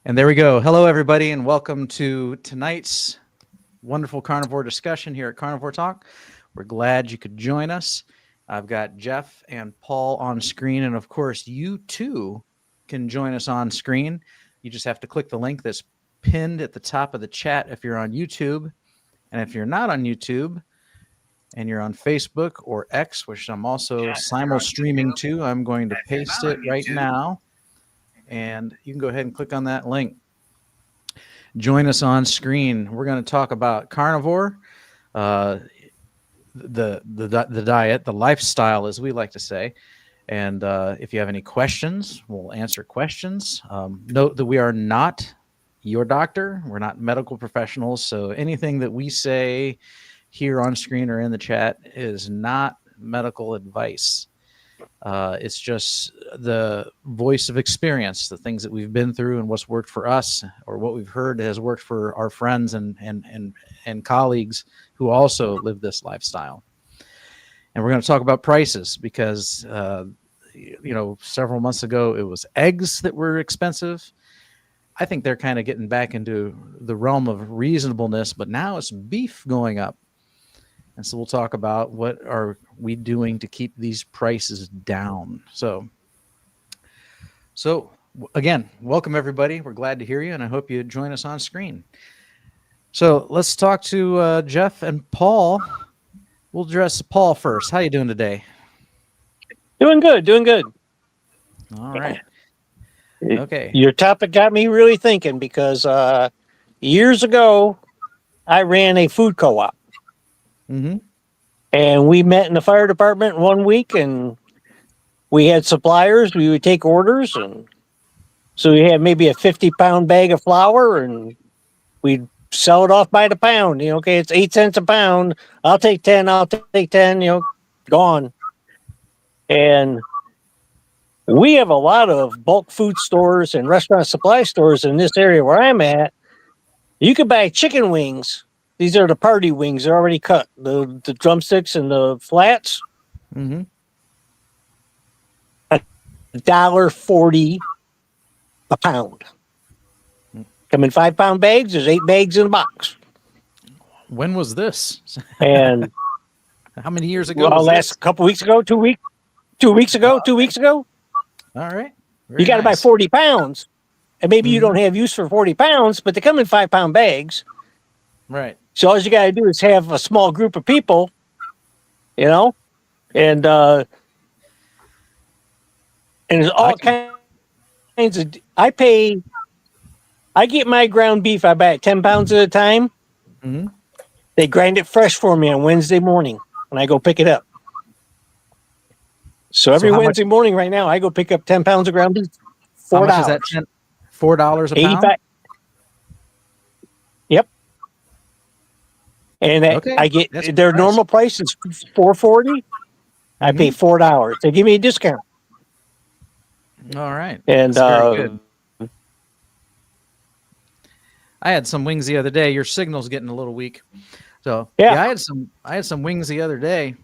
And there we go. Hello, everybody, and welcome to tonight's wonderful carnivore discussion here at Carnivore Talk. We're glad you could join us. I've got Geoff and Paul on screen, and of course, you too can join us on screen. You just have to click the link that's pinned at the top of the chat if you're on YouTube. And if you're not on YouTube and you're on Facebook or X, which I'm also simul-streaming to, I'm going to paste it right now. And you can go ahead and click on that link. Join us on screen. We're going to talk about carnivore, the diet, the lifestyle, as we like to say. And if you have any questions, we'll answer questions. Note that we are not your doctor. We're not medical professionals. So anything that we say here on screen or in the chat is not medical advice. It's just the voice of experience, the things that we've been through and what's worked for us, or what we've heard has worked for our friends and colleagues who also live this lifestyle. And we're going to talk about prices because, several months ago it was eggs that were expensive. I think they're kind of getting back into the realm of reasonableness, but now it's beef going up. And so we'll talk about what are we doing to keep these prices down. So again, welcome everybody. We're glad to hear you, and I hope you join us on screen. So let's talk to Geoff and Paul. We'll address Paul first. How you doing today? Doing good. All right. Okay. Your topic got me really thinking because years ago, I ran a food co-op. Mm-hmm. And we met in the fire department one week, and we had suppliers. We would take orders, and so we had maybe a 50-pound bag of flour, and we'd sell it off by the pound. Okay, it's 8 cents a pound. I'll take 10. I'll take 10. Gone. And we have a lot of bulk food stores and restaurant supply stores in this area where I'm at. You could buy chicken wings. These are the party wings. They're already cut. The drumsticks and the flats. Mm-hmm. $1.40 a pound. Come in 5-pound bags. There's 8 bags in a box. When was this? And how many years ago? Well, last couple weeks ago, 2 weeks. 2 weeks ago, 2 weeks ago. All right. You got to buy 40 pounds. And maybe you don't have use for 40 pounds, but they come in 5-pound bags. Right. So all you got to do is have a small group of people, and there's all kinds of. I get my ground beef. I buy it 10 pounds at a time. Mm-hmm. They grind it fresh for me on Wednesday morning, and I go pick it up. So every Wednesday morning, right now, I go pick up 10 pounds of ground beef. $4. How much is that? $4 a pound. Yep. And I get their normal price is $4.40. I pay $4. They give me a discount. All right. And very good. I had some wings the other day. Your signal's getting a little weak. So yeah, I had some wings the other day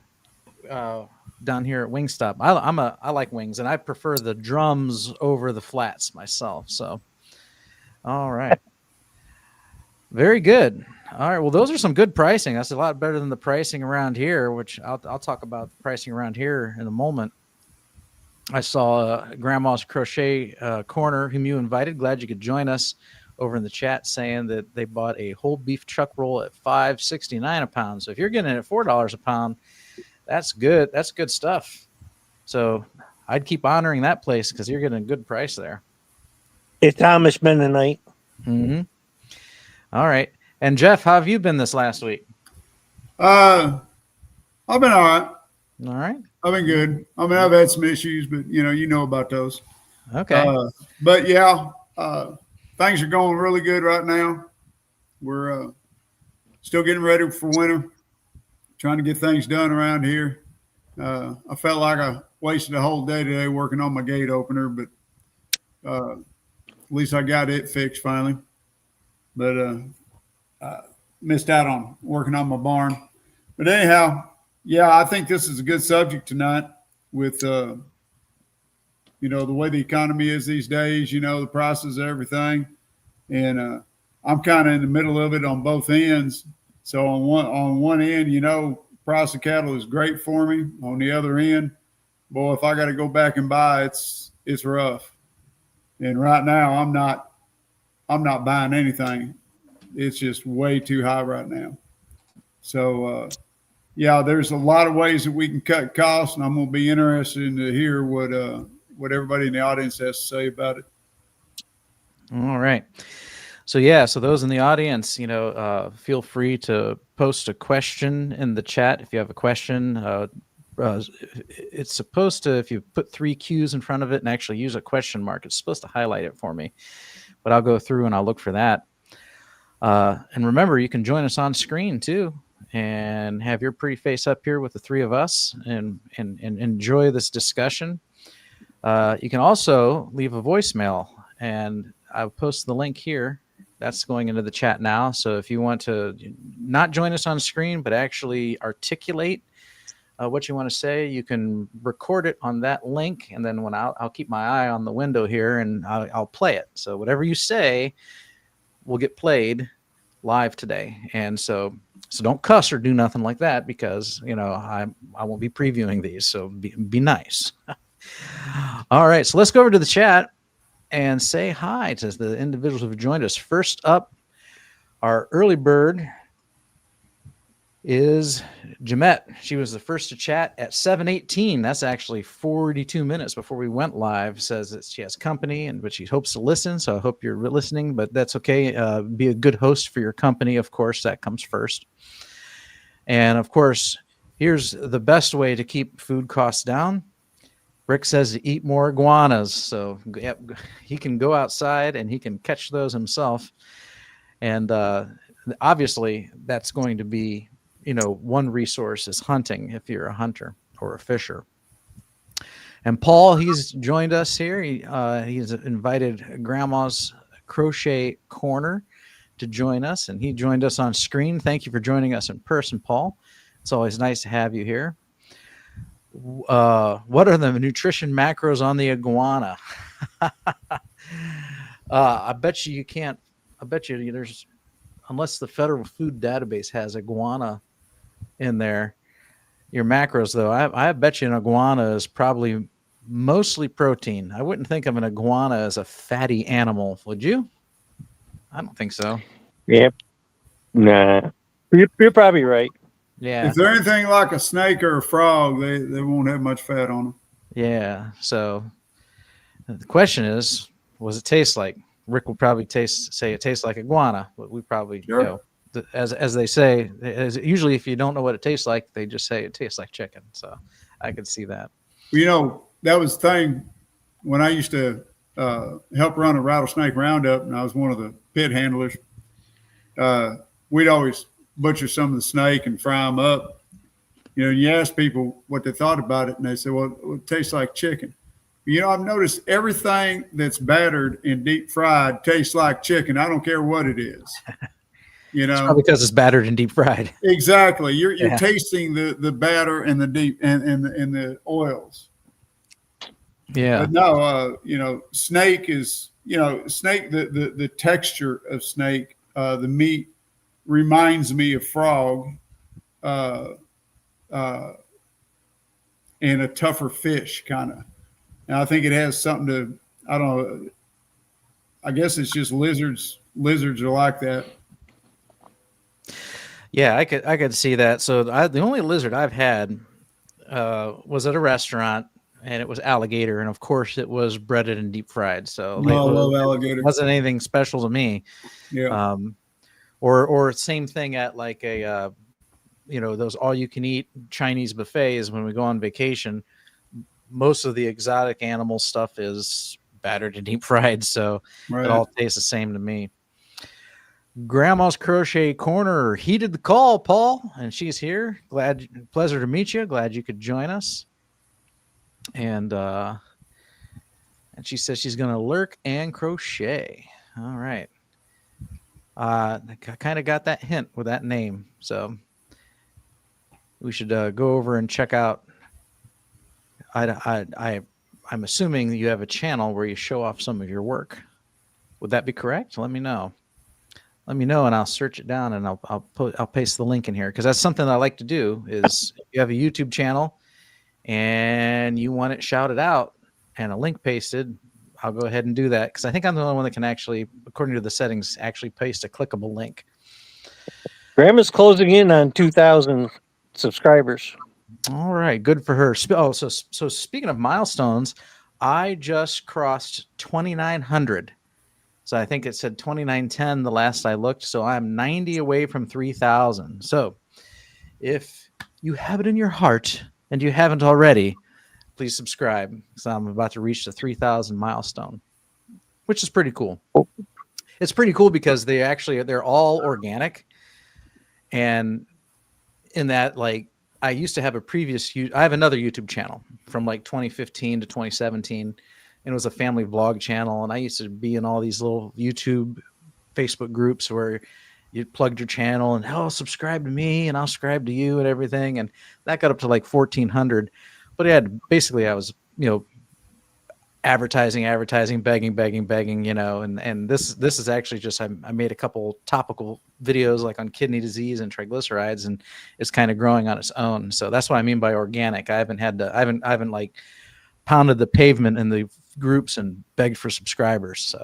down here at Wingstop. I like wings, and I prefer the drums over the flats myself. So all right. Very good. All right. Well, those are some good pricing. That's a lot better than the pricing around here, which I'll talk about the pricing around here in a moment. I saw Grandma's Crochet Corner, whom you invited. Glad you could join us over in the chat, saying that they bought a whole beef chuck roll at $5.69 a pound. So if you're getting it at $4 a pound, that's good. That's good stuff. So I'd keep honoring that place because you're getting a good price there. It's Amish Mennonite. Mm-hmm. All right. And Geoff, how have you been this last week? I've been all right. All right. I've been good. I mean, I've had some issues, but you know about those. Okay. But yeah, things are going really good right now. We're still getting ready for winter, trying to get things done around here. I felt like I wasted a whole day today working on my gate opener, but at least I got it fixed finally. But missed out on working on my barn. But anyhow, yeah, I think this is a good subject tonight with, the way the economy is these days, the prices of everything. and I'm kind of in the middle of it on both ends. So on one end, price of cattle is great for me. On the other end, boy, if I got to go back and buy, it's rough. And right now, I'm not buying anything. It's just way too high right now. So yeah, there's a lot of ways that we can cut costs, and I'm going to be interested to hear what everybody in the audience has to say about it. All right. So yeah, so those in the audience, feel free to post a question in the chat if you have a question. It's supposed to, if you put 3 Q's in front of it and actually use a question mark, it's supposed to highlight it for me. But I'll go through and I'll look for that. And remember, you can join us on screen too, and have your pretty face up here with the 3 of us and enjoy this discussion. You can also leave a voicemail, and I'll post the link here. That's going into the chat now. So if you want to not join us on screen, but actually articulate what you want to say, you can record it on that link. And then when I'll keep my eye on the window here and I'll play it. So whatever you say will get played live today. And so don't cuss or do nothing like that, because, I won't be previewing these. So be nice. All right. So let's go over to the chat and say hi to the individuals who have joined us. First up, our early bird is Jamette. She was the first to chat at 7:18. That's actually 42 minutes before we went live. Says that she has company, but she hopes to listen. So I hope you're listening, but that's okay. Be a good host for your company. Of course, that comes first. And of course, here's the best way to keep food costs down. Rick says to eat more iguanas. So yep, he can go outside and he can catch those himself. And obviously that's going to be, one resource is hunting if you're a hunter or a fisher. And Paul, he's joined us here. He's invited Grandma's Crochet Corner to join us, and he joined us on screen. Thank you for joining us in person, Paul. It's always nice to have you here. What are the nutrition macros on the iguana? I bet you can't. I bet you there's, unless the Federal Food Database has iguana in there. Your macros, though, I bet you an iguana is probably mostly protein. I wouldn't think of an iguana as a fatty animal, would you? I don't think so. Yep. Nah. You're probably right. Yeah. If they're anything like a snake or a frog, they won't have much fat on them. Yeah. So the question is, what does it taste like? Rick will probably say it tastes like iguana, but we probably, Sure. as they say, usually if you don't know what it tastes like, they just say it tastes like chicken. So I could see that. That was the thing when I used to help run a rattlesnake roundup, and I was one of the pit handlers. We'd always butcher some of the snake and fry them up. You ask people what they thought about it, and they say, well, it tastes like chicken. I've noticed everything that's battered and deep fried tastes like chicken. I don't care what it is. It's probably because it's battered and deep fried. Exactly. You're tasting the batter and the deep and the oils. Yeah. But no, snake is, snake, the texture of snake, the meat reminds me of frog, and a tougher fish kind of. And I think it has something to, I don't know, I guess it's just lizards. Lizards are like that. Yeah, I could see that. So the only lizard I've had was at a restaurant, and it was alligator, and of course it was breaded and deep fried. So I love alligator. It wasn't anything special to me. Yeah. Or same thing at like a those all you can eat Chinese buffets when we go on vacation. Most of the exotic animal stuff is battered and deep fried, so Right. It all tastes the same to me. Grandma's Crochet Corner heeded the call, Paul, and she's here. Pleasure to meet you. Glad you could join us. And she says she's going to lurk and crochet. All right. I kind of got that hint with that name, so we should go over and check out. I'm assuming you have a channel where you show off some of your work. Would that be correct? Let me know. Let me know, and I'll search it down, and I'll paste the link in here, because that's something I like to do. Is if you have a YouTube channel and you want it shouted out and a link pasted, I'll go ahead and do that, because I think I'm the only one that can actually, according to the settings, actually paste a clickable link. Grandma's closing in on 2,000 subscribers. All right, good for her. So speaking of milestones, I just crossed 2,900. So I think it said 2910 the last I looked. So I'm 90 away from 3,000. So if you have it in your heart and you haven't already, please subscribe, because I'm about to reach the 3,000 milestone, which is pretty cool. It's pretty cool because they're all organic. And in that, like, I used to have I have another YouTube channel from like 2015 to 2017. And it was a family vlog channel. And I used to be in all these little YouTube, Facebook groups where you plugged your channel and, subscribe to me and I'll subscribe to you and everything. And that got up to like 1,400. But I was, advertising, begging, and this is actually just, I made a couple topical videos like on kidney disease and triglycerides, and it's kind of growing on its own. So that's what I mean by organic. I haven't like pounded the pavement in the groups and begged for subscribers.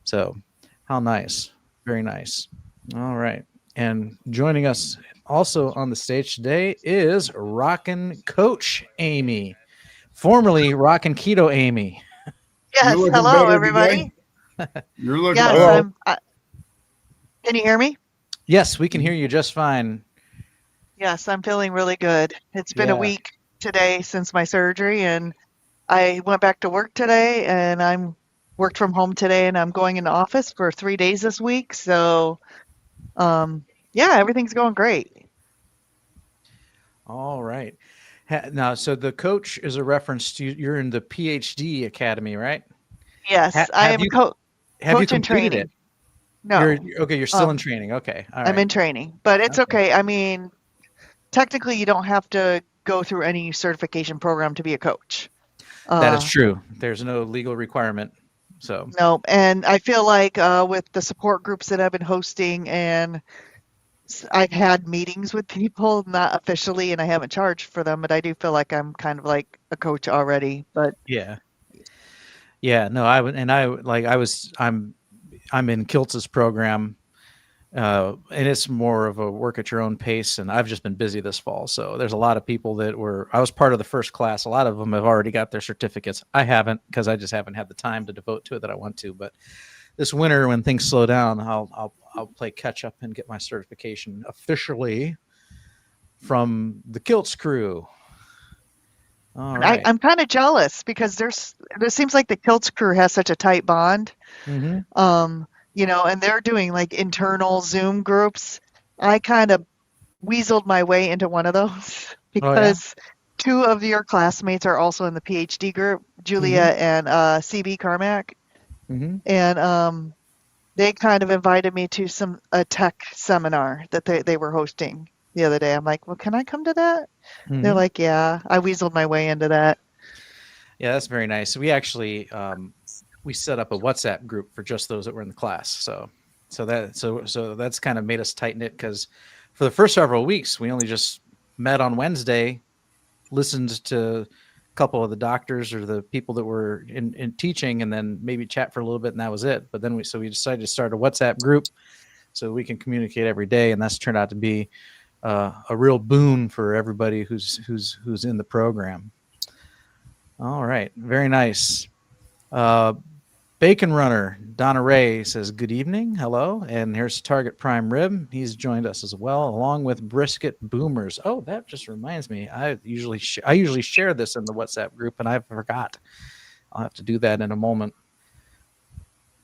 So how nice. Very nice. All right. And joining us also on the stage today is Rockin' Coach Amy, formerly Rockin' Keto Amy. Yes, hello everybody. You're looking yes, can you hear me? Yes, we can hear you just fine. Yes, I'm feeling really good. It's been a week today since my surgery, and I went back to work today, and I'm worked from home today, and I'm going in the office for 3 days this week. So, everything's going great. All right. Now, so the coach is a reference to you're in the PhD Academy, right? Yes, I am coach in training. It? No. You're still in training. Okay. All right. I'm in training, but it's okay. I mean, technically, you don't have to go through any certification program to be a coach. That is true. There's no legal requirement. So no, and I feel like with the support groups that I've been hosting, and I've had meetings with people, not officially, and I haven't charged for them, but I do feel like I'm kind of like a coach already. But yeah. No, I'm in Kiltz's program, and it's more of a work at your own pace. And I've just been busy this fall, so there's a lot of people I was part of the first class. A lot of them have already got their certificates. I haven't, because I just haven't had the time to devote to it that I want to. But this winter, when things slow down, I'll play catch up and get my certification officially from the Kiltz crew. All right. I'm kind of jealous because there seems like the Kiltz crew has such a tight bond. Mm-hmm. And they're doing like internal Zoom groups. I kind of weaseled my way into one of those because two of your classmates are also in the PhD group, Julia and CB Carmack. Mm-hmm. And they kind of invited me to a tech seminar that they were hosting the other day. I'm like, well, can I come to that? Mm-hmm. They're like, yeah. I weaseled my way into that. Yeah, that's very nice. We actually we set up a WhatsApp group for just those that were in the class. So that's kind of made us tight knit, because for the first several weeks we only just met on Wednesday, listened to a couple of the doctors or the people that were in teaching, and then maybe chat for a little bit, and that was it. But then we decided to start a WhatsApp group so we can communicate every day, and that's turned out to be a real boon for everybody who's in the program. All right, very nice. Bacon Runner Donna Ray says good evening, hello, and here's Target Prime Rib. He's joined us as well, along with Brisket Boomers. Oh, that just reminds me. I usually share this in the WhatsApp group, and I forgot. I'll have to do that in a moment.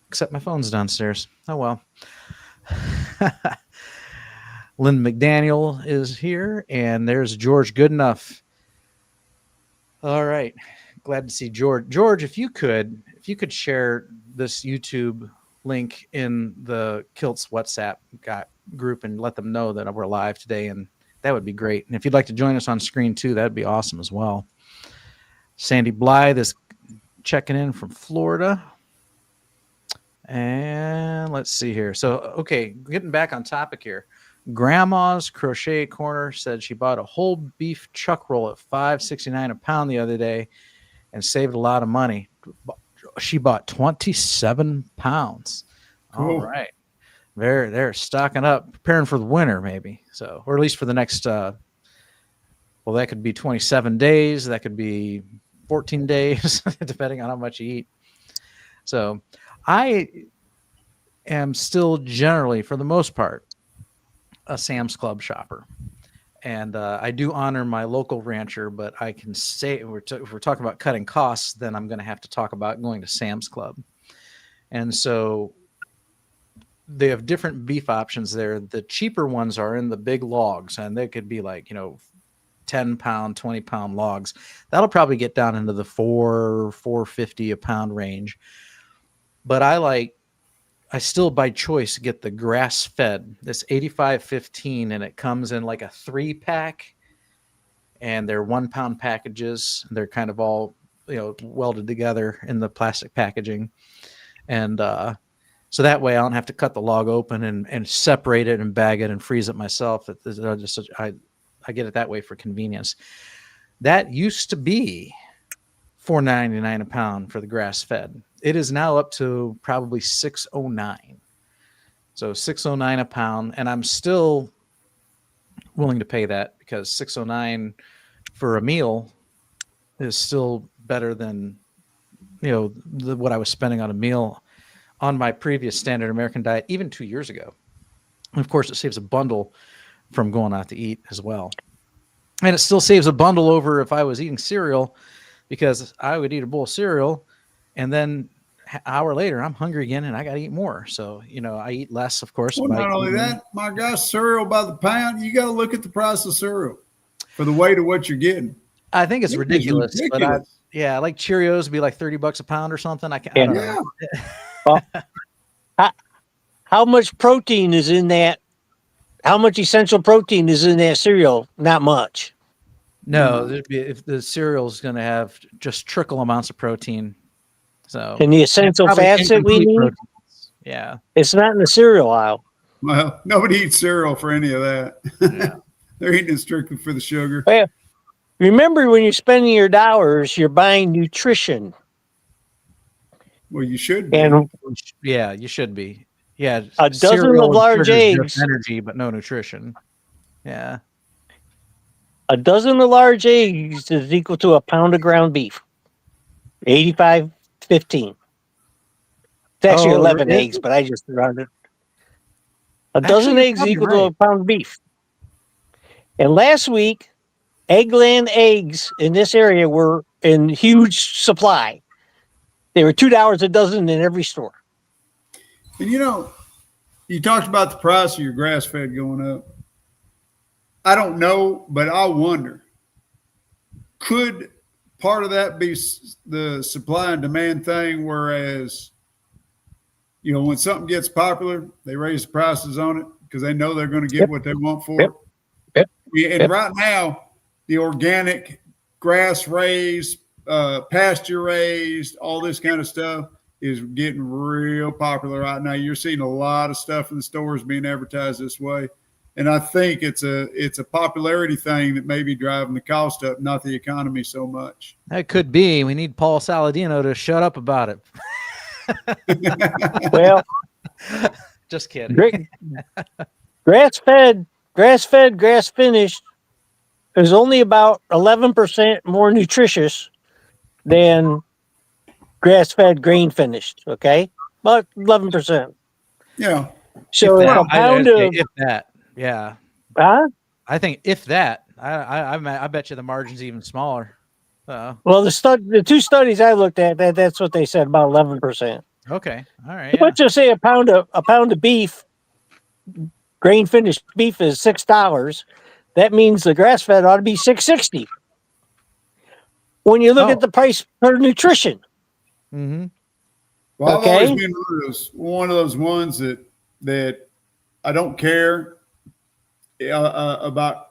Except my phone's downstairs. Oh well. Lynn McDaniel is here, and there's George Goodenough. All right, glad to see George. George, if you could share this YouTube link in the Kiltz WhatsApp group and let them know that we're live today, and that would be great. And if you'd like to join us on screen too, that'd be awesome as well. Sandy Blythe is checking in from Florida. And let's see here. So, okay, getting back on topic here. Grandma's Crochet Corner said she bought a whole beef chuck roll at $5.69 a pound the other day and saved a lot of money. She bought 27 pounds. All Cool. right. They're stocking up, preparing for the winter, maybe. So, or at least for the next, well, that could be 27 days. That could be 14 days, depending on how much you eat. So I am still generally, for the most part, a Sam's Club shopper. And I do honor my local rancher, but I can say if we're talking about cutting costs, then I'm going to have to talk about going to Sam's Club. And so they have different beef options there. The cheaper ones are in the big logs, and they could be like, 10-pound, 20-pound logs. That'll probably get down into the $4.50 a pound range. But I still by choice get the grass fed, this 85-15, and it comes in like a 3-pack, and they're 1-pound packages. They're kind of all, welded together in the plastic packaging. And so that way I don't have to cut the log open and separate it and bag it and freeze it myself. I get it that way for convenience. That used to be $4.99 a pound for the grass fed. It is now up to probably $6.09. So $6.09 a pound, and I'm still willing to pay that because $6.09 for a meal is still better than what I was spending on a meal on my previous standard American diet even 2 years ago. And of course, it saves a bundle from going out to eat as well. And it still saves a bundle over if I was eating cereal, because I would eat a bowl of cereal and then an hour later I'm hungry again and I got to eat more. So, I eat less, of course. Well, not only that, my gosh, cereal by the pound, you got to look at the price of cereal for the weight of what you're getting. I think it's ridiculous. But I like Cheerios to be like $30 a pound or something. I don't know. Well, how much protein is in that? How much essential protein is in that cereal? Not much. No, if the cereal is going to have just trickle amounts of protein. So, and the essential fats that we need, proteins. Yeah, it's not in the cereal aisle. Well, nobody eats cereal for any of that. Yeah. They're eating it strictly for the sugar. Well, remember, when you're spending your dollars, you're buying nutrition. Well, you should be. And yeah, you should be. Yeah, a dozen of large eggs, energy, but no nutrition. Yeah, a dozen of large eggs is equal to a pound of ground beef. 85-15. It's actually 11 eggs, but I just rounded. A dozen eggs equal to a pound of beef. And last week, Eggland eggs in this area were in huge supply. They were $2 a dozen in every store. And you talked about the price of your grass-fed going up. I don't know, but I wonder, could part of that be the supply and demand thing, whereas, when something gets popular, they raise the prices on it because they know they're going to get what they want for it. And right now, the organic, grass-raised, pasture-raised, all this kind of stuff is getting real popular right now. You're seeing a lot of stuff in the stores being advertised this way. And I think it's a popularity thing that may be driving the cost up, not the economy so much. That could be. We need Paul Saladino to shut up about it. Well, just kidding. Grass-fed, grass-finished is only about 11% more nutritious than grass-fed, grain-finished. Okay, about 11%. Yeah. So a pound of if that, yeah. Huh? I think if that, I bet you the margin's even smaller. Well, the two studies I looked at, that's what they said, about 11%. Okay, all right. Yeah. Let's just say a pound of beef, grain-finished beef, is $6. That means the grass-fed ought to be $6.60. When you look at the price per nutrition. Mm-hmm. Well, I've always been one of those ones that I don't care about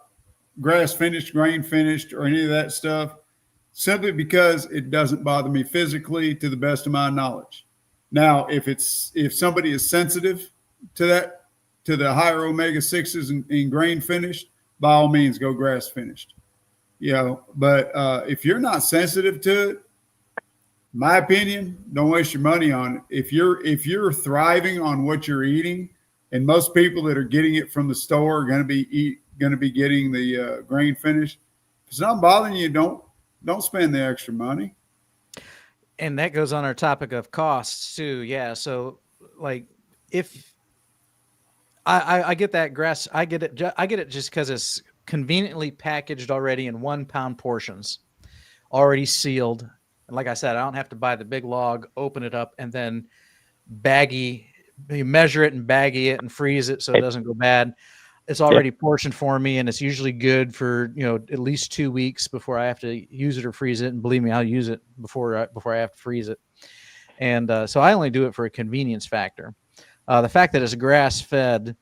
grass finished, grain finished, or any of that stuff, simply because it doesn't bother me physically, to the best of my knowledge. Now, if somebody is sensitive to that, to the higher omega-6s and grain finished, by all means go grass finished. But if you're not sensitive to it, my opinion, don't waste your money on it. If you're thriving on what you're eating, and most people that are getting it from the store are going to be getting the grain finished. If it's not bothering you, don't spend the extra money. And that goes on our topic of costs too. Yeah. So like if I get that grass, I get it just because it's conveniently packaged already in 1 pound portions, already sealed. And like I said, I don't have to buy the big log, open it up, and then you measure it and baggy it and freeze it so it doesn't go bad. It's already portioned for me, and it's usually good for at least 2 weeks before I have to use it or freeze it. And believe me, I'll use it before I have to freeze it. And so I only do it for a convenience factor. The fact that it's grass fed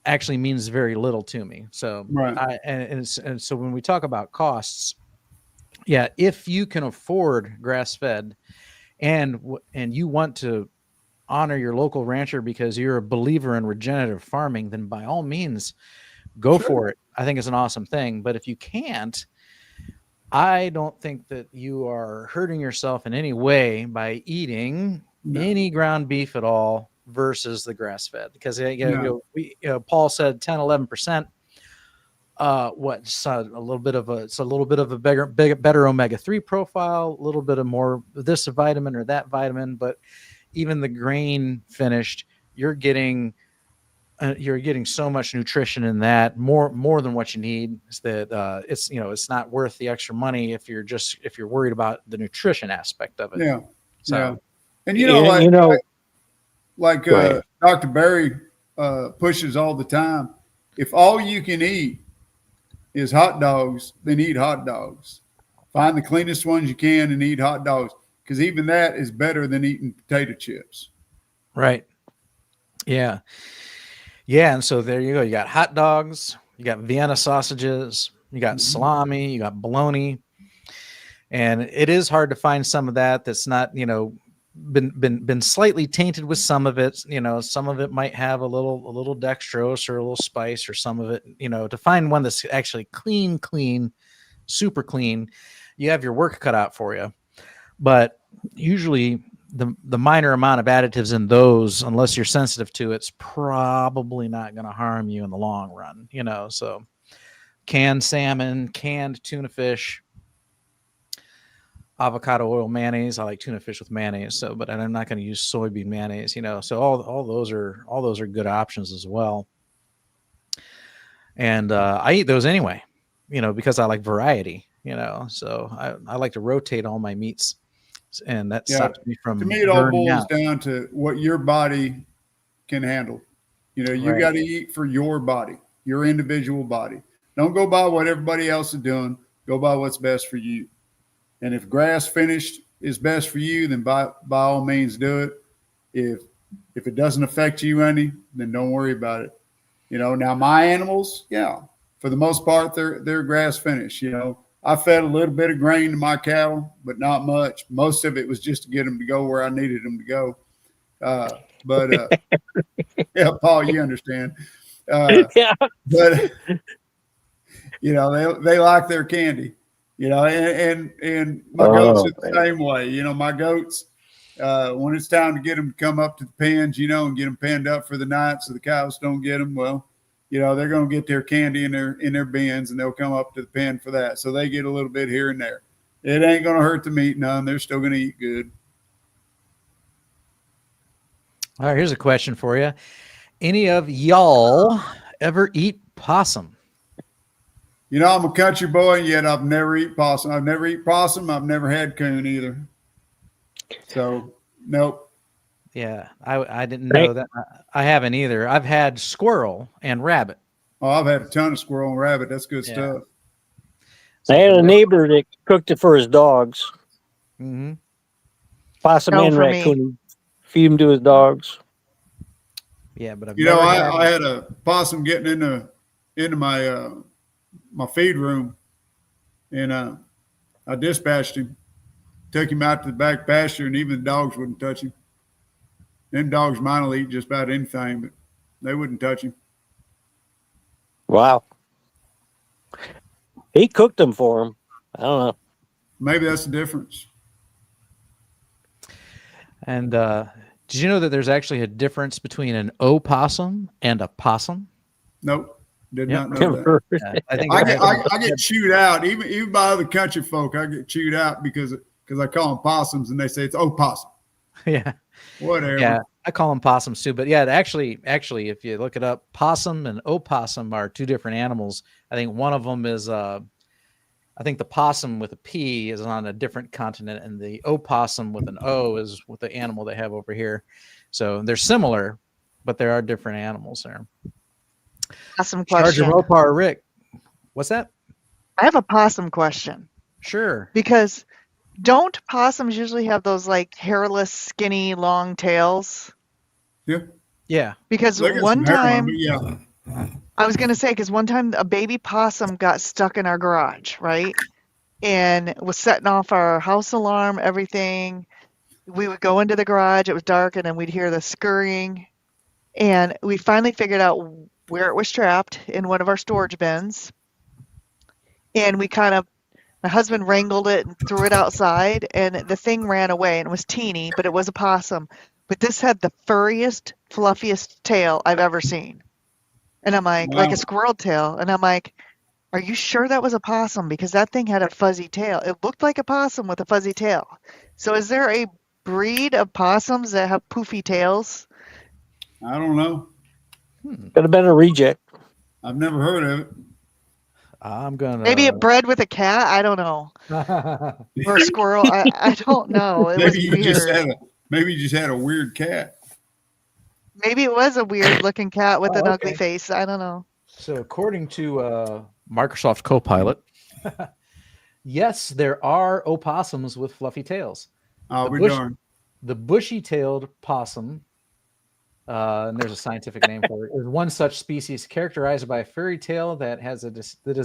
actually means very little to me. So right. And so when we talk about costs, yeah, if you can afford grass fed and you want to honor your local rancher because you're a believer in regenerative farming, then by all means go for it. I think it's an awesome thing. But if you can't, I don't think that you are hurting yourself in any way by eating any ground beef at all versus the grass fed, because Paul said 10-11%. A little bit of a better omega-3 profile, a little bit of more this vitamin or that vitamin. But even the grain finished, you're getting so much nutrition in that, more than what you need. Is that it's not worth the extra money if you're worried about the nutrition aspect of it. Yeah. So, and like Dr. Barry pushes all the time. If all you can eat is hot dogs, then eat hot dogs. Find the cleanest ones you can and eat hot dogs, because even that is better than eating potato chips. Right. Yeah. Yeah. And so there you go. You got hot dogs, you got Vienna sausages, you got salami, you got bologna. And it is hard to find some of that's not, been slightly tainted with some of it. Some of it might have a little dextrose or a little spice, or some of it, to find one that's actually clean, super clean, you have your work cut out for you. But usually the minor amount of additives in those, unless you're sensitive to it's probably not going to harm you in the long run. So canned salmon, canned tuna fish, avocado oil mayonnaise. I like tuna fish with mayonnaise. So, but I'm not going to use soybean mayonnaise. So all those are good options as well. And I eat those anyway, because I like variety. So I like to rotate all my meats, and that stops me from. To me, it all boils down to what your body can handle. You got to eat for your body, your individual body. Don't go by what everybody else is doing. Go by what's best for you. And if grass finished is best for you, then by all means do it. If it doesn't affect you any, then don't worry about it. Now my animals, for the most part, they're grass finished. I fed a little bit of grain to my cattle, but not much. Most of it was just to get them to go where I needed them to go. Yeah, Paul, you understand. But they like their candy. And my goats are the same way. My goats, when it's time to get them to come up to the pens, and get them penned up for the night so the cows don't get them, well, they're going to get their candy in their bins, and they'll come up to the pen for that. So they get a little bit here and there. It ain't going to hurt the meat none. They're still going to eat good. All right, here's a question for you. Any of y'all ever eat possum? I'm a country boy, and yet I've never eaten possum. I've never eaten possum. I've never had coon either. So, nope. Yeah, I didn't know that. I haven't either. I've had squirrel and rabbit. Oh, I've had a ton of squirrel and rabbit. That's good stuff. I had a neighbor that cooked it for his dogs. Mm-hmm. Possum and raccoon. Feed him to his dogs. Yeah, but I had a possum getting into my feed room, and I dispatched him, took him out to the back pasture, and even the dogs wouldn't touch him. them dogs mine will eat just about anything, but they wouldn't touch him. Wow. He cooked them for him. I don't know. Maybe that's the difference. And did you know that there's actually a difference between an opossum and a possum? Nope, did Yep. not know that. Yeah, I think I get chewed out, even by other country folk. I get chewed out because I call them possums and they say it's opossum. yeah. Whatever. Yeah, I call them possums too. But yeah, actually, if you look it up, possum and opossum are two different animals. I think one of them is, I think the possum with a P is on a different continent, and the opossum with an O is with the animal they have over here. So they're similar, but there are different animals there. Awesome Sergeant question. Ropar, Rick, what's that? I have a possum question Sure. because don't possums usually have those like hairless, skinny, long tails? Yeah. Yeah. Because They got one some hair on time, them, yeah. I was going to say, because one time a baby possum got stuck in our garage, right? And was setting off our house alarm, everything. We would go into the garage, it was dark, and then we'd hear the scurrying. And we finally figured out where it was trapped in one of our storage bins. And my husband wrangled it and threw it outside, and the thing ran away, and it was teeny, but it was a possum. But this had the furriest, fluffiest tail I've ever seen. And I'm like Wow. a squirrel tail. And I'm like, are you sure that was a possum? Because that thing had a fuzzy tail. It looked like a possum with a fuzzy tail. So is there a breed of possums that have poofy tails? I don't know. Could have been a reject. I've never heard of it. I'm gonna Maybe it bred with a cat? I don't know. Or a squirrel? I don't know. It was weird. Maybe you just had a weird cat. Maybe it was a weird looking cat with an okay. ugly face. I don't know. So according to Microsoft Copilot, yes, there are opossums with fluffy tails. Oh, The we're bush- darn. The bushy-tailed possum, and there's a scientific name for it, is one such species characterized by a furry tail that is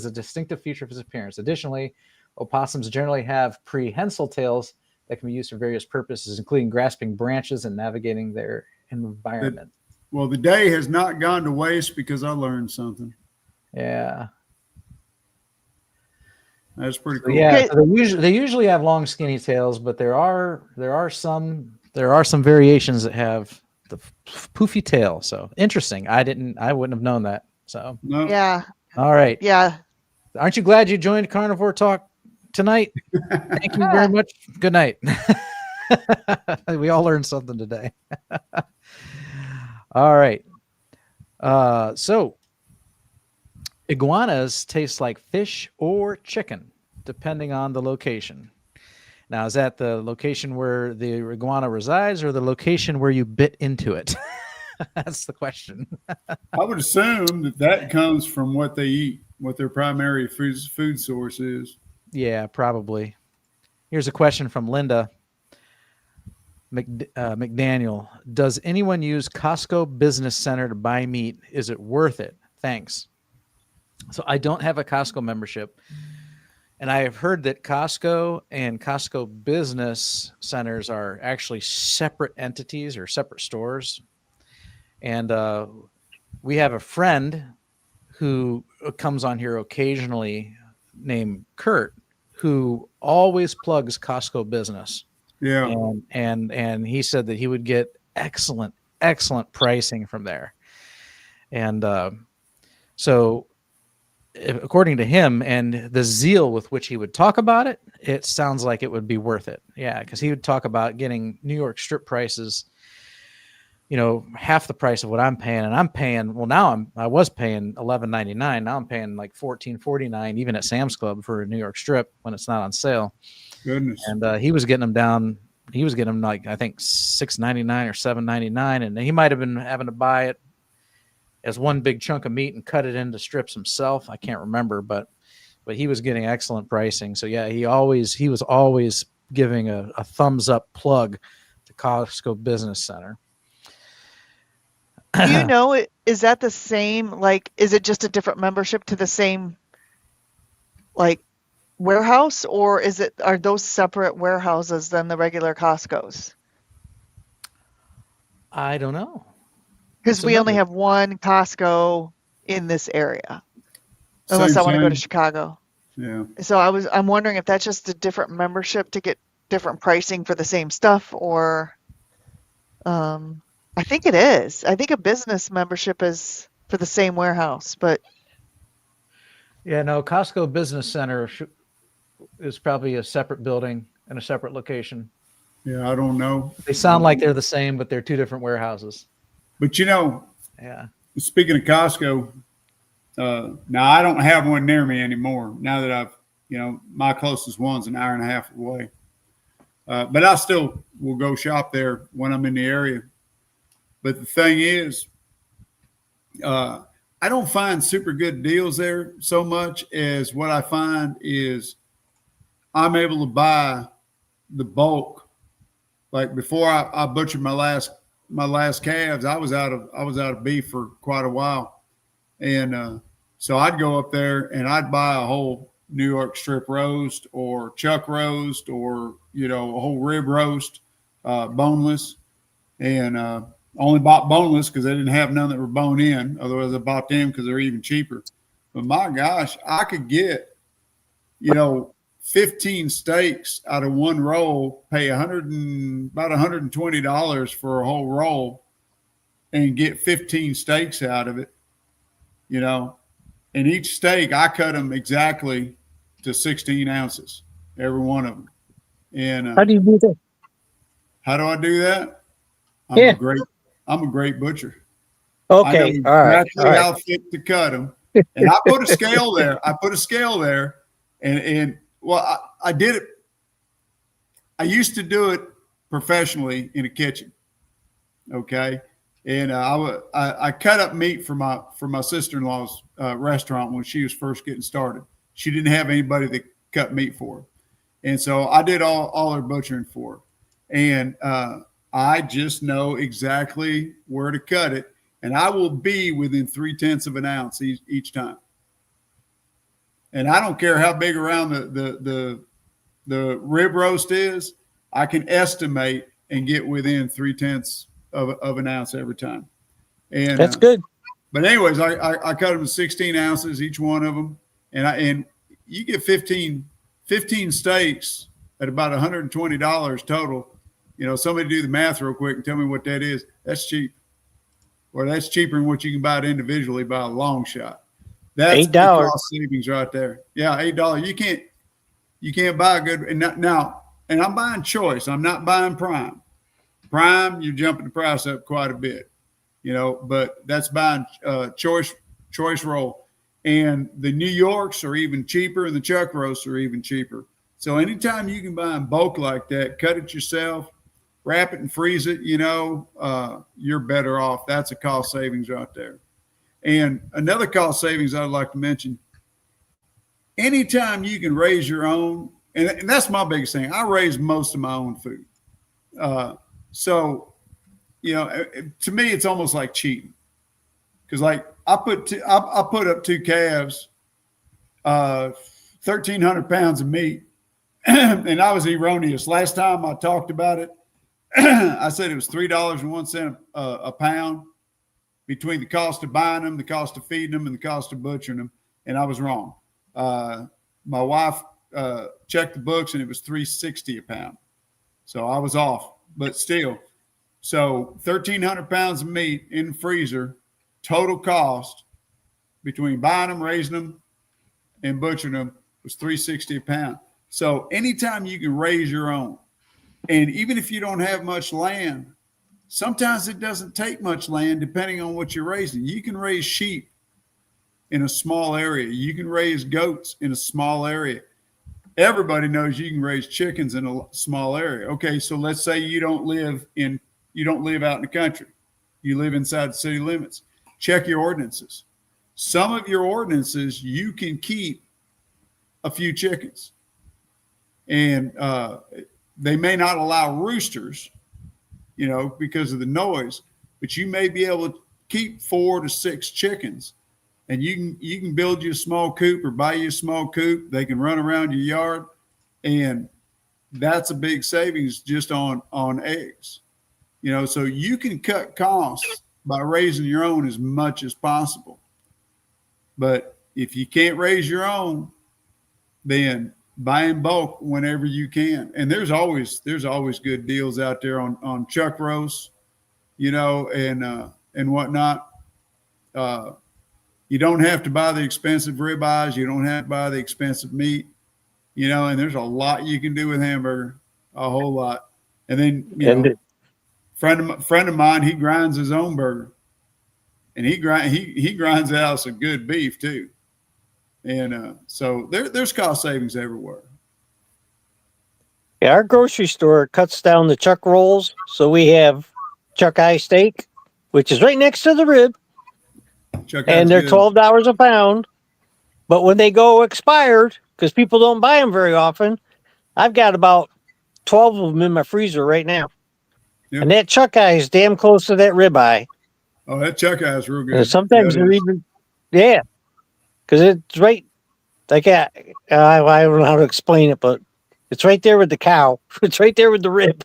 a distinctive feature of its appearance. Additionally, opossums generally have prehensile tails that can be used for various purposes, including grasping branches and navigating their environment. Well, the day has not gone to waste because I learned something. Yeah. That's pretty So, cool. yeah, Okay. so they usually have long, skinny tails, but there are some variations that have the poofy tail. So interesting. I wouldn't have known that. So No, Yeah. all right. Yeah. Aren't you glad you joined Carnivore Talk tonight? Thank you very much. Good night. We all learned something today. All right. So iguanas taste like fish or chicken, depending on the location. Now, is that the location where the iguana resides or the location where you bit into it? That's the question. I would assume that comes from what they eat, what their primary food source is. Yeah, probably. Here's a question from Linda McDaniel. Does anyone use Costco Business Center to buy meat? Is it worth it? Thanks. So I don't have a Costco membership. And I have heard that Costco and Costco Business Centers are actually separate entities or separate stores. And we have a friend who comes on here occasionally named Kurt, who always plugs Costco Business. Yeah. And he said that he would get excellent pricing from there. And so according to him and the zeal with which he would talk about it, it sounds like it would be worth it. Yeah, because he would talk about getting New York strip prices, half the price of what I'm paying. And I'm paying, well, now I was paying $11.99. Now I'm paying like $14.49, even at Sam's Club for a New York strip when it's not on sale. Goodness. And he was getting them down. He was getting them like, I think $6.99 or $7.99. And he might've been having to buy it as one big chunk of meat and cut it into strips himself. I can't remember, but he was getting excellent pricing. So yeah, he was always giving a thumbs up plug to Costco Business Center. Do you know, is that the same, like, is it just a different membership to the same, like, warehouse, or are those separate warehouses than the regular Costco's? I don't know. Because What's the we only number? have one Costco in this area, Same, unless I want to go to same. Chicago. Yeah. So I'm wondering if that's just a different membership to get different pricing for the same stuff, or I think it is. I think a business membership is for the same warehouse, but Yeah, no, Costco Business Center is probably a separate building and a separate location. Yeah. I don't know. They sound like they're the same, but they're two different warehouses. But Yeah. speaking of Costco, now I don't have one near me anymore. Now that my closest one's an hour and a half away. But I still will go shop there when I'm in the area. But the thing is, I don't find super good deals there so much as what I find is I'm able to buy the bulk. Like before I butchered my last calves, I was out of beef for quite a while, and so I'd go up there and I'd buy a whole New York strip roast or chuck roast or a whole rib roast, boneless, and only bought boneless because they didn't have none that were bone in. Otherwise, I bought them because they're even cheaper. But my gosh, I could get 15 steaks out of one roll, pay about $120 for a whole roll, and get 15 steaks out of it. And each steak I cut them exactly to 16 ounces, every one of them. And How do you do that? how do I do that? Yeah. I'm a great butcher. Okay. I know All right. exactly how thick to cut them. And I put a scale there. And well, I did it. I used to do it professionally in a kitchen. Okay. And I cut up meat for my sister-in-law's restaurant when she was first getting started. She didn't have anybody that cut meat for her. And so I did all her butchering for her. And I just know exactly where to cut it. And I will be within 0.3 of an ounce each time. And I don't care how big around the rib roast is, I can estimate and get within 0.3 of an ounce every time. And That's good. But anyways, I cut them to 16 ounces, each one of them. And you get 15 steaks at about $120 total. Somebody do the math real quick and tell me what that is. That's cheap. Or that's cheaper than what you can buy it individually by a long shot. That's $8. the cost savings right there. Yeah, $8. You can't buy a good and I'm buying choice. I'm not buying prime. Prime, you're jumping the price up quite a bit, but that's buying choice roll. And the New Yorks are even cheaper and the chuck roasts are even cheaper. So anytime you can buy in bulk like that, cut it yourself, wrap it and freeze it, you're better off. That's a cost savings right there. And another cost savings I'd like to mention, anytime you can raise your own, and that's my biggest thing. I raise most of my own food. So, to me, it's almost like cheating. Because like I put up two calves, 1,300 pounds of meat, and I was erroneous. Last time I talked about it, I said it was $3.01 a pound between the cost of buying them, the cost of feeding them, and the cost of butchering them, and I was wrong. My wife checked the books, and it was $3.60 a pound, so I was off. But still, so 1,300 pounds of meat in the freezer, total cost between buying them, raising them, and butchering them was $3.60 a pound. So anytime you can raise your own, and even if you don't have much land, sometimes it doesn't take much land depending on what you're raising. You can raise sheep in a small area. You can raise goats in a small area. Everybody knows you can raise chickens in a small area. Okay, so let's say you don't live out in the country. You live inside the city limits. Check your ordinances. Some of your ordinances, you can keep a few chickens. And they may not allow roosters, because of the noise, but you may be able to keep 4 to 6 chickens. And you can build you a small coop or buy you a small coop. They can run around your yard, and that's a big savings just on eggs. So you can cut costs by raising your own as much as possible. But if you can't raise your own, then buy in bulk whenever you can. And there's always good deals out there on chuck roast, and whatnot. You don't have to buy the expensive ribeyes. You don't have to buy the expensive meat, and there's a lot you can do with hamburger, a whole lot. And then, friend of mine, he grinds his own burger, and he grinds out some good beef too. And so there's cost savings everywhere. Yeah, our grocery store cuts down the chuck rolls, so we have chuck eye steak, which is right next to the rib, and they're $12 a pound. But when they go expired, because people don't buy them very often, I've got about 12 of them in my freezer right now. Yep. And that chuck eye is damn close to that rib eye. Oh, that chuck eye is real good. And sometimes they're even, because it's right, like I don't know how to explain it, but it's right there with the cow. It's right there with the rib.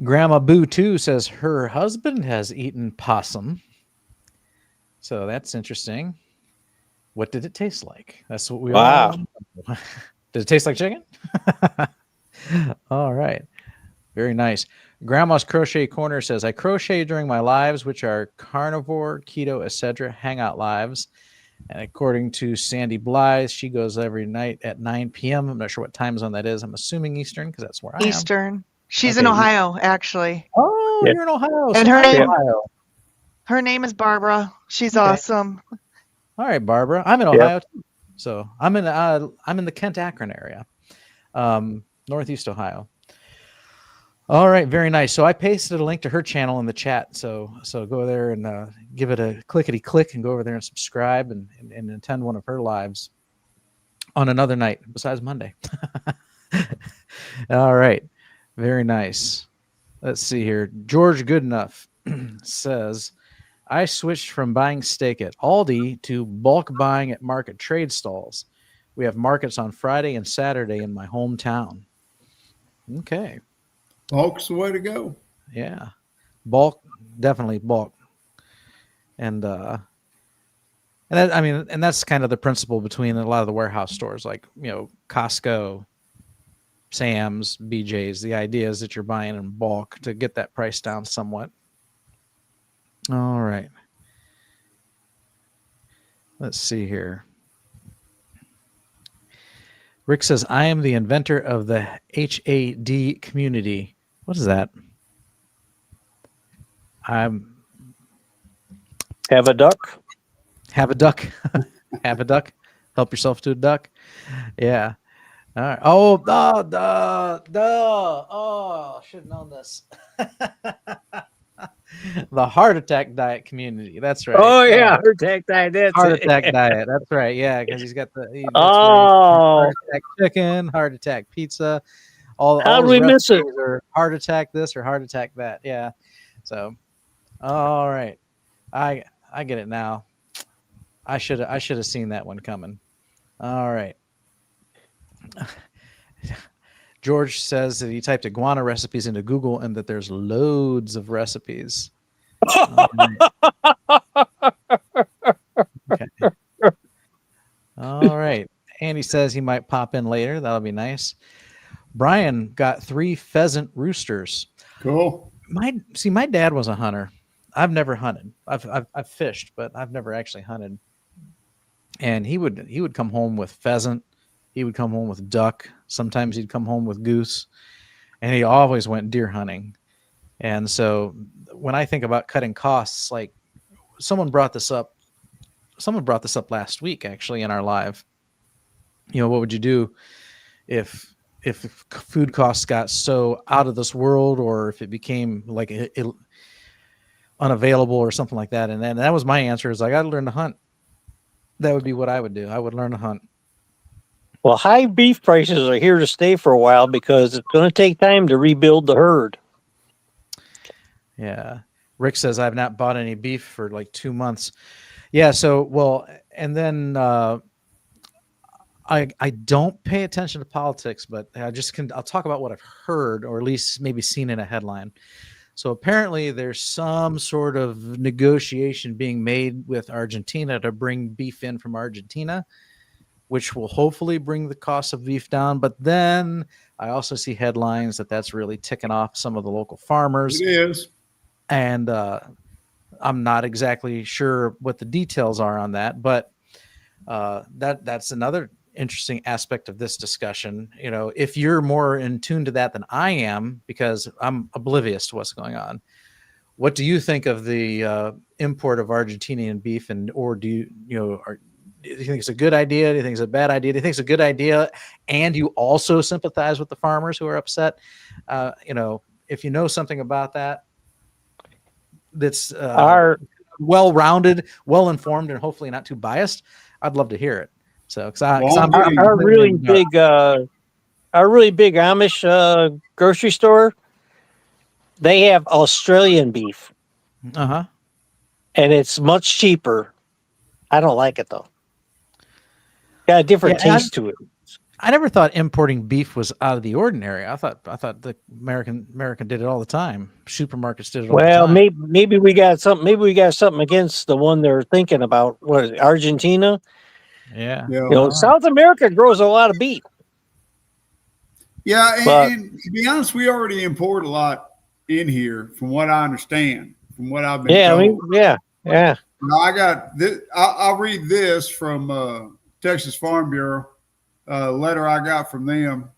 Grandma Boo too says her husband has eaten possum. So that's interesting. What did it taste like? That's what we all know. Did it taste like chicken? All right. Very nice. Grandma's Crochet Corner says, I crochet during my lives, which are carnivore, keto, etc. hangout lives. And according to Sandy Blythe, she goes every night at 9 p.m. I'm not sure what time zone that is. I'm assuming Eastern because that's where I am. Eastern. She's in Ohio, actually. Oh, you're in Ohio. And her name is Barbara. She's awesome. All right, Barbara. I'm in Ohio too. So I'm in the Kent Akron area, Northeast Ohio. All right, very nice. So I pasted a link to her channel in the chat. So go there and give it a clickety click and go over there and subscribe and attend one of her lives on another night besides Monday. All right, very nice. Let's see here. George Goodenough says, I switched from buying steak at Aldi to bulk buying at market trade stalls. We have markets on Friday and Saturday in my hometown. Okay. Bulk's the way to go. Yeah. Bulk, definitely bulk. And that's kind of the principle between a lot of the warehouse stores like, Costco, Sam's, BJ's. The idea is that you're buying in bulk to get that price down somewhat. All right. Let's see here. Rick says, I am the inventor of the HAD community. What is that? Have a duck. Have a duck. Have a duck. Help yourself to a duck. Yeah. All right. Oh, should have known this. The heart attack diet community. That's right. Oh yeah, heart attack diet. That's heart it. attack diet. That's right. Yeah, because he's got heart attack chicken, heart attack pizza. How do we miss it? Heart attack this or heart attack that. Yeah. So, all right, I get it now. I should have seen that one coming. All right. George says that he typed iguana recipes into Google and that there's loads of recipes. Okay. All right. Andy says he might pop in later. That'll be nice. Brian got 3 pheasant roosters. Cool. My dad was a hunter. I've never hunted. I've fished, but I've never actually hunted. And he would come home with pheasant. He would come home with duck. Sometimes he'd come home with goose, and he always went deer hunting. And so when I think about cutting costs, like someone brought this up last week, actually, in our live. What would you do if food costs got so out of this world, or if it became like unavailable or something like that? And then that was my answer: is I got to learn to hunt. That would be what I would do. I would learn to hunt. Well, high beef prices are here to stay for a while because it's going to take time to rebuild the herd. Yeah. Rick says, I've not bought any beef for like 2 months. Yeah. So, and then I don't pay attention to politics, but I'll talk about what I've heard, or at least maybe seen in a headline. So apparently there's some sort of negotiation being made with Argentina to bring beef in from Argentina, which will hopefully bring the cost of beef down. But then I also see headlines that that's really ticking off some of the local farmers. It is. And I'm not exactly sure what the details are on that, but that's another interesting aspect of this discussion. You know, if you're more in tune to that than I am, because I'm oblivious to what's going on, what do you think of the import of Argentinian beef? And or do you think it's a good idea? Do you think it's a bad idea? Do you think it's a good idea and you also sympathize with the farmers who are upset? If you know something about that, that's well-rounded, well-informed, and hopefully not too biased, I'd love to hear it. So, our really big Amish grocery store, they have Australian beef. And it's much cheaper. I don't like it though. Got a different taste to it. I never thought importing beef was out of the ordinary. I thought the American did it all the time. Supermarkets did it all the time. Well, maybe we got something. Maybe we got something against the one they're thinking about. What is it, Argentina? Yeah. South America grows a lot of beef. Yeah, and to be honest, we already import a lot in here, from what I understand, from what I've been told. Yeah. Now, I got this. I'll read this from Texas Farm Bureau. Letter I got from them.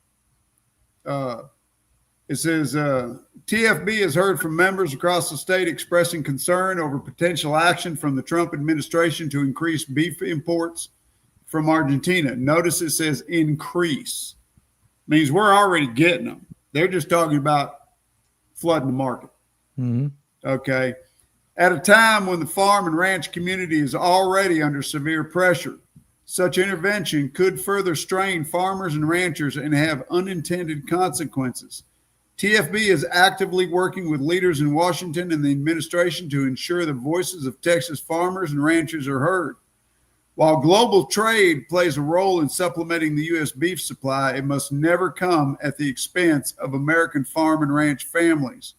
It says, TFB has heard from members across the state expressing concern over potential action from the Trump administration to increase beef imports from Argentina. Notice it says increase. Means we're already getting them. They're just talking about flooding the market. Mm-hmm. Okay. At a time when the farm and ranch community is already under severe pressure, such intervention could further strain farmers and ranchers and have unintended consequences. TFB is actively working with leaders in Washington and the administration to ensure the voices of Texas farmers and ranchers are heard. While global trade plays a role in supplementing the U.S. beef supply, it must never come at the expense of American farm and ranch families.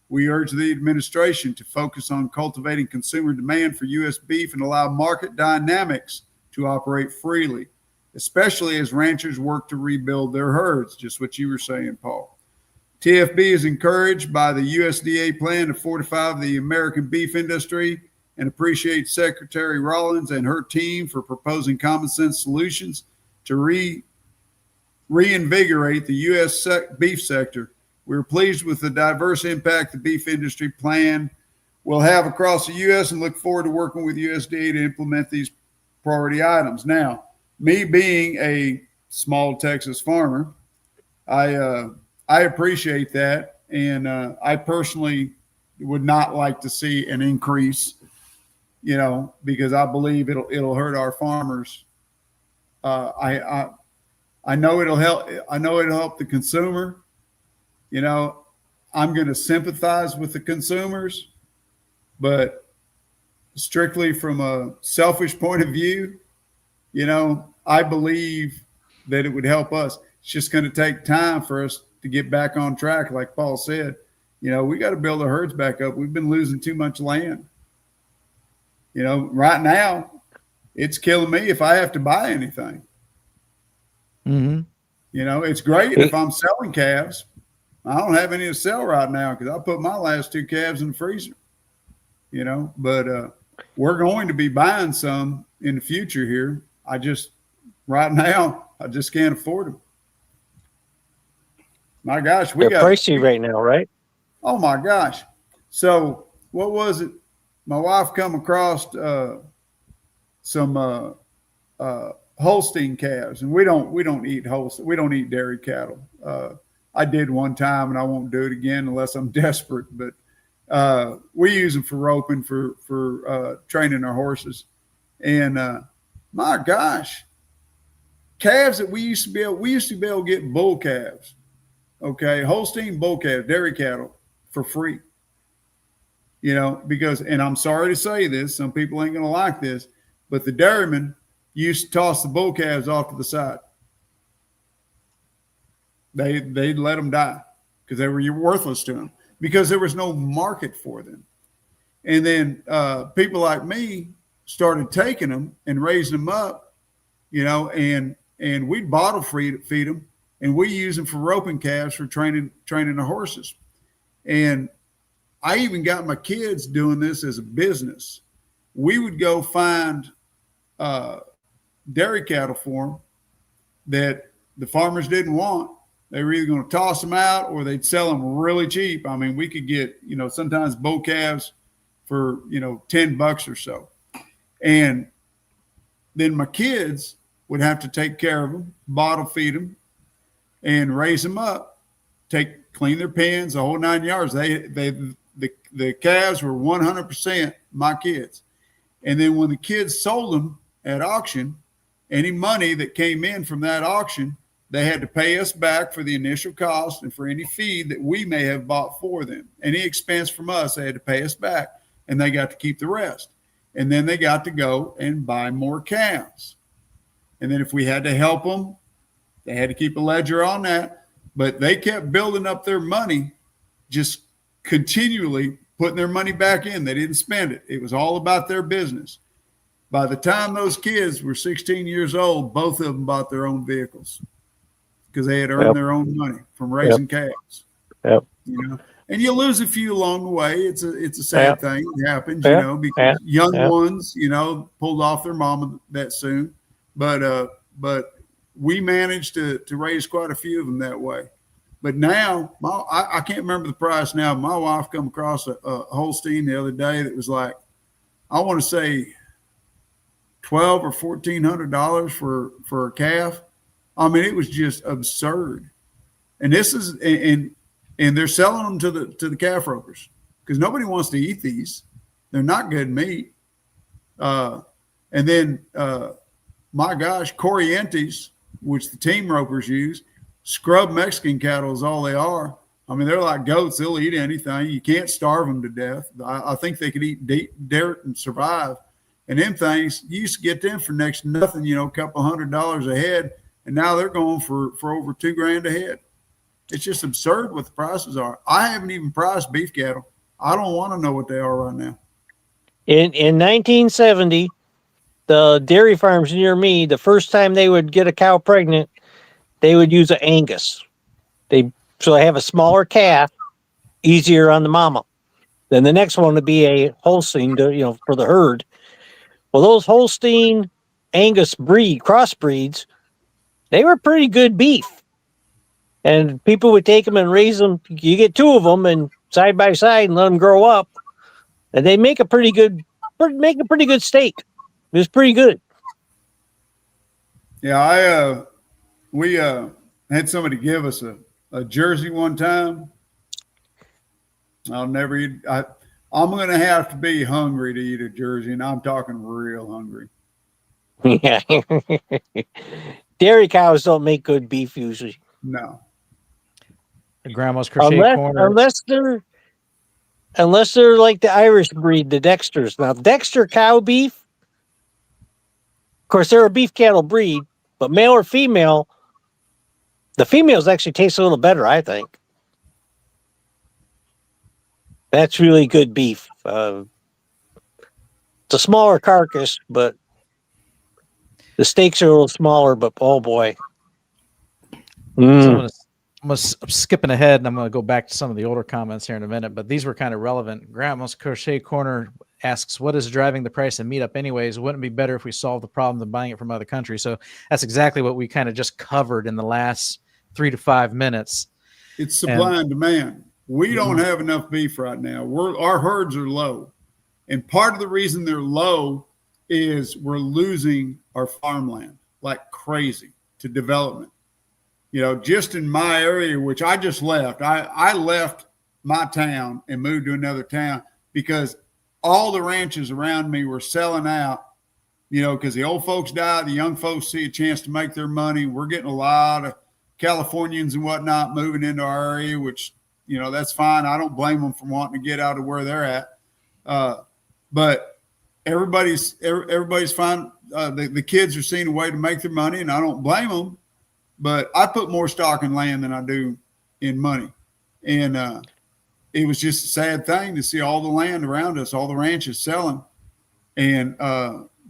We urge the administration to focus on cultivating consumer demand for U.S. beef and allow market dynamics to operate freely, especially as ranchers work to rebuild their herds, just what you were saying, Paul. TFB is encouraged by the USDA plan to fortify the American beef industry and appreciates Secretary Rollins and her team for proposing common sense solutions to reinvigorate the U.S. beef sector. We're pleased with the diverse impact the beef industry plan will have across the U.S. and look forward to working with USDA to implement these priority items. Now, me being a small Texas farmer, I appreciate that, and I personally would not like to see an increase, because I believe it'll hurt our farmers. I know it'll help. I know it'll help the consumer. I'm going to sympathize with the consumers, but strictly from a selfish point of view, I believe that it would help us. It's just going to take time for us to get back on track. Like Paul said, we got to build our herds back up. We've been losing too much land. Right now it's killing me if I have to buy anything. Mm-hmm. It's great if I'm selling calves. I don't have any to sell right now because I put my last 2 calves in the freezer, but we're going to be buying some in the future here. Right now, I just can't afford them. My gosh, they're pricey right now, right? Oh my gosh. So what was it? My wife come across some Holstein calves, and we don't eat Holstein. We don't eat dairy cattle. I did one time, and I won't do it again unless I'm desperate. But we use them for roping, for training our horses. And my gosh, calves that we used to be able to get bull calves. Okay, Holstein bull calves, dairy cattle for free. Because, and I'm sorry to say this, some people ain't going to like this, but the dairymen used to toss the bull calves off to the side. They'd let them die because they were worthless to them because there was no market for them. And then people like me started taking them and raising them up, you know, and we'd bottle feed them, and we use them for roping calves for training the horses. And I even got my kids doing this as a business. We would go find dairy cattle for them that the farmers didn't want. They were either going to toss them out or they'd sell them really cheap. I mean, we could get, you know, sometimes bull calves for, you know, $10 or so. And then my kids would have to take care of them, bottle feed them, and raise them up, clean their pens, the whole 9 yards. The calves were 100% my kids. And then when the kids sold them at auction, any money that came in from that auction, they had to pay us back for the initial cost and for any feed that we may have bought for them. Any expense from us, they had to pay us back, and they got to keep the rest. And then they got to go and buy more calves. And then if we had to help them, they had to keep a ledger on that. But they kept building up their money, just continually putting their money back in. They didn't spend it. It was all about their business. By the time those kids were 16 years old, both of them bought their own vehicles because they had earned their own money from raising calves. Yep. You know, and you lose a few along the way. It's a sad thing. It happens, you know, because young ones, you know, pulled off their mama that soon. But we managed to raise quite a few of them that way. But now, I can't remember the price now. My wife come across a Holstein the other day that was like, I want to say $1,200 or $1,400 for a calf. I mean, it was just absurd. And this is and they're selling them to the calf ropers because nobody wants to eat these. They're not good meat. And then my gosh, Corrientes, which the team ropers use, scrub Mexican cattle is all they are. I mean, they're like goats. They'll eat anything. You can't starve them to death. I think they could eat dirt and survive. And them things, you used to get them for next to nothing, you know, a couple $100 a head. And now they're going for over $2,000 a head. It's just absurd what the prices are. I haven't even priced beef cattle. I don't want to know what they are right now. In 1970, the dairy farms near me, the first time they would get a cow pregnant, they would use an Angus. So they have a smaller calf, easier on the mama. Then the next one would be a Holstein, for the herd. Well, those Holstein Angus crossbreeds, they were pretty good beef. And people would take them and raise them. You get two of them and side by side and let them grow up, and they make a pretty good steak. It was pretty good. Yeah, we had somebody give us a jersey one time. I'll never eat. I'm going to have to be hungry to eat a jersey, and I'm talking real hungry. Yeah. Dairy cows don't make good beef usually. No. Grandma's Crochet Corner. Unless they're like the Irish breed, the Dexters. Now, Dexter cow beef, of course, they're a beef cattle breed, but male or female, the females actually taste a little better, I think. That's really good beef. It's a smaller carcass, but the steaks are a little smaller, but oh boy. So I'm skipping ahead, and I'm going to go back to some of the older comments here in a minute, but these were kind of relevant. Grandma's Crochet Corner asks, what is driving the price of meat up anyways? Wouldn't it be better if we solved the problem than buying it from other countries? So that's exactly what we kind of just covered in the last 3 to 5 minutes. It's supply and demand. We don't have enough beef right now. Our herds are low. And part of the reason they're low is we're losing our farmland like crazy to development. You know, just in my area, which I just left, I left my town and moved to another town because all the ranches around me were selling out, you know, because the old folks died, the young folks see a chance to make their money. We're getting a lot of Californians and whatnot moving into our area, which, you know, that's fine. I don't blame them for wanting to get out of where they're at. But everybody's the kids are seeing a way to make their money, and I don't blame them. But I put more stock in land than I do in money, and it was just a sad thing to see all the land around us, all the ranches selling, and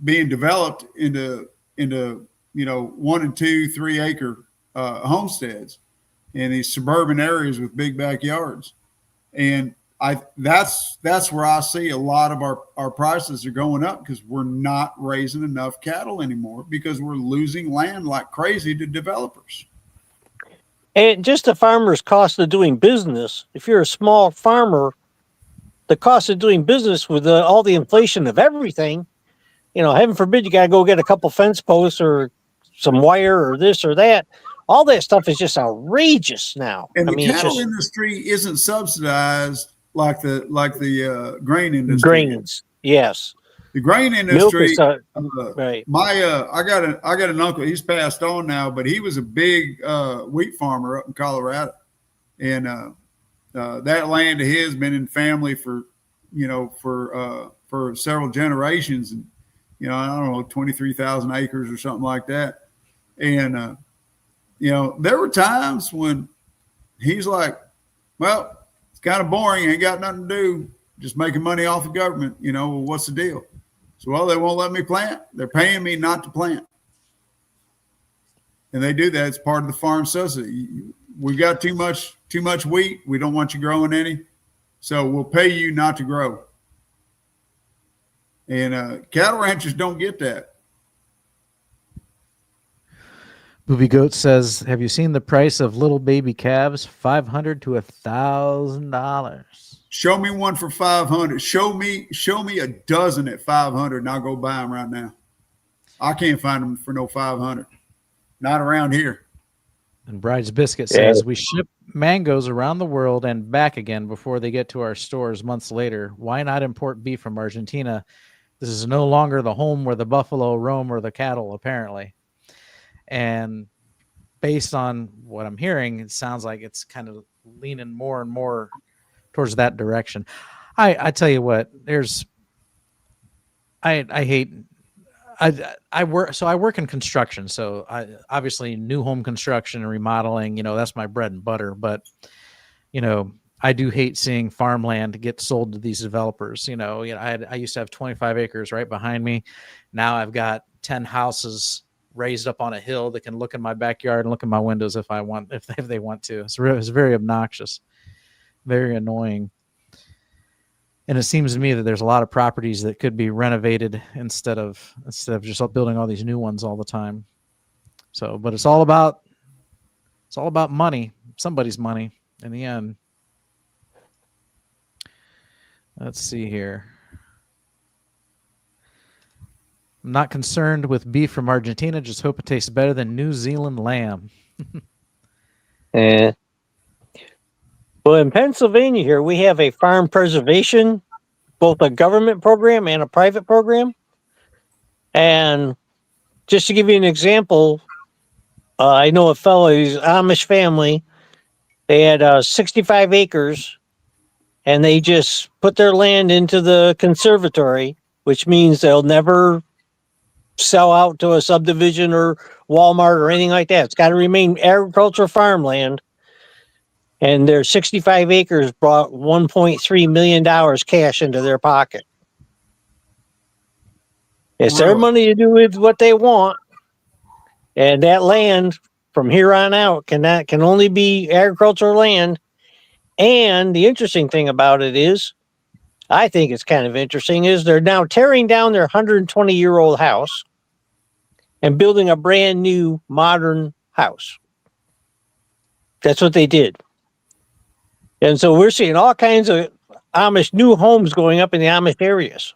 being developed into 1 and 2, 3 acre homesteads in these suburban areas with big backyards. And that's where I see a lot of our prices are going up, because we're not raising enough cattle anymore, because we're losing land like crazy to developers. And just the farmer's cost of doing business. If you're a small farmer, the cost of doing business with all the inflation of everything, heaven forbid you got to go get a couple fence posts or some wire or this or that. All that stuff is just outrageous now. And the cattle industry isn't subsidized like the grain industry. Grains, yes. The grain industry. Right. I got an uncle. He's passed on now, but he was a big wheat farmer up in Colorado, and that land of his been in family for several generations, and I don't know, 23,000 acres or something like that. And there were times when he's like, well, it's kind of boring, ain't got nothing to do, just making money off the government. Well, what's the deal? So, well, they won't let me plant. They're paying me not to plant. And they do that. It's part of the farm subsidy. We got too much wheat. We don't want you growing any. So we'll pay you not to grow. And cattle ranchers don't get that. Booby Goat says, have you seen the price of little baby calves? $500 to $1,000. Show me one for 500. Show me a dozen at 500, and I'll go buy them right now. I can't find them for no 500. Not around here. And Bride's Biscuit says, we ship mangoes around the world and back again before they get to our stores months later. Why not import beef from Argentina? This is no longer the home where the buffalo roam or the cattle, apparently. And based on what I'm hearing, it sounds like it's kind of leaning more and more towards that direction. I tell you what, I work in construction. So obviously new home construction and remodeling, that's my bread and butter. But, I do hate seeing farmland get sold to these developers. I used to have 25 acres right behind me. Now I've got 10 houses raised up on a hill that can look in my backyard and look in my windows if they want to. It's very obnoxious, very annoying. And it seems to me that there's a lot of properties that could be renovated instead of just building all these new ones all the time. So, but it's all about money, somebody's money in the end. Let's see here. I'm not concerned with beef from Argentina. Just hope it tastes better than New Zealand lamb. Well, in Pennsylvania here, we have a farm preservation, both a government program and a private program. And just to give you an example, I know a fellow, he's Amish family. They had 65 acres, and they just put their land into the conservatory, which means they'll never sell out to a subdivision or Walmart or anything like that. It's got to remain agricultural farmland. And their 65 acres brought $1.3 million cash into their pocket. It's their money to do with what they want. And that land from here on out can only be agricultural land. And the interesting thing about it is, I think it's kind of interesting, is they're now tearing down their 120-year-old house and building a brand new modern house. That's what they did. And so we're seeing all kinds of Amish new homes going up in the Amish areas.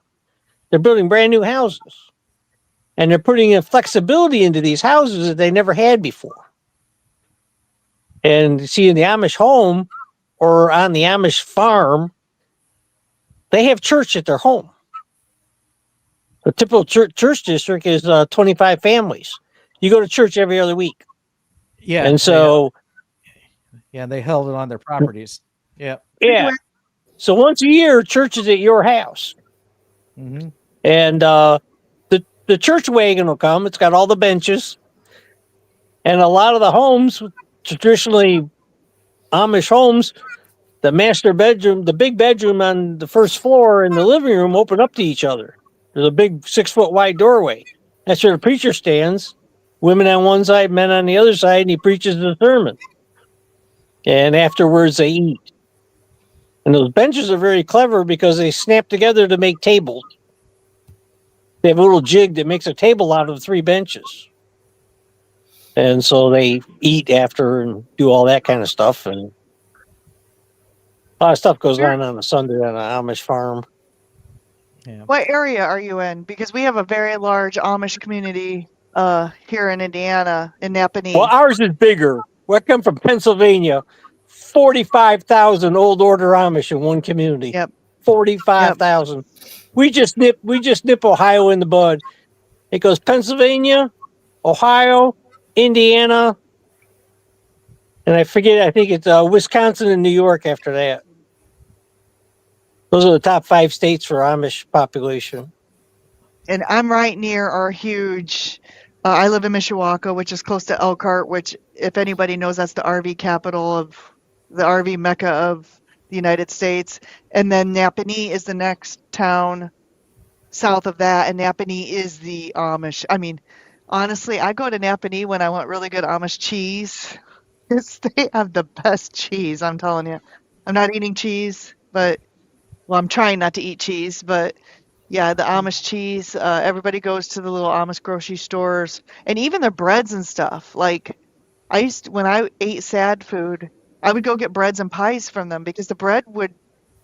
They're building brand new houses. And they're putting a flexibility into these houses that they never had before. And see, in the Amish home or on the Amish farm, they have church at their home. The typical church district is 25 families. You go to church every other week. Yeah. And so... they held it on their properties. Yeah. Yeah. So once a year, church is at your house. Mm-hmm. And the the church wagon will come. It's got all the benches. And a lot of the homes, traditionally Amish homes, the master bedroom, the big bedroom on the first floor and the living room open up to each other. There's a big 6-foot wide doorway. That's where the preacher stands. Women on one side, men on the other side, and he preaches the sermon. And afterwards they eat. And those benches are very clever because they snap together to make tables. They have a little jig that makes a table out of 3 benches. And so they eat after and do all that kind of stuff. And a lot of stuff goes on a Sunday on an Amish farm. Yeah. What area are you in? Because we have a very large Amish community here in Indiana, in Napanee. Well, ours is bigger. We come from Pennsylvania. 45,000 old order Amish in one community. Yep. 45,000. Yep. We just nip Ohio in the bud. It goes Pennsylvania, Ohio, Indiana, and I think it's Wisconsin and New York after that. Those are the top 5 states for Amish population. And I'm right near our huge, I live in Mishawaka, which is close to Elkhart, which, if anybody knows, that's the RV capital of the RV mecca of the United States. And then Napanee is the next town south of that, and Napanee is the Amish. I mean, honestly, I go to Napanee when I want really good Amish cheese. They have the best cheese, I'm telling you. I'm not eating cheese, but, well, I'm trying not to eat cheese, but yeah, the Amish cheese, everybody goes to the little Amish grocery stores, and even their breads and stuff. Like, when I ate sad food, I would go get breads and pies from them because the bread would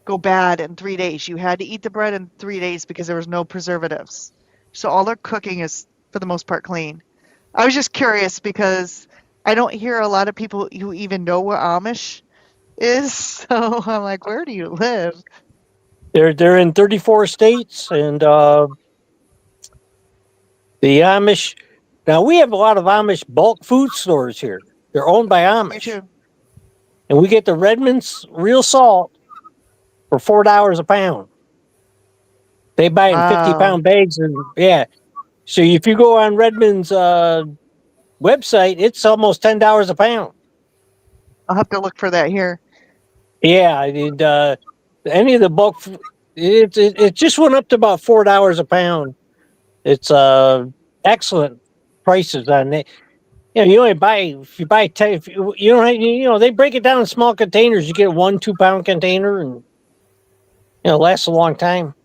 go bad in 3 days. You had to eat the bread in 3 days because there was no preservatives. So all their cooking is, for the most part, clean. I was just curious because I don't hear a lot of people who even know what Amish is. So I'm like, where do you live? They're in 34 states, and the Amish. Now we have a lot of Amish bulk food stores here. They're owned by Amish. Me too. And we get the Redmond's real salt for $4 a pound. They buy it in 50-pound bags, and yeah. So if you go on Redmond's website, it's almost $10 a pound. I'll have to look for that here. Yeah, and any of the bulk, it just went up to about $4 a pound. It's excellent prices on it. You know, you only buy if you buy 10. If you don't, they break it down in small containers. You get a 1-2 pound container, and it lasts a long time.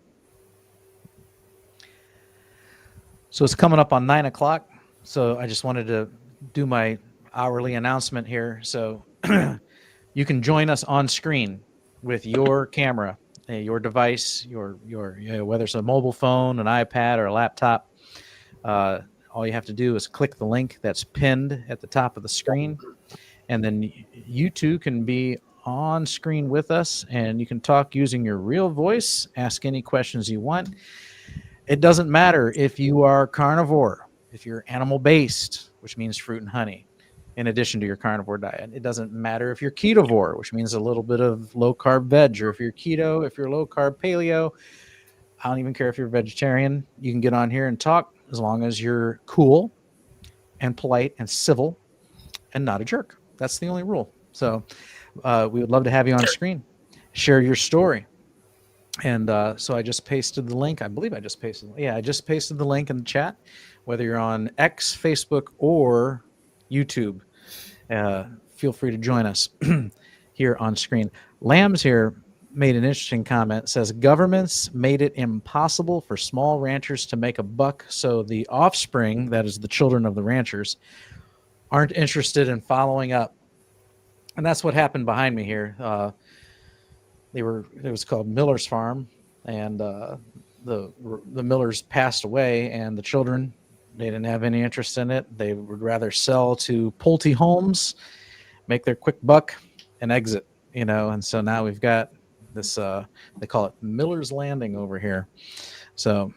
So it's coming up on 9 o'clock. So I just wanted to do my hourly announcement here. So you can join us on screen with your camera, your device, your whether it's a mobile phone, an iPad, or a laptop. All you have to do is click the link that's pinned at the top of the screen, and then you too can be on screen with us, and you can talk using your real voice, ask any questions you want. It doesn't matter if you are carnivore, if you're animal-based, which means fruit and honey, in addition to your carnivore diet. It doesn't matter if you're ketovore, which means a little bit of low-carb veg, or if you're keto, if you're low-carb paleo. I don't even care if you're vegetarian. You can get on here and talk as long as you're cool and polite and civil and not a jerk. That's the only rule. So we would love to have you on screen. Share your story. And so I just pasted the link. I believe I just pasted. Yeah, I just pasted the link in the chat. Whether you're on X, Facebook, or YouTube, feel free to join us here on screen. Lambs here made an interesting comment. Says governments made it impossible for small ranchers to make a buck, so the offspring, that is the children of the ranchers, aren't interested in following up. And that's what happened behind me here. It was called Miller's Farm, and the Millers passed away, and the children, they didn't have any interest in it. They would rather sell to Pulte homes, make their quick buck, and exit. And so now we've got this. They call it Miller's Landing over here. So,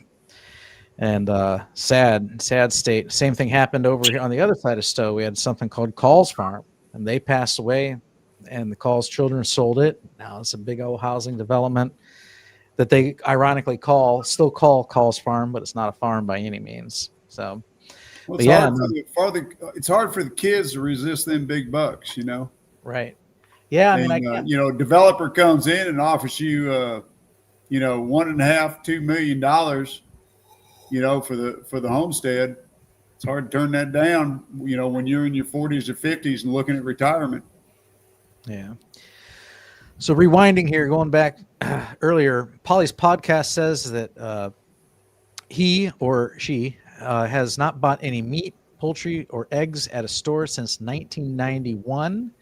and sad state. Same thing happened over here on the other side of Stow. We had something called Call's Farm, and they passed away. And the Call's children sold it. Now it's a big old housing development. that they ironically still call Call's Farm, but it's not a farm by any means. So, Well, but yeah, it's hard for the kids to resist them big bucks, you know. right. Yeah, I mean, I And can't. you know, developer comes in and offers you, you know, $1.5–2 million, you know, for the homestead. It's hard to turn that down, you know, when you're in your 40s or 50s and looking at retirement. Yeah. So rewinding here, going back earlier, Polly's podcast says that he or she has not bought any meat, poultry, or eggs at a store since 1991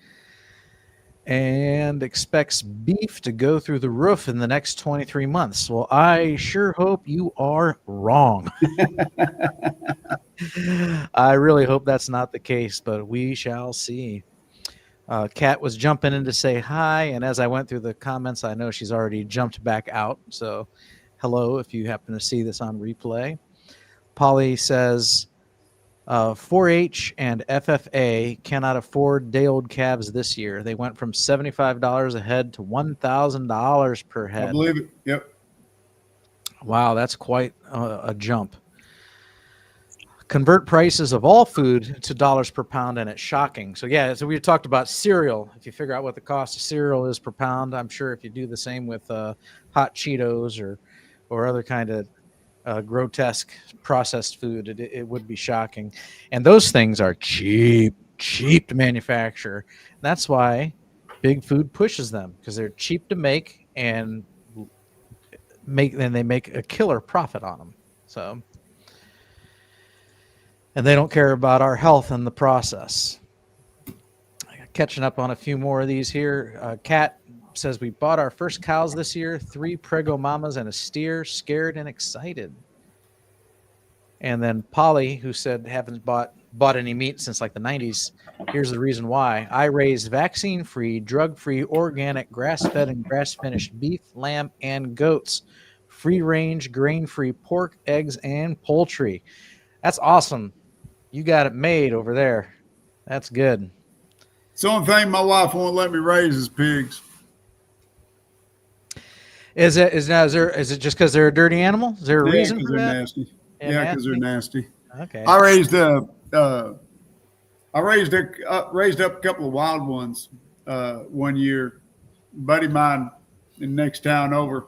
and expects beef to go through the roof in the next 23 months. Well, I sure hope you are wrong. I really hope that's not the case, but we shall see. Kat was jumping in to say hi, and as I went through the comments, I know she's already jumped back out. So, hello if you happen to see this on replay. Polly says, 4-H and FFA cannot afford day-old calves this year. They went from $75 a head to $1,000 per head. I believe it. Yep. Wow, that's quite a jump. Convert prices of all food to dollars per pound, and it's shocking. So yeah, so we talked about cereal. If you figure out what the cost of cereal is per pound, I'm sure if you do the same with hot Cheetos or other kind of grotesque processed food, it would be shocking. And those things are cheap to manufacture. That's why big food pushes them, because they're cheap to make and they make a killer profit on them. So. And they don't care about our health in the process. Catching up on a few more of these here. Kat says, we bought our first cows this year, 3 prego mamas and a steer, scared and excited. And then Polly, who said haven't bought any meat since like the 90s. Here's the reason why. I raise vaccine-free, drug-free, organic, grass-fed and grass-finished beef, lamb, and goats. Free-range, grain-free pork, eggs, and poultry. That's awesome. You got it made over there. That's good. It's the only thing my wife won't let me raise is pigs. Is it just because they're a dirty animal? Is there a reason for that? Nasty. Yeah, because they're nasty. Okay. I raised raised up a couple of wild ones one year. A buddy of mine in the next town over,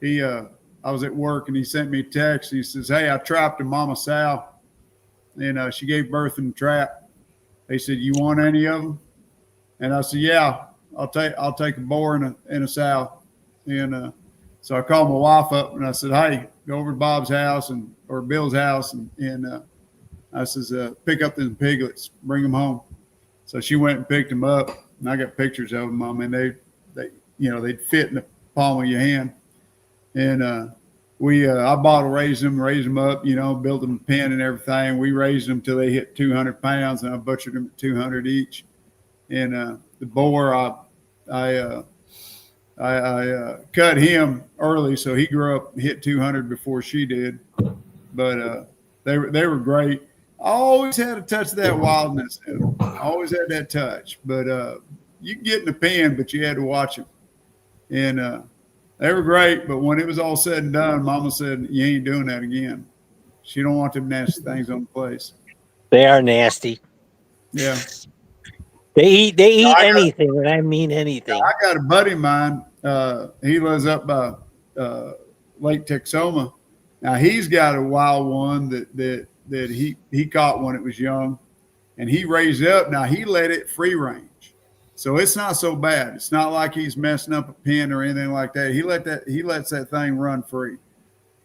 I was at work and he sent me a text. He says, "Hey, I trapped a mama sow, and she gave birth in the trap." He said, "You want any of them?" And I said, "Yeah, I'll take a boar and a sow." And so I called my wife up and I said, "Hey, go over to Bob's house or Bill's house and I says, pick up them piglets, bring them home." So she went and picked them up, and I got pictures of them. I mean, they'd fit in the palm of your hand. And I bottle raised them up, built them a pen and everything. We raised them till they hit 200 pounds, and I butchered them at 200 each. And the boar, I cut him early, so he grew up and hit 200 before she did. But they were great. I always had a touch of that wildness in them. I always had that touch. But you can get in the pen, but you had to watch them. And they were great, but when it was all said and done, Mama said, "You ain't doing that again." She don't want them nasty things on the place. They are nasty. Yeah. They eat anything, and I mean anything. I got a buddy of mine. He lives up by Lake Texoma. Now he's got a wild one that he caught when it was young, and he raised it up. Now he let it free range. So it's not so bad. It's not like he's messing up a pen or anything like that. He lets that thing run free.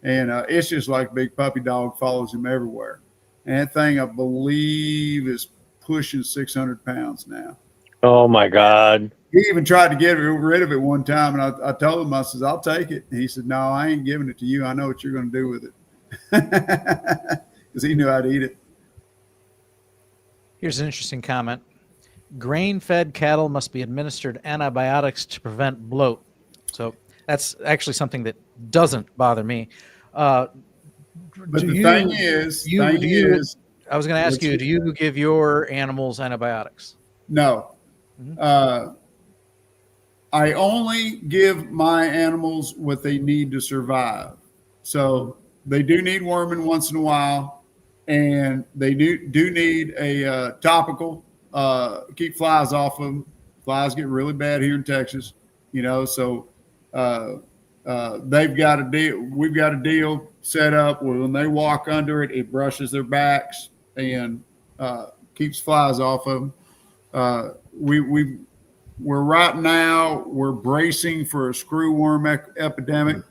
And it's just like a big puppy dog, follows him everywhere. And that thing, I believe, is pushing 600 pounds now. Oh my God. He even tried to get rid of it one time. And I told him, I said, "I'll take it." And he said, "No, I ain't giving it to you. I know what you're going to do with it." Because he knew how to eat it. Here's an interesting comment. Grain-fed cattle must be administered antibiotics to prevent bloat. So that's actually something that doesn't bother me. But the thing is, I was going to ask you, do you give your animals antibiotics? No. Mm-hmm. I only give my animals what they need to survive. So they do need worming once in a while, and they do need a topical. Keep flies off them. Flies get really bad here in Texas, So uh, they've got a deal. We've got a deal set up where when they walk under it, it brushes their backs and keeps flies off of them. We're right now, we're bracing for a screwworm epidemic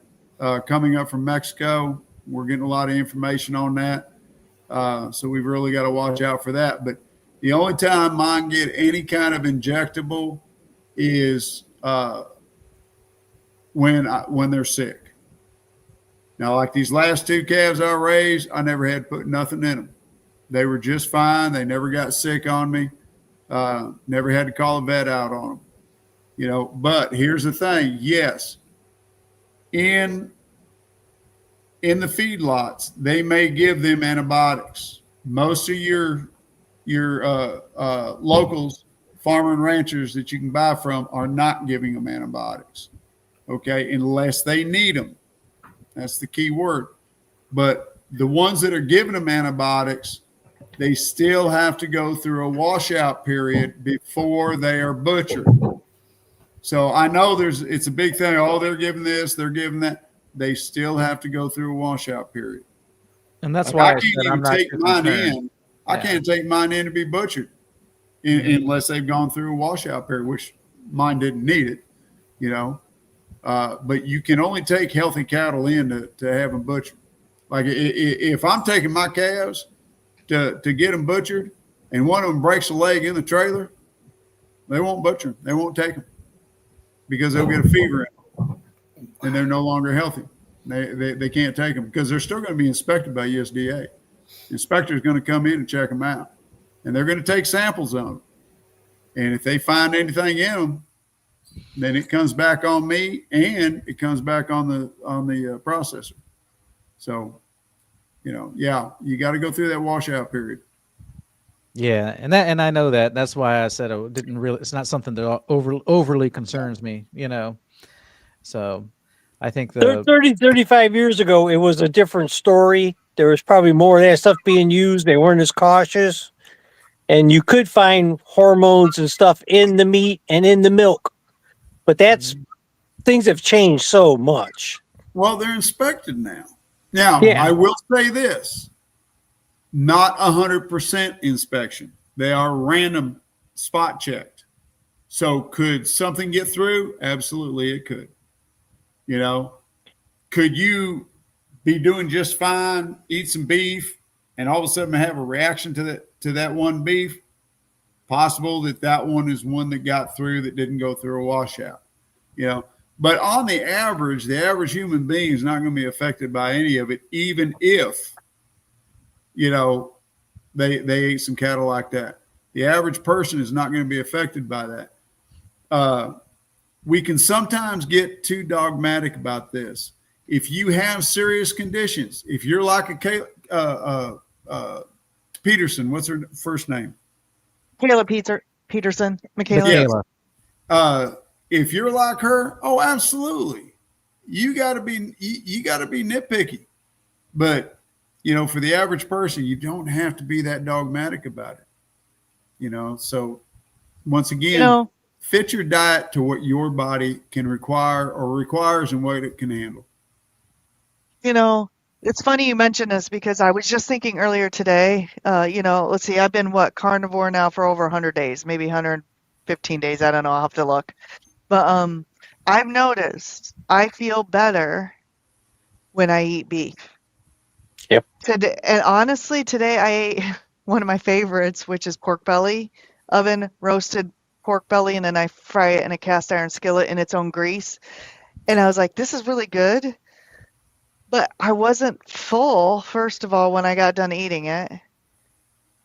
coming up from Mexico. We're getting a lot of information on that. So we've really got to watch out for that. But the only time mine get any kind of injectable is when they're sick. Now, like these last 2 calves I raised, I never had put nothing in them. They were just fine. They never got sick on me. Never had to call a vet out on them. But here's the thing. Yes, in the feedlots, they may give them antibiotics. Most of your locals, farmer and ranchers that you can buy from, are not giving them antibiotics. Okay, unless they need them. That's the key word. But the ones that are giving them antibiotics, they still have to go through a washout period before they are butchered. So I know it's a big thing. Oh, they're giving this, they're giving that. They still have to go through a washout period. And that's why I can't even take mine in. I can't take mine in to be butchered unless they've gone through a washout period, which mine didn't need it, But you can only take healthy cattle in to have them butchered. Like if I'm taking my calves to get them butchered and one of them breaks a leg in the trailer, they won't butcher them. They won't take them because they'll get a fever in them and they're no longer healthy. They can't take them because they're still going to be inspected by USDA. The inspector is going to come in and check them out, and they're going to take samples of them. And if they find anything in them, then it comes back on me and it comes back on the processor. So, you got to go through that washout period. Yeah, and I know that. That's why I said it's not something that overly concerns me, So I think 35 years ago, it was a different story. There was probably more of that stuff being used. They weren't as cautious. And you could find hormones and stuff in the meat and in the milk. But things have changed so much. Well, they're inspected now. Now, yeah. I will say this, not 100% inspection. They are random spot checked. So could something get through? Absolutely, it could. Could you be doing just fine, eat some beef, and all of a sudden have a reaction to that one beef? Possible that one is one that got through that didn't go through a washout. But on the average human being is not going to be affected by any of it, even if, they ate some cattle like that. The average person is not going to be affected by that. We can sometimes get too dogmatic about this. If you have serious conditions, if you're like Peterson, what's her first name? Kayla Peterson, Michaela. If you're like her, oh, absolutely. You got to be nitpicky. But, for the average person, you don't have to be that dogmatic about it. So once again, fit your diet to what your body can require or requires and what it can handle. It's funny you mentioned this because I was just thinking earlier today, let's see, I've been carnivore now for over 100 days, maybe 115 days. I don't know. I'll have to look. But I've noticed I feel better when I eat beef. Yep. Today, and honestly, today I ate one of my favorites, which is pork belly, oven roasted pork belly, and then I fry it in a cast iron skillet in its own grease. And I was like, this is really good. But I wasn't full, first of all, when I got done eating it,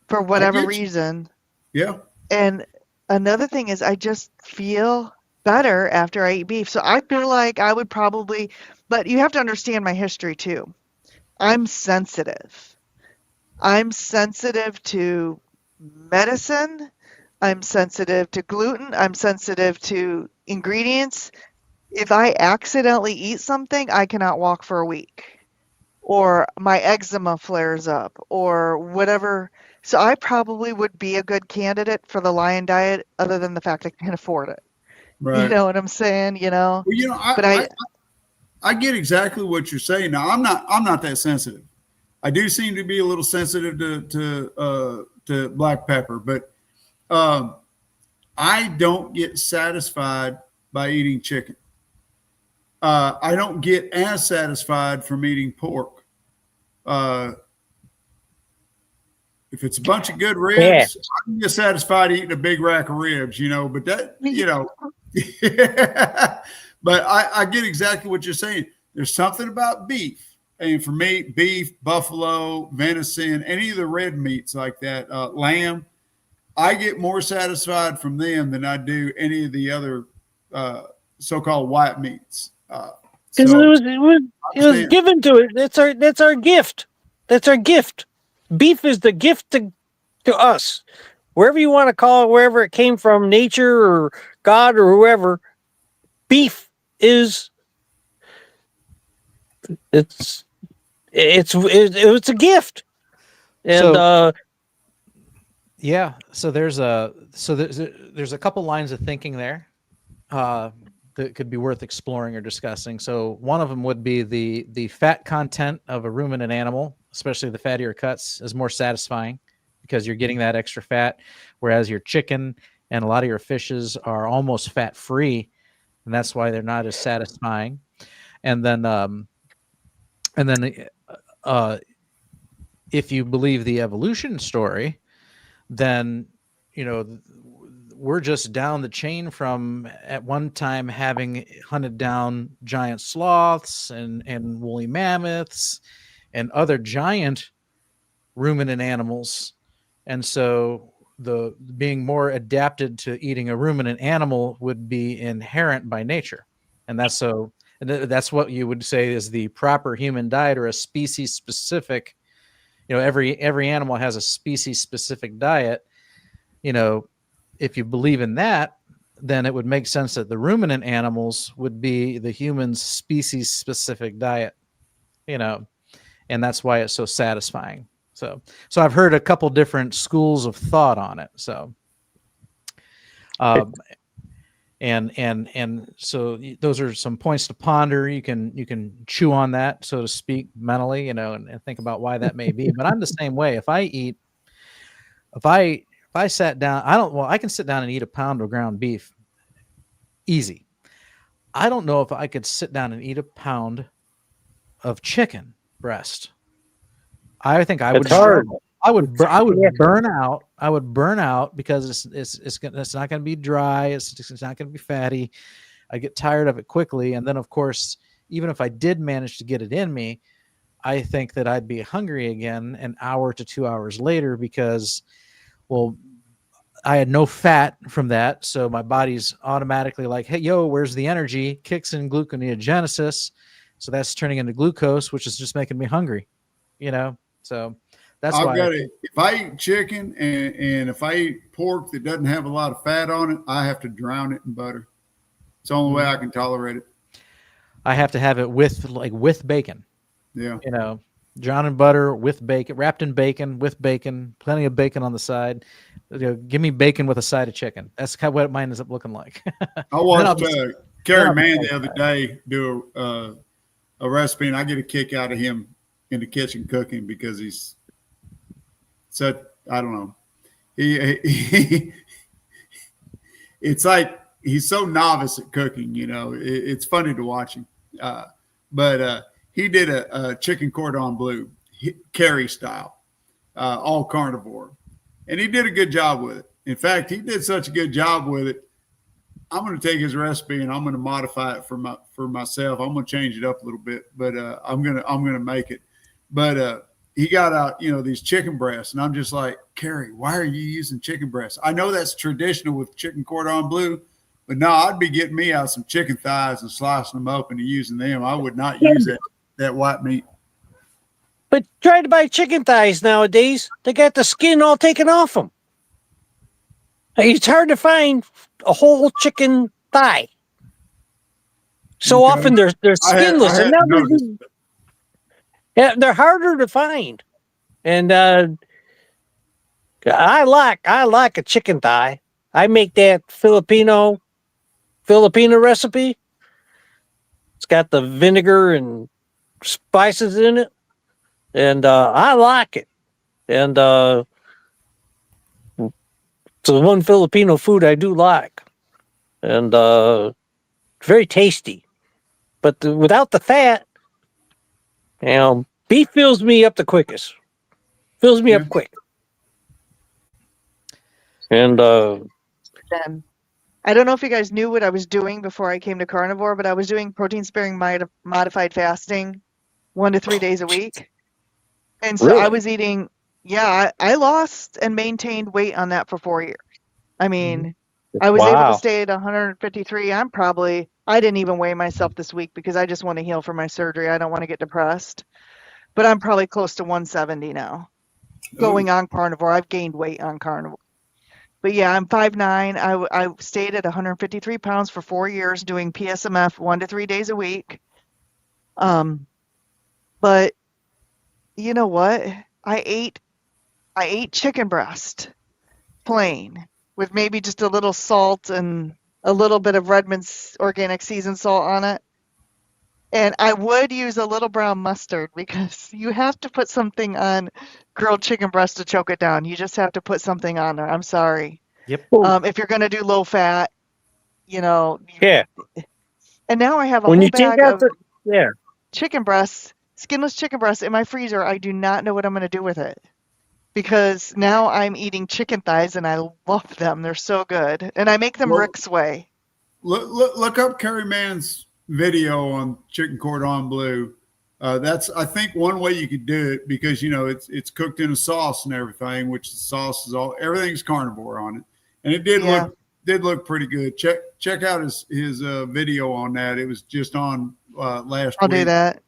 for whatever reason. Yeah. And another thing is I just feel better after I eat beef. So I feel like I would probably, but you have to understand my history too. I'm sensitive. I'm sensitive to medicine. I'm sensitive to gluten. I'm sensitive to ingredients, if I accidentally eat something, I cannot walk for a week, or my eczema flares up, or whatever. So I probably would be a good candidate for the lion diet, other than the fact I can't afford it. You Right. know what I'm saying? You know, Well, you know, but I get exactly what you're saying. Now, I'm not that sensitive. I do seem to be a little sensitive to black pepper, but I don't get satisfied by eating chicken. I don't get as satisfied from eating pork. If it's a bunch of good ribs, I can get satisfied eating a big rack of ribs, you know, but that, you know, but I get exactly what you're saying. There's something about beef. And for me, beef, buffalo, venison, any of the red meats like that, lamb, I get more satisfied from them than I do any of the other so-called white meats. Because So it was given to it. That's our gift. That's our gift. Beef is the gift to us. Wherever you want to call it, wherever it came from, nature or God or whoever, beef is it's a gift. And yeah, so there's a couple lines of thinking there that could be worth exploring or discussing. So one of them would be the fat content of a ruminant animal, especially the fattier cuts, is more satisfying because you're getting that extra fat, whereas your chicken and a lot of your fishes are almost fat free, and that's why they're not as satisfying. And then if you believe the evolution story, then we're just down the chain from at one time having hunted down giant sloths and woolly mammoths and other giant ruminant animals. And so the being more adapted to eating a ruminant animal would be inherent by nature. And that's what you would say is the proper human diet, or a species specific. Every animal has a species specific diet. If you believe in that, then it would make sense that the ruminant animals would be the human's species specific diet, and that's why it's so satisfying. So I've heard a couple different schools of thought on it. So, and so those are some points to ponder. You can chew on that, so to speak, mentally, and think about why that may be. But I'm the same way. If I sat down, I can sit down and eat a pound of ground beef. Easy. I don't know if I could sit down and eat a pound of chicken breast. I think I would. I would burn out. I would burn out because it's not going to be dry. It's not going to be fatty. I get tired of it quickly. And then, of course, even if I did manage to get it in me, I think that I'd be hungry again an hour to 2 hours later because, well, I had no fat from that. So my body's automatically like, hey, yo, where's the energy? Kicks in gluconeogenesis. So that's turning into glucose, which is just making me hungry, So that's why if I eat chicken and if I eat pork that doesn't have a lot of fat on it, I have to drown it in butter. It's the only way I can tolerate it. I have to have it with bacon. Yeah. Drowned in butter with bacon, wrapped in bacon with bacon, plenty of bacon on the side. Give me bacon with a side of chicken. That's kind of what mine ends up looking like. I watched Kerry Mann the other day do a recipe, and I get a kick out of him in the kitchen cooking because he's such, I don't know. He it's like he's so novice at cooking, it's funny to watch him. But he did a chicken cordon bleu, Kerry style, all carnivore. And he did a good job with it. In fact, he did such a good job with it. I'm going to take his recipe and I'm going to modify it for myself. I'm going to change it up a little bit, but I'm going to make it. But he got out, these chicken breasts, and I'm just like, Kerry, why are you using chicken breasts? I know that's traditional with chicken cordon bleu, but no, I'd be getting me out some chicken thighs and slicing them open and using them. I would not use that white meat. But try to buy chicken thighs nowadays. They got the skin all taken off them. It's hard to find a whole chicken thigh. So Okay. often they're skinless, I and hadn't now noticed. they're harder to find. And I like a chicken thigh. I make that Filipino recipe. It's got the vinegar and spices in it, and I like it. And it's the one Filipino food I do like, and very tasty. But without the fat, beef fills me up the quickest. Fills me Yeah. up quick. And Then I don't know if you guys knew what I was doing before I came to carnivore, but I was doing protein sparing modified fasting 1 to 3 days a week. And so I really, was eating, yeah, I lost and maintained weight on that for 4 years. I mean, I was able to wow. stay at 153. I didn't even weigh myself this week because I just want to heal from my surgery. I don't want to get depressed. But I'm probably close to 170 now. Going on carnivore, I've gained weight on carnivore. But yeah, I'm 5'9". I stayed at 153 pounds for 4 years doing PSMF 1 to 3 days a week. But you know what? I ate chicken breast plain with maybe just a little salt and a little bit of Redmond's organic seasoned salt on it. And I would use a little brown mustard because you have to put something on grilled chicken breast to choke it down. You just have to put something on there. I'm sorry. Yep. If you're going to do low fat, you know. Yeah. And now I have a When whole you take bag out of yeah. chicken breasts, skinless chicken breasts in my freezer. I do not know what I'm going to do with it because now I'm eating chicken thighs and I love them. They're so good. And I make them Well, Rick's way. Look up Kerry Mann's video on chicken cordon bleu. That's, I think, one way you could do it because it's cooked in a sauce and everything, which the sauce is everything's carnivore on it, and it did look pretty good. Check out his video on that. It was just on last I'll week. do that.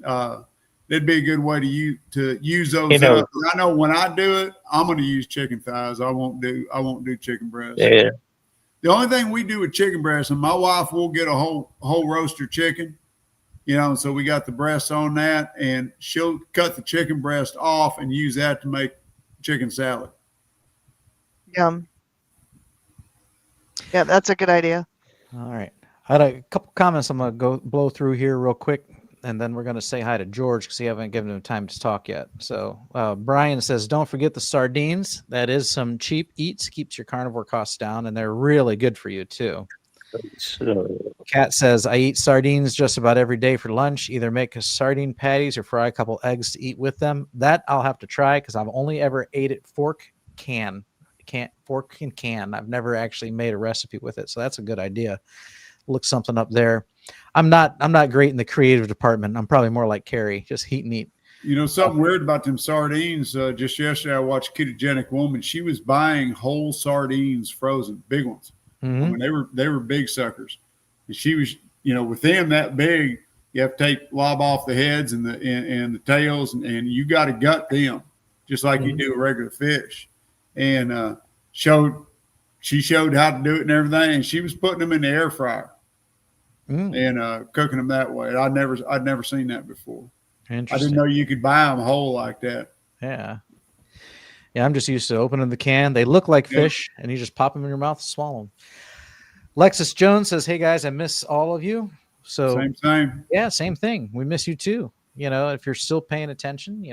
That'd be a good way to use those up. I know when I do it, I'm going to use chicken thighs. I won't do chicken breast. Yeah. The only thing we do with chicken breast, and my wife will get a whole roaster chicken, so we got the breasts on that, and she'll cut the chicken breast off and use that to make chicken salad. Yum. Yeah, that's a good idea. All right. I had a couple comments I'm going to blow through here real quick, and then we're going to say hi to George because we haven't given him time to talk yet. So Brian says, don't forget the sardines. That is some cheap eats, keeps your carnivore costs down, and they're really good for you too. Kat says, I eat sardines just about every day for lunch, either make a sardine patties or fry a couple eggs to eat with them. That I'll have to try because I've only ever ate it fork and can. I've never actually made a recipe with it. So that's a good idea. Look something up there. I'm not great in the creative department. I'm probably more like Carrie, just heat and eat. Something weird about them sardines. Just yesterday, I watched a ketogenic woman. She was buying whole sardines, frozen, big ones. Mm-hmm. I mean, they were big suckers. And she was, with them that big, you have to take lob off the heads and the tails, and you got to gut them just like you do a regular fish. And she showed how to do it and everything. And she was putting them in the air fryer. And cooking them that way. I'd never seen that before. I didn't know you could buy them whole like that. Yeah. I'm just used to opening the can. They look like fish, and you just pop them in your mouth and swallow them. Lexus Jones says, hey, guys, I miss all of you. So Same. Yeah, same thing. We miss you, too. If you're still paying attention,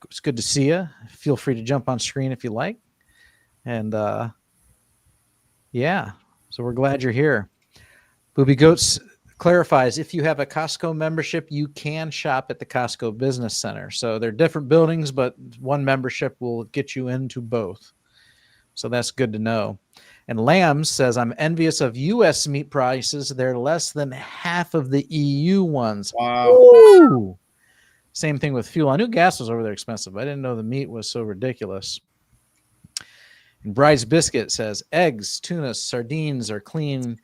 it's good to see you. Feel free to jump on screen if you like. And, so we're glad you're here. Booby Goats clarifies, if you have a Costco membership, you can shop at the Costco Business Center. So they're different buildings, but one membership will get you into both. So that's good to know. And Lambs says, I'm envious of U.S. meat prices. They're less than half of the EU ones. Wow. Ooh. Same thing with fuel. I knew gas was over there expensive. I didn't know the meat was so ridiculous. And Bryce Biscuit says, eggs, tuna, sardines are clean.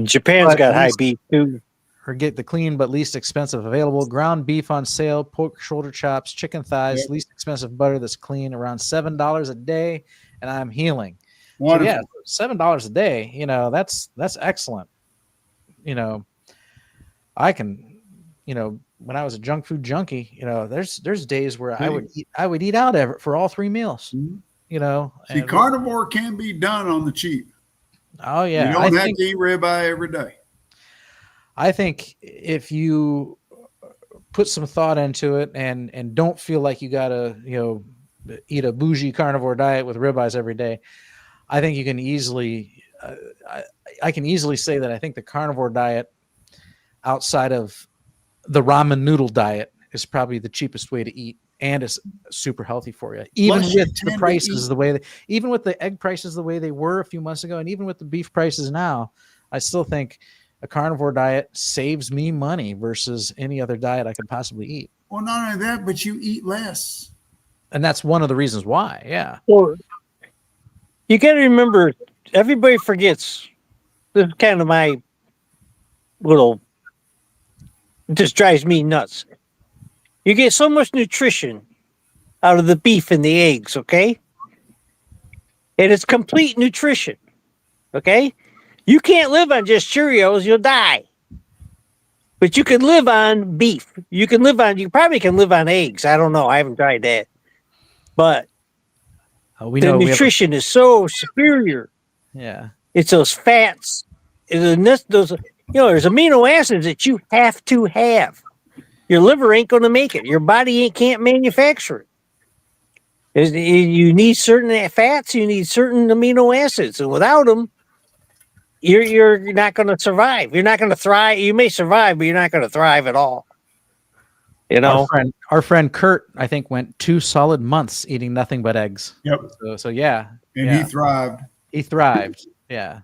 Japan's got high beef too. Or get the clean but least expensive available. Ground beef on sale, pork shoulder chops, chicken thighs, least expensive butter that's clean, around $7 a day, and I'm healing. Wonderful. So yeah, $7 a day, that's excellent. I can, when I was a junk food junkie, there's days where I would eat out for all 3 meals, See, carnivore can be done on the cheap. Oh yeah. You don't have to eat ribeye every day. I think if you put some thought into it and don't feel like you gotta, eat a bougie carnivore diet with ribeyes every day, I think you can easily, I can easily say that I think the carnivore diet outside of the ramen noodle diet is probably the cheapest way to eat, and it's super healthy for you. Even with the prices even with the egg prices the way they were a few months ago, and even with the beef prices now, I still think a carnivore diet saves me money versus any other diet I could possibly eat. Well, not only that, but you eat less. And that's one of the reasons why. Yeah. Well, you got to remember, everybody forgets. This is kind of my little, it just drives me nuts. You get so much nutrition out of the beef and the eggs, okay? And it's complete nutrition, okay? You can't live on just Cheerios, you'll die. But you can live on beef. You probably can live on eggs. I don't know. I haven't tried that. But the nutrition is so superior. Yeah. It's those fats. There's amino acids that you have to have. Your liver ain't going to make it. Your body can't manufacture it. You need certain fats. You need certain amino acids. And without them, you're not going to survive. You're not going to thrive. You may survive, but you're not going to thrive at all. Our friend Kurt, I think, went 2 solid months eating nothing but eggs. Yep. So yeah. And he thrived. He thrived. Yeah.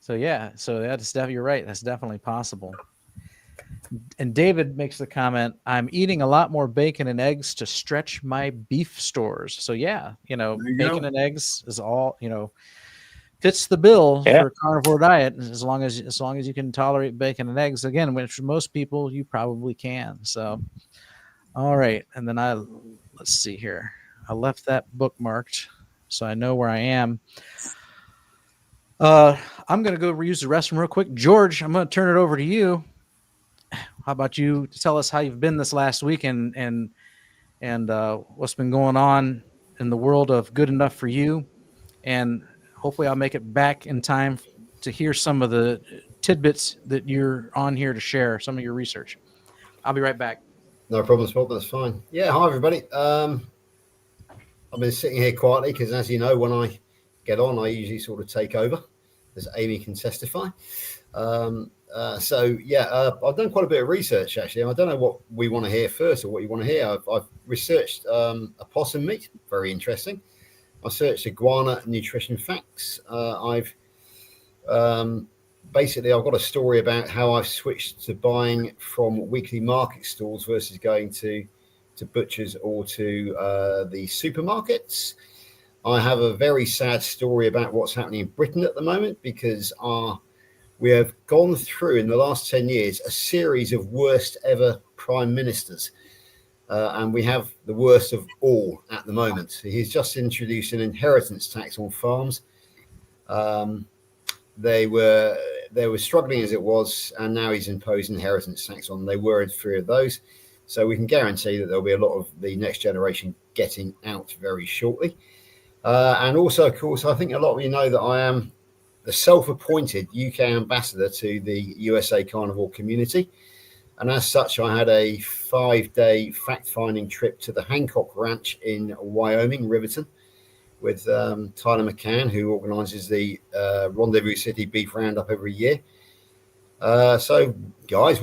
So that's definitely, you're right. That's definitely possible. And David makes the comment, I'm eating a lot more bacon and eggs to stretch my beef stores. So yeah, bacon and eggs is all, fits the bill for a carnivore diet as long as you can tolerate bacon and eggs, again, which most people you probably can. So all right. And then let's see here. I left that bookmarked so I know where I am. I'm going to go use the restroom real quick. George, I'm going to turn it over to you. How about you tell us how you've been this last week and what's been going on in the world of Good Enough for You? And hopefully I'll make it back in time to hear some of the tidbits that you're on here to share, some of your research. I'll be right back. No problem, Bob. That's fine. Yeah, hi, everybody. I've been sitting here quietly because, as you know, when I get on, I usually sort of take over, as Amy can testify. I've done quite a bit of research, actually. I don't know what we want to hear first or what you want to hear. I've researched opossum meat, very interesting. I searched iguana nutrition facts. I've got a story about how I've switched to buying from weekly market stalls versus going to butchers or to the supermarkets. I have a very sad story about what's happening in Britain at the moment because we have gone through in the last 10 years a series of worst ever prime ministers. And we have the worst of all at the moment. He's just introduced an inheritance tax on farms. They were struggling as it was, and now he's imposed inheritance tax on them. They were in fear of those. So we can guarantee that there'll be a lot of the next generation getting out very shortly. And also, of course, I think a lot of you know that I am the self-appointed UK ambassador to the USA carnivore community. And as such, I had a 5-day fact-finding trip to the Hancock Ranch in Wyoming, Riverton, with Tyler McCann, who organises the Rendezvous City Beef Roundup every year. So, guys,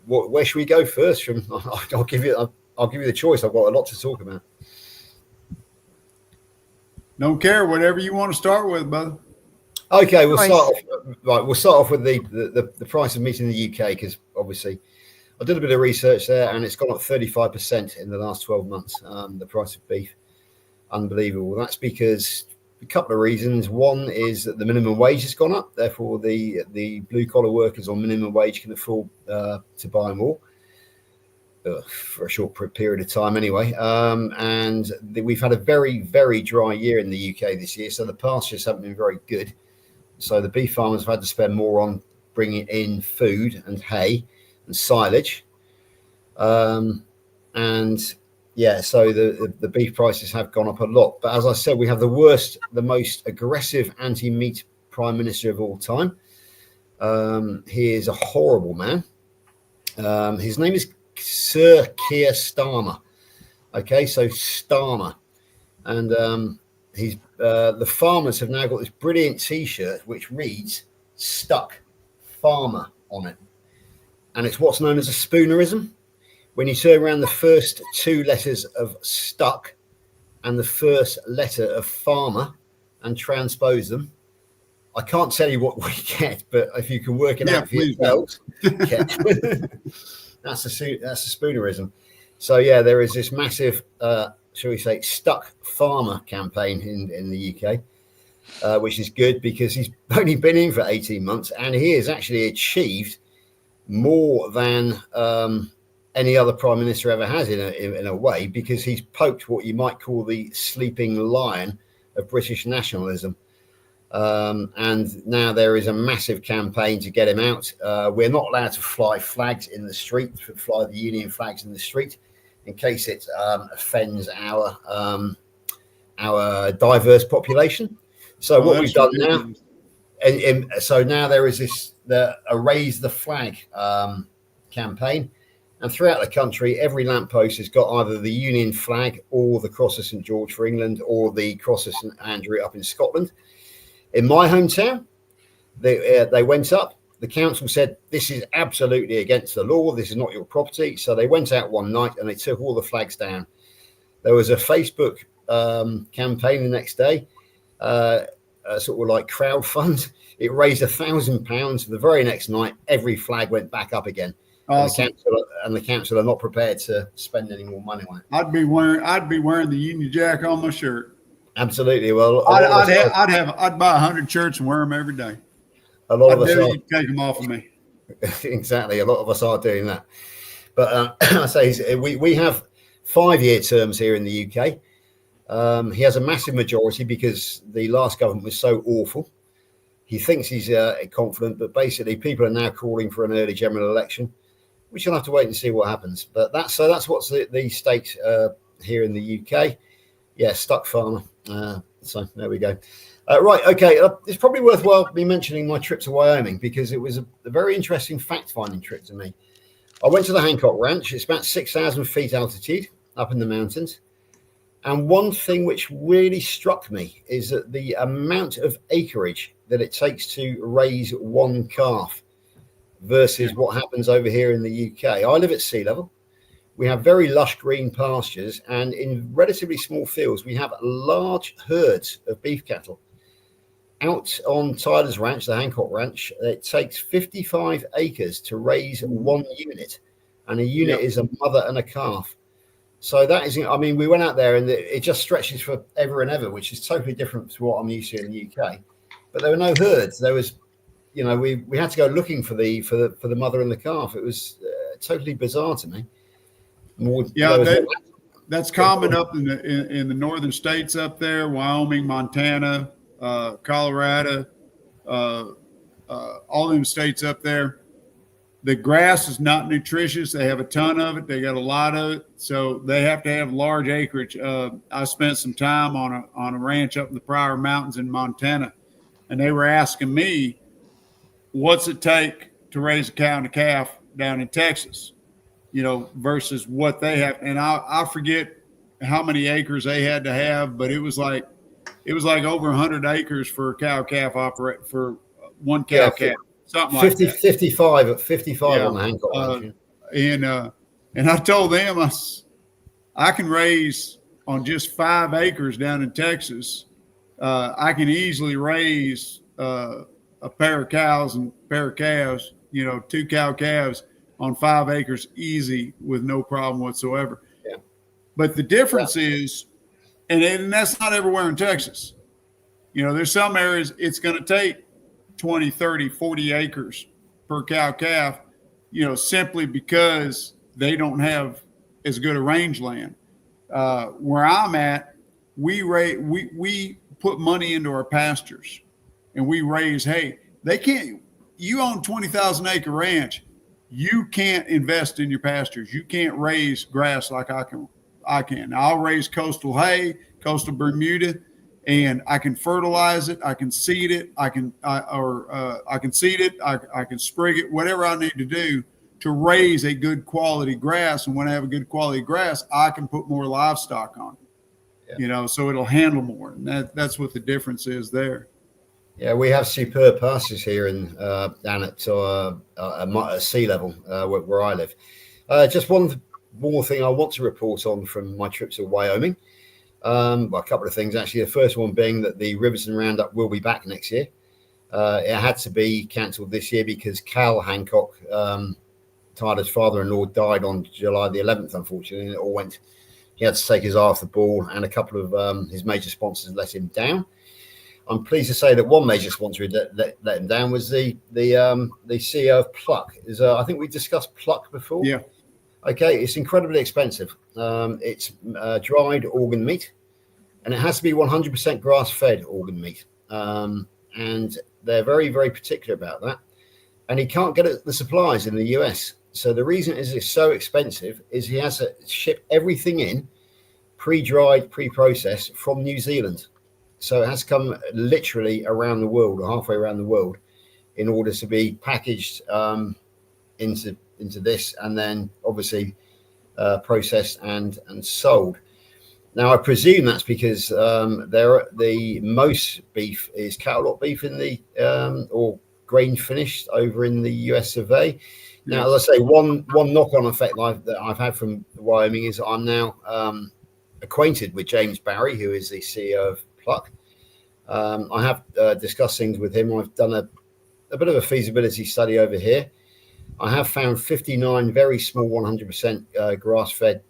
where should we go first? I'll give you the choice. I've got a lot to talk about. Don't care, whatever you want to start with, brother. Okay, we'll start off with the price of meat in the UK, because obviously I did a bit of research there, and it's gone up 35% in the last 12 months. The price of beef, unbelievable. That's because a couple of reasons. One is that the minimum wage has gone up, therefore the blue collar workers on minimum wage can afford to buy more for a short period of time anyway. And we've had a very, very dry year in the UK this year, so the pastures haven't been very good. So the beef farmers have had to spend more on bringing in food and hay and silage. And yeah, so the beef prices have gone up a lot. But as I said, we have the most aggressive anti-meat prime minister of all time. He is a horrible man. His name is Sir Keir Starmer. Okay, so Starmer. And he's the farmers have now got this brilliant T-shirt which reads "Stuck Farmer" on it, and it's what's known as a spoonerism. When you turn around the first two letters of "stuck" and the first letter of "farmer" and transpose them, I can't tell you what we get, but if you can work it out for yourselves, that's a spoonerism. So yeah, there is this massive, shall we say, "Stuck Farmer" campaign in the UK, which is good because he's only been in for 18 months and he has actually achieved more than any other prime minister ever has in a way, because he's poked what you might call the sleeping lion of British nationalism. And now there is a massive campaign to get him out. We're not allowed to fly flags in the street, fly the union flags in the street, in case it offends our diverse population. So what we've done now, so now there is a raise the flag campaign, and throughout the country, every lamppost has got either the Union flag or the Cross of St George for England or the Cross of St Andrew up in Scotland. In my hometown, they went up. The council said, this is absolutely against the law. This is not your property. So they went out one night and they took all the flags down. There was a Facebook campaign the next day, sort of like crowdfund. It raised £1,000. The very next night, every flag went back up again. Awesome. And the council are not prepared to spend any more money on it. I'd be wearing the Union Jack on my shirt. Absolutely. Well, I'd buy 100 shirts and wear them every day. A lot of us take them off of me. Exactly. A lot of us are doing that. But I say we have 5-year terms here in the UK. He has a massive majority because the last government was so awful. He thinks he's confident, but basically people are now calling for an early general election. We shall have to wait and see what happens. But that's what's the state here in the UK. Yeah, stuck farmer. So there we go. Right, okay. It's probably worthwhile me mentioning my trip to Wyoming because it was a very interesting fact-finding trip to me. I went to the Hancock Ranch. It's about 6,000 feet altitude up in the mountains. And one thing which really struck me is that the amount of acreage that it takes to raise one calf versus what happens over here in the UK. I live at sea level. We have very lush green pastures, and in relatively small fields, we have large herds of beef cattle. Out on Tyler's Ranch, the Hancock Ranch, it takes 55 acres to raise one unit, and a unit is a mother and a calf. So that is, I mean, we went out there and it just stretches for ever and ever, which is totally different to what I'm used to in the UK. But there were no herds. There was, you know, we had to go looking for the mother and the calf. It was totally bizarre to me. That's common up in the northern states up there, Wyoming, Montana, Colorado, all them states up there. The grass is not nutritious. They have a ton of it. They got a lot of it, so they have to have large acreage. I spent some time on a ranch up in the Pryor Mountains in Montana, and they were asking me, "What's it take to raise a cow and a calf down in Texas?" You know, versus what they have. And I forget how many acres they had to have, but it was like over 100 acres for a cow calf for one cow calf, something like 55 on the Hancock Ranch. And I told them I can raise on just 5 acres down in Texas. I can easily raise a pair of cows and pair of calves, you know, 2 cow calves on 5 acres easy with no problem whatsoever. Yeah. But the difference is, and that's not everywhere in Texas. You know, there's some areas it's going to take 20, 30, 40 acres per cow calf, you know, simply because they don't have as good a rangeland. Where I'm at, we put money into our pastures and we raise hay. They can't, you own 20,000 acre ranch. You can't invest in your pastures. You can't raise grass like I can. I'll raise coastal hay, coastal Bermuda, and I can fertilize it. I can seed it. I can seed it. I can sprig it. Whatever I need to do to raise a good quality grass. And when I have a good quality grass, I can put more livestock on it. Yeah. So it'll handle more. And that's what the difference is there. Yeah, we have superb pastures here down at sea level where I live. Just one more thing I want to report on from my trip to Wyoming. A couple of things, actually. The first one being that the Riverton Roundup will be back next year. It had to be cancelled this year because Cal Hancock, Tyler's father-in-law, died on July the 11th, unfortunately, and it all went. He had to take his eye off the ball, and a couple of his major sponsors let him down. I'm pleased to say that one major sponsor let him down was the CEO of Pluck. I think we discussed Pluck before. Yeah. Okay, it's incredibly expensive. It's dried organ meat, and it has to be 100% grass-fed organ meat. And they're very, very particular about that. And he can't get the supplies in the US. So the reason it's so expensive is he has to ship everything in pre-dried, pre-processed from New Zealand. So it has to come literally around the world, or halfway around the world, in order to be packaged into this, and then obviously processed and sold. Now I presume that's because the most beef is cattle beef in the or grain finished over in the US of A. Now, as I say, one knock-on effect that I've had from Wyoming is I'm now acquainted with James Barry, who is the CEO of Pluck. I have discussed things with him. I've done a bit of a feasibility study over here. I have found 59 very small 100% grass-fed,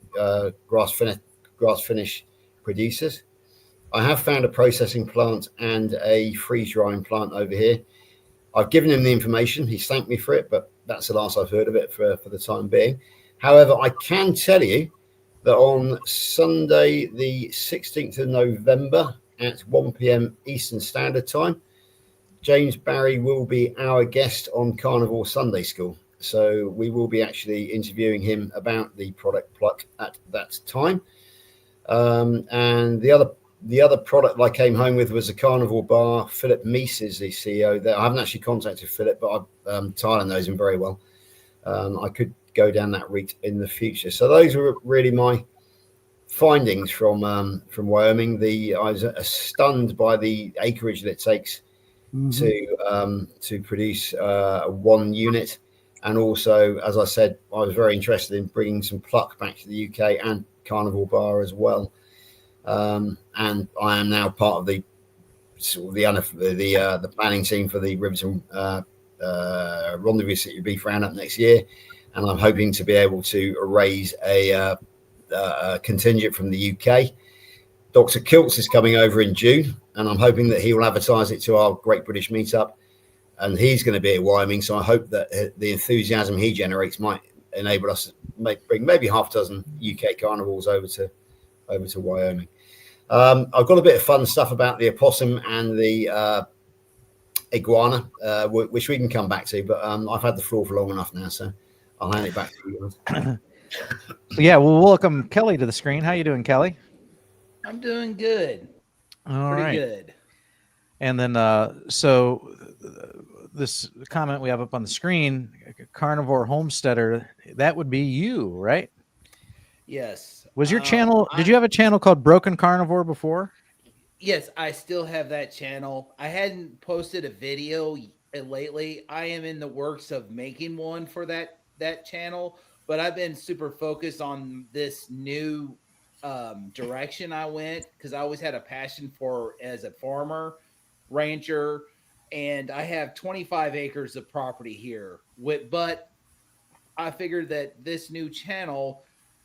grass-finished producers. I have found a processing plant and a freeze-drying plant over here. I've given him the information. He's thanked me for it, but that's the last I've heard of it for the time being. However, I can tell you that on Sunday, the 16th of November at 1 p.m. Eastern Standard Time, James Barry will be our guest on Carnivore Sunday School. So we will be actually interviewing him about the product Pluck at that time. And the other product I came home with was a carnivore bar. Philip Meese is the CEO there. I haven't actually contacted Philip, but Tyler knows him very well. I could go down that route in the future. So those were really my findings from Wyoming. I was stunned by the acreage that it takes to produce one unit. And also, as I said, I was very interested in bringing some Pluck back to the UK and Carnivore Bar as well. And I am now part of the planning team for the Riverton Rendezvous City Beef Roundup next year, and I'm hoping to be able to raise a contingent from the UK. Dr. Kiltz is coming over in June, and I'm hoping that he will advertise it to our Great British Meetup, and he's going to be at Wyoming. So I hope that the enthusiasm he generates might enable us to bring maybe half a dozen UK carnivores over to Wyoming. I've got a bit of fun stuff about the opossum and the iguana, which we can come back to, but I've had the floor for long enough now, so I'll hand it back to you. Yeah, we'll welcome Kelly to the screen. How you doing, Kelly? I'm doing good. Pretty good. And then, so this comment we have up on the screen, Carnivore Homesteader, that would be you, right? Yes. Was your channel, did you have a channel called Broken Carnivore before? Yes, I still have that channel. I hadn't posted a video lately. I am in the works of making one for that channel, but I've been super focused on this new direction I went, because I always had a passion for as a farmer, rancher, and I have 25 acres of property here. But I figured that this new channel,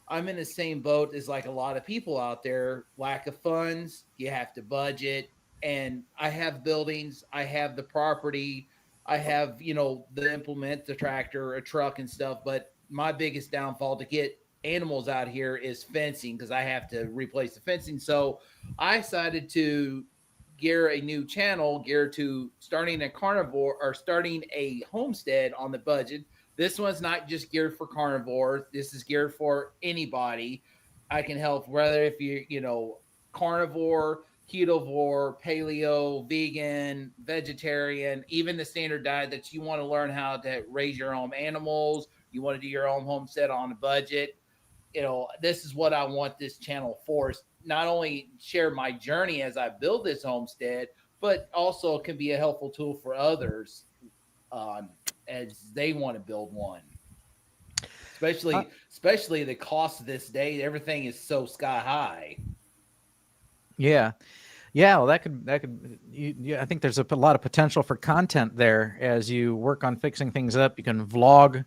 I'm in the same boat as like a lot of people out there. Lack of funds, you have to budget, and I have buildings, I have the property, I have, the implement, the tractor, a truck and stuff, but my biggest downfall to get animals out here is fencing, because I have to replace the fencing. So I decided to gear a new channel geared to starting a carnivore or starting a homestead on the budget. This one's not just geared for carnivore. This is geared for anybody. I can help, whether if you carnivore, ketovore, paleo, vegan, vegetarian, even the standard diet that you want to learn how to raise your own animals. You want to do your own homestead on a budget. This is what I want this channel for. Is not only share my journey as I build this homestead, but also can be a helpful tool for others as they want to build one. Especially the cost of this day, everything is so sky high. Yeah. Well, that could. I think there's a lot of potential for content there as you work on fixing things up. You can vlog,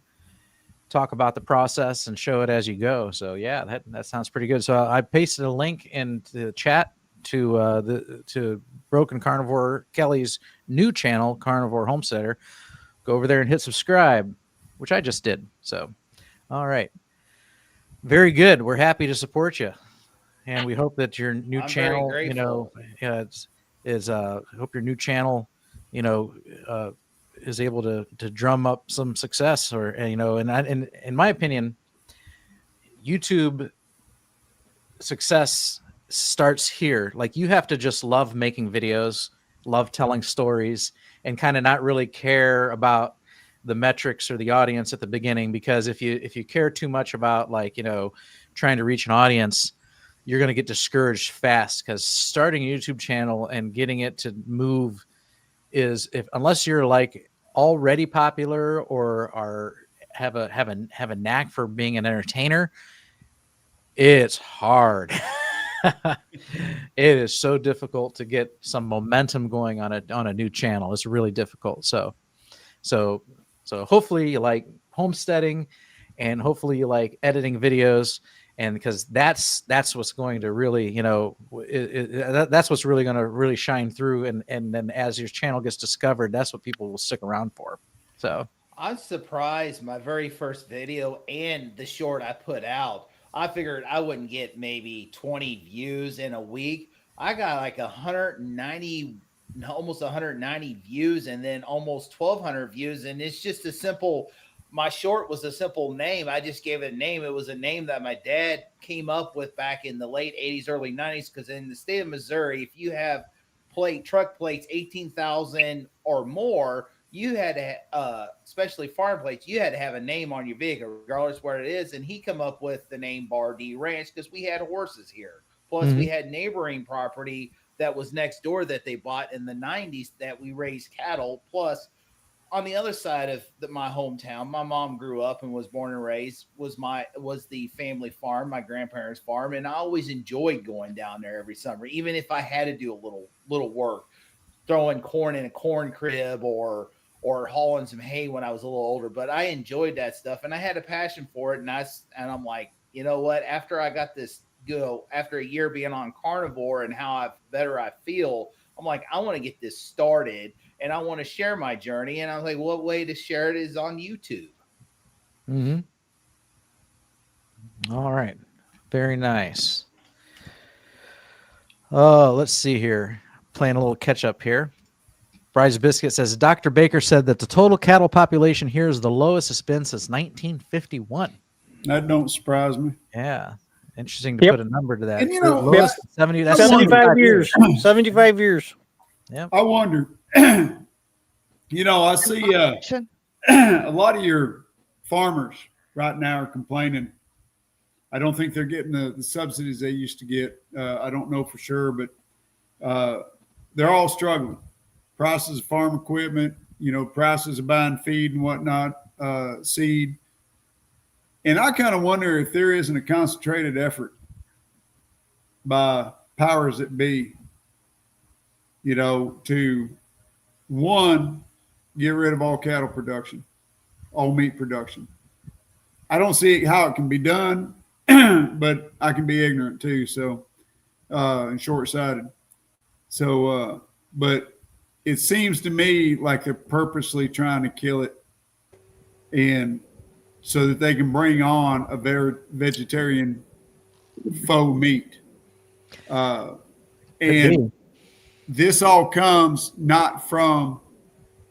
talk about the process, and show it as you go. So yeah, that sounds pretty good. So I pasted a link in the chat to Broken Carnivore Kelly's new channel, Carnivore Homesteader. Go over there and hit subscribe, which I just did. So, all right, very good. We're happy to support you, and we hope that your new channel, hope your new channel, is able to drum up some success, or and in my opinion, YouTube success starts here. Like, you have to just love making videos, love telling stories, and kind of not really care about the metrics or the audience at the beginning, because if you care too much about trying to reach an audience, you're going to get discouraged fast, because starting a YouTube channel and getting it to move is, unless you're already popular or have a knack for being an entertainer, it's hard. It is so difficult to get some momentum going on a new channel. It's really difficult. So hopefully you like homesteading, and hopefully you like editing videos, and because that's what's going to really, that's what's really going to really shine through. And then as your channel gets discovered, that's what people will stick around for. So I'm surprised my very first video and the short I put out, I figured I wouldn't get maybe 20 views in a week. I got 190, almost 190 views, and then almost 1,200 views. And it's just my short was a simple name. I just gave it a name. It was a name that my dad came up with back in the late 80s, early 90s, because in the state of Missouri, if you have truck plates 18,000 or more, you had to, especially farm plates, you had to have a name on your vehicle, regardless where it is. And he come up with the name Bar D Ranch because we had horses here. Plus, we had neighboring property that was next door that they bought in the 90s that we raised cattle. Plus, on the other side of my hometown, my mom grew up and was born and raised, was the family farm, my grandparents' farm. And I always enjoyed going down there every summer, even if I had to do a little work, throwing corn in a corn crib or hauling some hay when I was a little older. But I enjoyed that stuff, and I had a passion for it. And I'm like, you know what? After I got this, after a year being on carnivore and how better I feel, I'm like, I want to get this started, and I want to share my journey. And I was like, what way to share it is on YouTube. Mm-hmm. All right. Very nice. Let's see here. Playing a little catch up here. Bryce Biscuit says, Dr. Baker said that the total cattle population here is the lowest it's been since 1951. That don't surprise me. Yeah. Interesting to put a number to that. And 75 years. 75 years. Yeah. I wonder, I see a lot of your farmers right now are complaining. I don't think they're getting the subsidies they used to get. I don't know for sure, but they're all struggling. Prices of farm equipment, prices of buying feed and whatnot, seed. And I kind of wonder if there isn't a concentrated effort by powers that be, to, one, get rid of all cattle production, all meat production. I don't see how it can be done, but I can be ignorant too, so, and short-sighted. So, but it seems to me like they're purposely trying to kill it, and so that they can bring on a very vegetarian faux meat. And this all comes not from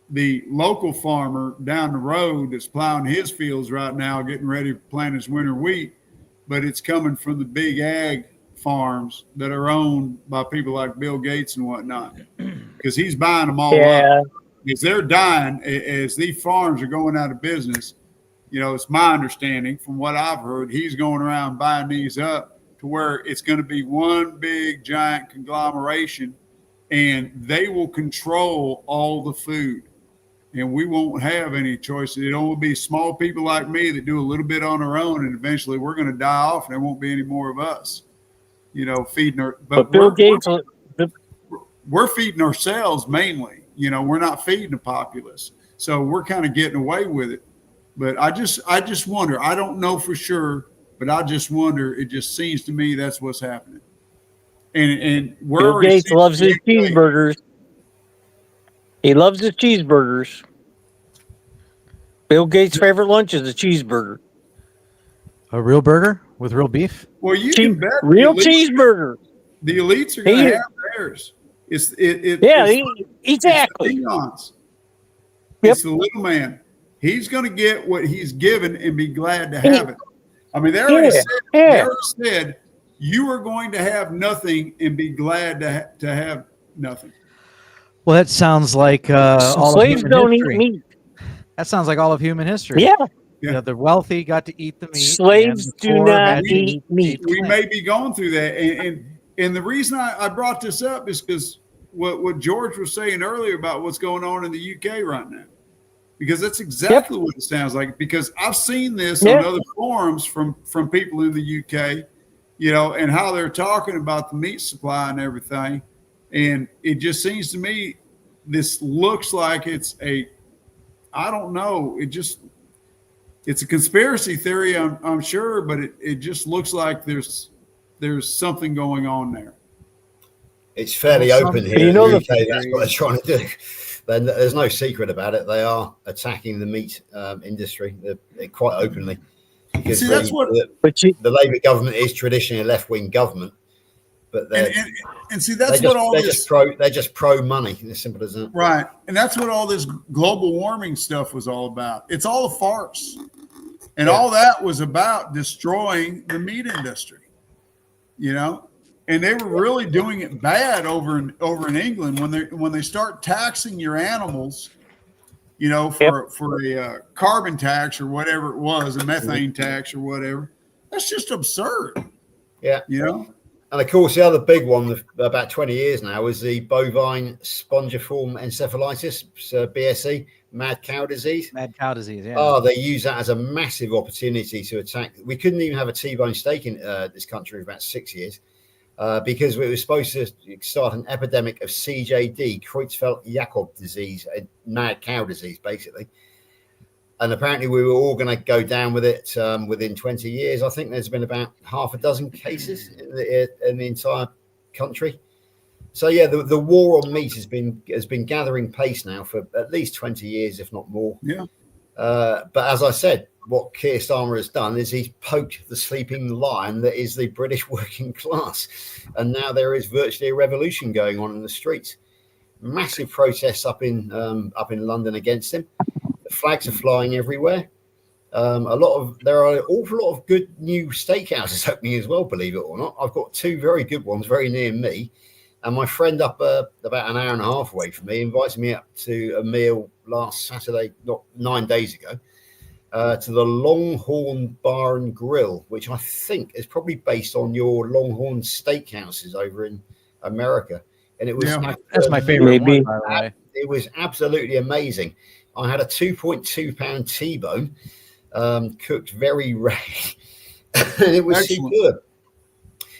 the local farmer down the road that's plowing his fields right now, getting ready to plant his winter wheat, but it's coming from the big ag farms that are owned by people like Bill Gates and whatnot, because he's buying them all up. Because they're dying as these farms are going out of business. You know, it's my understanding from what I've heard, he's going around buying these up to where it's going to be one big giant conglomeration, and they will control all the food. And we won't have any choices. It'll be small people like me that do a little bit on our own, and eventually we're going to die off, and there won't be any more of us, you know, feeding our. But Bill Gates, we're feeding ourselves mainly. You know, we're not feeding the populace, so we're kind of getting away with it. But I just wonder. I don't know for sure, but I just wonder. It just seems to me that's what's happening. And Bill Gates loves his cheeseburgers. He loves his cheeseburgers. Bill Gates' favorite lunch is a cheeseburger. A real burger with real beef? Well, you can bet real cheeseburger. The elites are going to have theirs. Exactly. It's the little man. He's going to get what he's given and be glad to have it. I mean, they already said you are going to have nothing and be glad to have nothing. Well, that sounds like all slaves of don't history. eat meat. That sounds like all of human history. Yeah. You know, the wealthy got to eat the meat. Slaves do not eat meat. We may be going through that. And the reason I brought this up is because what George was saying earlier about what's going on in the UK right now. Because that's exactly what it sounds like. Because I've seen this on other forums from people in the UK, you know, and how they're talking about the meat supply and everything. And it just seems to me, this looks like I don't know. It's a conspiracy theory, I'm sure, but it just looks like there's something going on there. It's fairly open here in the UK. That's what they're trying to do. There's no secret about it. They are attacking the meat industry they're quite openly. Because the Labour government is traditionally a left-wing government. But they're just pro money, as simple as that. Right. And that's what all this global warming stuff was all about. It's all a farce. And all that was about destroying the meat industry. You know? And they were really doing it bad over in England when they start taxing your animals, you know, for a carbon tax or whatever it was, a methane tax or whatever. That's just absurd. Yeah. You know? And of course, the other big one, about 20 years now, is the bovine spongiform encephalitis, BSE, mad cow disease. Mad cow disease, yeah. Oh, they use that as a massive opportunity to attack. We couldn't even have a T-bone steak in this country for about 6 years because we were supposed to start an epidemic of CJD, Creutzfeldt-Jakob disease, a mad cow disease, basically. And apparently we were all going to go down with it within 20 years. I think there's been about half a dozen cases in the entire country. So, yeah, the war on meat has been gathering pace now for at least 20 years, if not more. Yeah. But as I said, what Keir Starmer has done is he's poked the sleeping lion that is the British working class. And now there is virtually a revolution going on in the streets. Massive protests up in London against him. The flags are flying everywhere. There are an awful lot of good new steakhouses opening as well, believe it or not. I've got two very good ones very near me. And my friend up about an hour and a half away from me invited me up to a meal last Saturday, not 9 days ago, to the Longhorn Bar and Grill, which I think is probably based on your Longhorn steakhouses over in America. And it was that's my favorite one, by the way. It was absolutely amazing. I had a 2.2 pound T-bone, cooked very rare, and it was superb.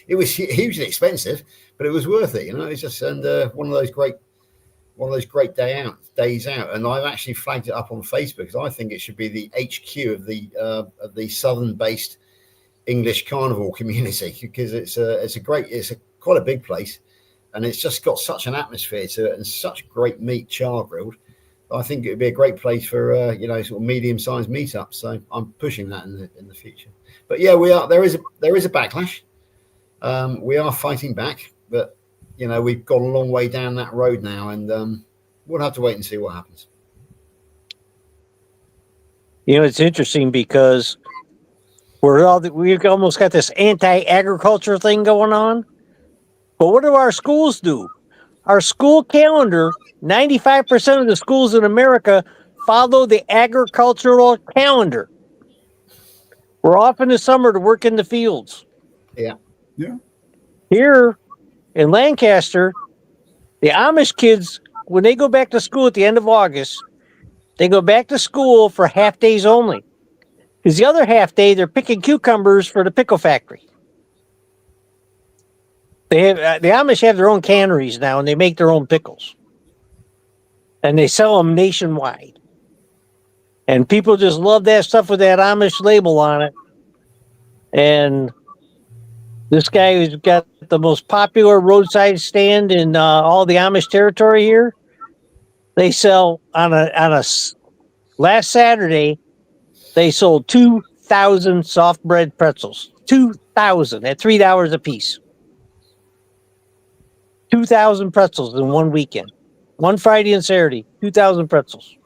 It was hugely expensive, but it was worth it. You know, it's just one of those great days out. And I've actually flagged it up on Facebook because I think it should be the HQ of the southern-based English carnivore community because it's quite a big place, and it's just got such an atmosphere to it and such great meat char grilled. I think it would be a great place for sort of medium-sized meetups. So I'm pushing that in the future. But yeah, we are. There is a backlash. We are fighting back, but we've gone a long way down that road now, and we'll have to wait and see what happens. It's interesting because we've almost got this anti-agriculture thing going on. But what do our schools do? Our school calendar, 95% of the schools in America follow the agricultural calendar. We're off in the summer to work in the fields. Yeah. Here in Lancaster, the Amish kids, when they go back to school at the end of August, they go back to school for half days only. Because the other half day, they're picking cucumbers for the pickle factory. They have the Amish have their own canneries now, and they make their own pickles, and they sell them nationwide. And people just love that stuff with that Amish label on it. And this guy who's got the most popular roadside stand in all the Amish territory here, they sell on a last Saturday, they sold 2,000 soft bread pretzels. 2,000 at $3 a piece. 2,000 pretzels in one weekend. One Friday and Saturday, 2,000 pretzels.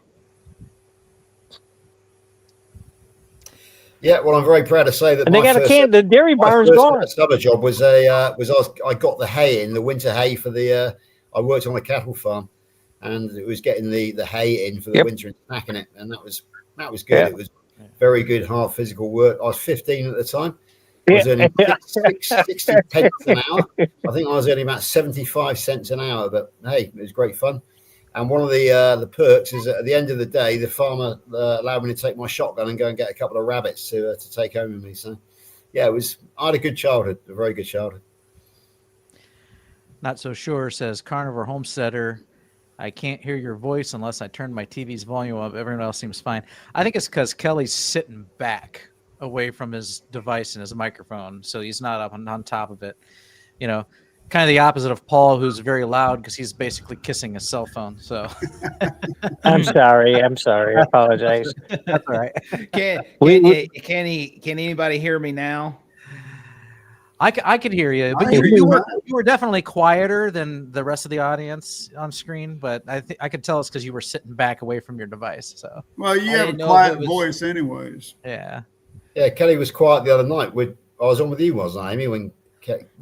Yeah, well, I'm very proud to say that. And they got the dairy barn's gone. Summer job was I got the hay in, the winter hay for the. I worked on a cattle farm, and it was getting the hay in for the winter and packing it, and that was good. Yeah. It was very good, hard physical work. I was 15 at the time. I was earning 60 pence an hour. I think I was earning about 75 cents an hour, but hey, it was great fun. And one of the perks is that at the end of the day, the farmer allowed me to take my shotgun and go and get a couple of rabbits to take home with me. So, yeah, I had a good childhood, a very good childhood. Not so sure, says Carnivore Homesteader. I can't hear your voice unless I turn my TV's volume up. Everyone else seems fine. I think it's because Kelly's sitting back away from his device and his microphone, so he's not up on top of it. Kind of the opposite of Paul, who's very loud because he's basically kissing his cell phone. So I'm sorry. I apologize. That's all right. Can anybody hear me now? I could hear you, but you were definitely quieter than the rest of the audience on screen. But I could tell it's because you were sitting back away from your device. So you have a quiet voice, anyways. Yeah. Yeah, Kelly was quiet the other night. I was on with you, wasn't I, Amy? When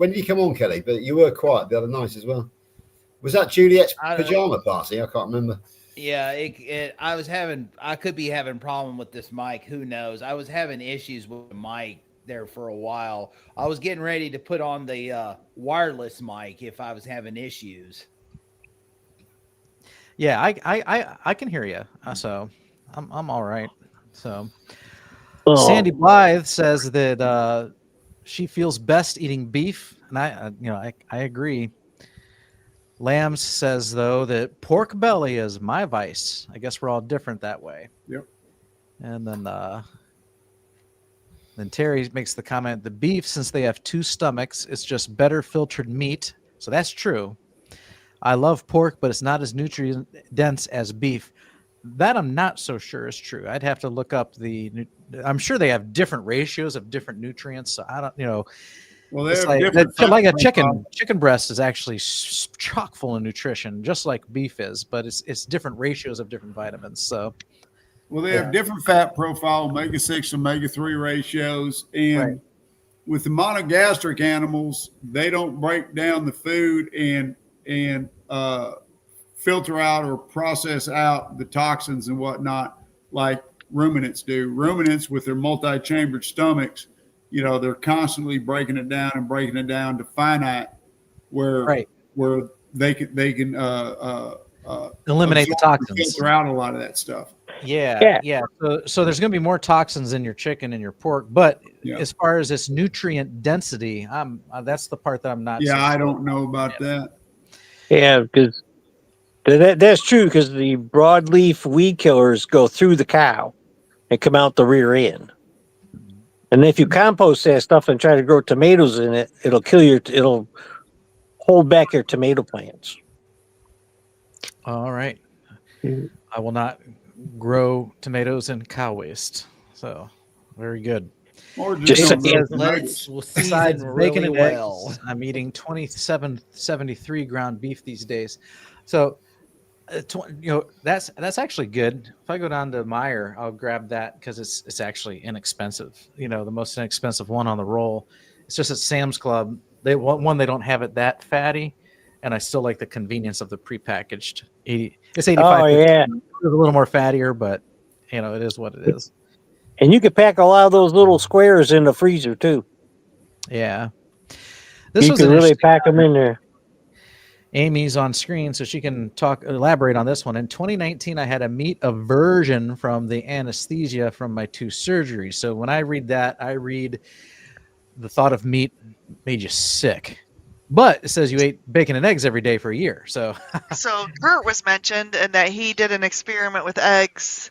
did you come on, Kelly? But you were quiet the other night as well. Was that Juliet's pajama party? I can't remember. Yeah, I could be having a problem with this mic. Who knows? I was having issues with the mic there for a while. I was getting ready to put on the wireless mic if I was having issues. Yeah, I can hear you. So I'm all right. So. Sandy Blythe says that she feels best eating beef, and I agree. Lambs says though that pork belly is my vice. I guess we're all different that way. Yep. And then Terry makes the comment: the beef, since they have two stomachs, it's just better filtered meat. So that's true. I love pork, but it's not as nutrient dense as beef. That I'm not so sure is true. I'd have to look up I'm sure they have different ratios of different nutrients. So I don't, Well, they it's have like a chicken breast is actually chock full of nutrition, just like beef is, but it's different ratios of different vitamins. So, well, they have different fat profile, omega-6, omega-3 ratios, and with the monogastric animals, they don't break down the food and filter out or process out the toxins and whatnot like ruminants do. Ruminants with their multi-chambered stomachs, they're constantly breaking it down to finite where they can eliminate the toxins, filter out a lot of that stuff. Yeah. So there's going to be more toxins in your chicken and your pork, but as far as its nutrient density, that's the part that I'm not. Yeah, I don't know about that. Yeah, because that's true. Because the broadleaf weed killers go through the cow and come out the rear end, and if you compost that stuff and try to grow tomatoes in it, it'll kill it'll hold back your tomato plants. All right. I will not grow tomatoes in cow waste. So very good. Or Just don't saying. go for nuggets. We'll Besides season bacon really and well. eggs, I'm eating 2773 ground beef these days. So, that's actually good. If I go down to Meijer, I'll grab that because it's actually inexpensive. The most inexpensive one on the roll. It's just at Sam's Club. They don't have it that fatty, and I still like the convenience of the prepackaged 80. It's 85. Oh yeah, It's a little more fattier, but it is what it is. and you could pack a lot of those little squares in the freezer too. Yeah. This You was can an really interesting. pack them in there. Amy's on screen, so she can elaborate on this one. In 2019, I had a meat aversion from the anesthesia from my 2 surgeries. So when I read that, I read the thought of meat made you sick. But it says you ate bacon and eggs every day for a year. So So Kurt was mentioned, and that he did an experiment with eggs,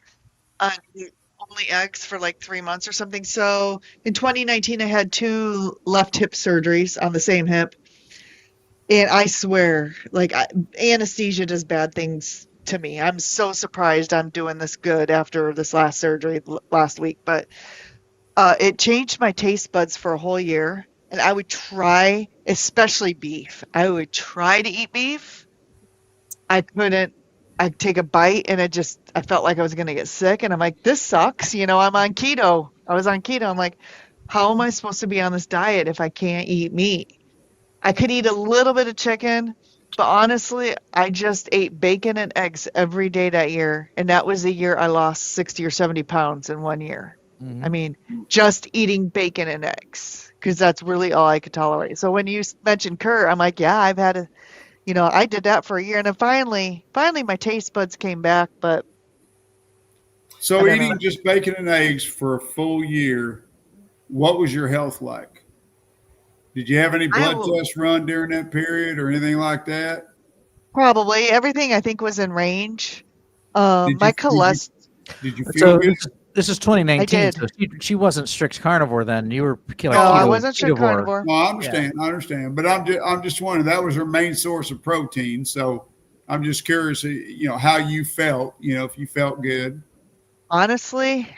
only eggs for like 3 months or something. So in 2019, I had 2 left hip surgeries on the same hip, and I swear, like anesthesia does bad things to me. I'm so surprised I'm doing this good after this last surgery last week, but it changed my taste buds for a whole year. And I would try, especially beef. I would try to eat beef. I couldn't. I'd take a bite and I felt like I was going to get sick. And I'm like, this sucks. I'm on keto. I was on keto. I'm like, how am I supposed to be on this diet if I can't eat meat? I could eat a little bit of chicken, but honestly, I just ate bacon and eggs every day that year. And that was the year I lost 60 or 70 pounds in 1 year. Mhm. I mean, just eating bacon and eggs, because that's really all I could tolerate. So when you mentioned Kurt, I'm like, yeah, I did that for a year. And then finally my taste buds came back. But So I don't know. eating just bacon and eggs for a full year, what was your health like? Did you have any blood tests run during that period or anything like that? Probably everything I think was in range. Did My you cholesterol. did you feel So good? this is 2019. I So she wasn't strict carnivore then. You were like No, I keto- wasn't strict ketovore. carnivore. No, I understand. But I'm just wondering, that was her main source of protein. So I'm just curious, how you felt, if you felt good. Honestly,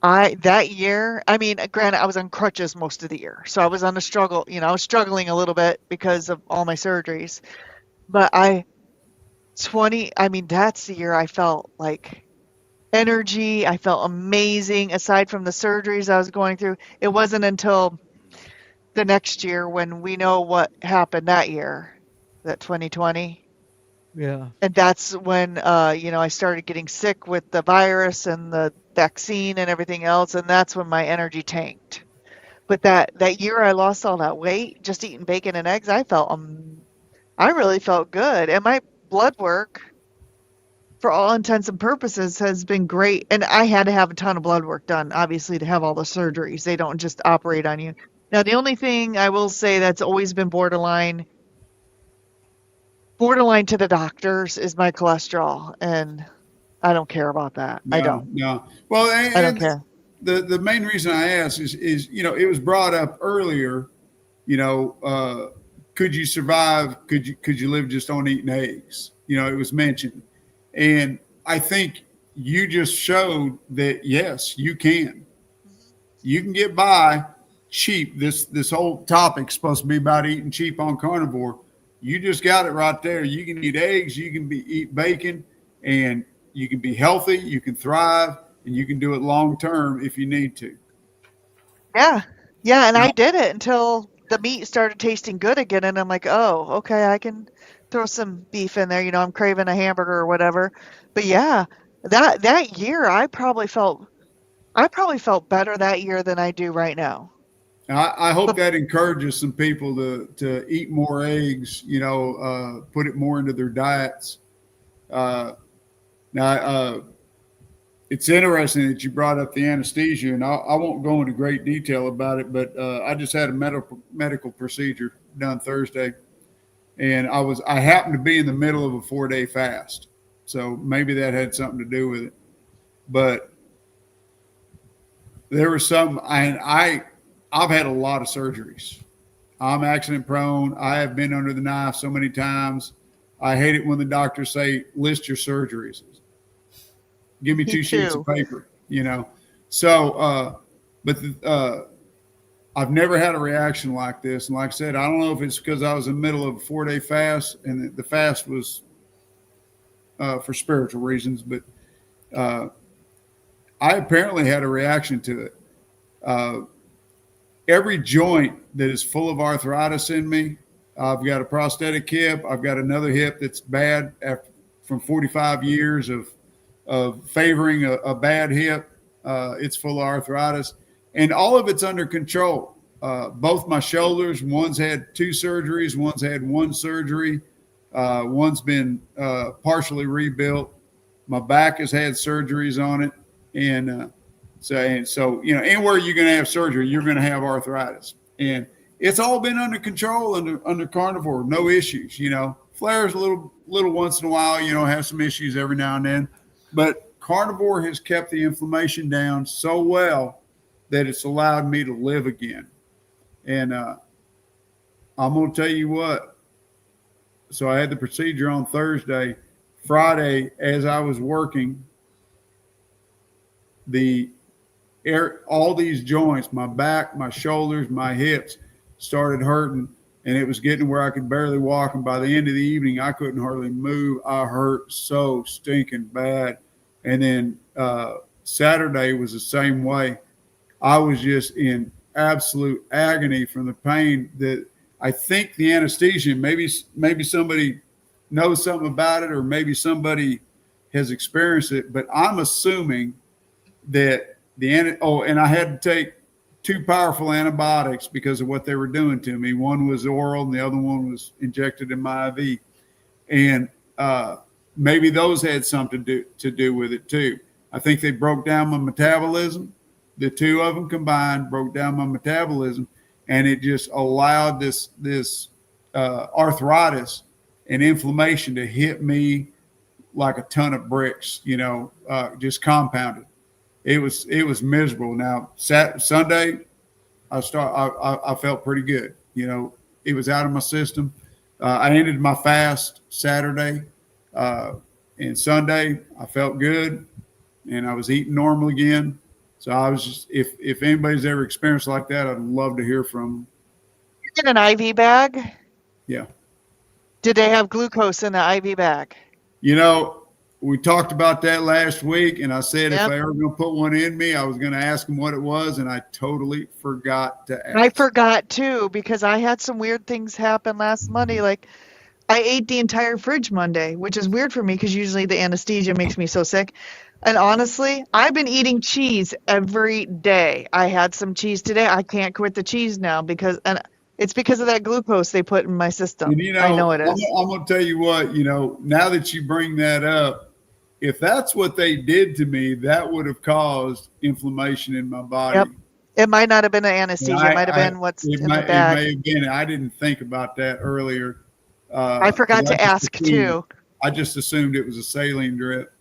that year, I mean, granted, I was on crutches most of the year, so I was on a struggle. I was struggling a little bit because of all my surgeries. But I mean, that's the year I felt like energy. I felt amazing. Aside from the surgeries I was going through, it wasn't until the next year when we know what happened that year, that 2020. Yeah. And that's when I started getting sick with the virus and the vaccine and everything else, and that's when my energy tanked. But that year I lost all that weight just eating bacon and eggs. I really felt good, and my blood work, for all intents and purposes, has been great. And I had to have a ton of blood work done, obviously, to have all the surgeries. They don't just operate on you. Now, the only thing I will say that's always been borderline to the doctors is my cholesterol, and I don't care about that. I don't. No. Well, I don't care. The main reason I ask is it was brought up earlier. Could you survive? Could you live just on eating eggs? It was mentioned, and I think you just showed that yes, you can. You can get by cheap. This whole topic's supposed to be about eating cheap on carnivore. You just got it right there. You can eat eggs. You can eat bacon, and you can be healthy. You can thrive, and you can do it long term if you need to. Yeah. Yeah, and I did it until the meat started tasting good again, and I'm like, oh, okay, I can throw some beef in there. I'm craving a hamburger or whatever. But yeah, that year I probably felt better that year than I do right now. I hope that encourages some people to eat more eggs. Put it more into their diets. Now, it's interesting that you brought up the anesthesia, and I won't go into great detail about it, but I just had a medical procedure done Thursday, and I happened to be in the middle of a 4-day fast, so maybe that had something to do with it. But there was I've had a lot of surgeries. I'm accident prone. I have been under the knife so many times. I hate it when the doctors say, list your surgeries. Give me 2 sheets of paper, So but I've never had a reaction like this. And like I said, I don't know if it's because I was in the middle of a 4-day fast, and the fast was for spiritual reasons, but I apparently had a reaction to it. Every joint that is full of arthritis in me, I've got a prosthetic hip. I've got another hip that's bad from 45 years of favoring a bad hip. It's full of arthritis, and all of it's under control. Both my shoulders, one's had 2 surgeries, one's had 1 surgery, one's been partially rebuilt. My back has had surgeries on it, and so you know, anywhere you're going to have surgery, you're going to have arthritis, and it's all been under control under Carnivore, no issues. You know, flares a little once in a while. You know, have some issues every now and then, but Carnivore has kept the inflammation down so well that it's allowed me to live again. And I'm going to tell you what. So I had the procedure on Thursday. Friday, as I was working, all these joints, my back, my shoulders, my hips, started hurting, and it was getting where I could barely walk. And by the end of the evening, I couldn't hardly move. I hurt so stinking bad. And then Saturday was the same way. I was just in absolute agony from the pain. That I think the anesthesia, maybe somebody knows something about it, or maybe somebody has experienced it, but I'm assuming that and I had to take 2 powerful antibiotics because of what they were doing to me. One was oral and the other one was injected in my IV. And maybe those had something to do with it too. I think they broke down my metabolism. The 2 of them combined broke down my metabolism, and it just allowed this arthritis and inflammation to hit me like a ton of bricks, you know, just compounded. It was miserable. Now, Sunday, I felt pretty good. You know, it was out of my system. I ended my fast Saturday, and Sunday I felt good, and I was eating normal again. So I was just, if anybody's ever experienced like that, I'd love to hear from them. You get an IV bag? Yeah. Did they have glucose in the IV bag? You know, we talked about that last week, and I said Yep. if I ever going to put one in me, I was going to ask them what it was, and I totally forgot to ask. I forgot too, because I had some weird things happen last Monday. Like, I ate the entire fridge Monday, which is weird for me because usually the anesthesia makes me so sick. And honestly, I've been eating cheese every day. I had some cheese today. I can't quit the cheese now and it's because of that glucose they put in my system. And, you know, I know it is. I'm going to tell you what, you know, now that you bring that up, if that's what they did to me, that would have caused inflammation in my body. Yep. It might not have been the anesthesia. It might have been what's in the bag. It may have been. I didn't think about that earlier. I forgot to ask too. I just assumed it was a saline drip.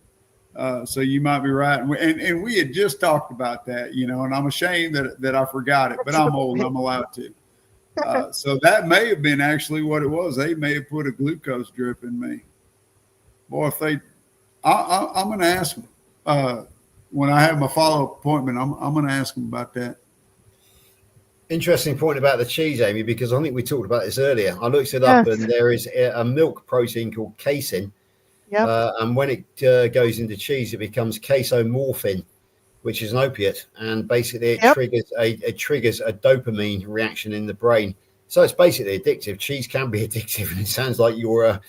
So you might be right. And we had just talked about that, you know, and I'm ashamed that I forgot it, but I'm old. I'm allowed to. So that may have been actually what it was. They may have put a glucose drip in me. Boy, if I'm going to ask them when I have my follow-up appointment. I'm going to ask them about that. Interesting point about the cheese, Amy, because I think we talked about this earlier. I looked it up, and there is a milk protein called casein. Yep. And when it goes into cheese, it becomes casomorphin, which is an opiate, and basically it triggers a dopamine reaction in the brain. So it's basically addictive. Cheese can be addictive, and it sounds like you are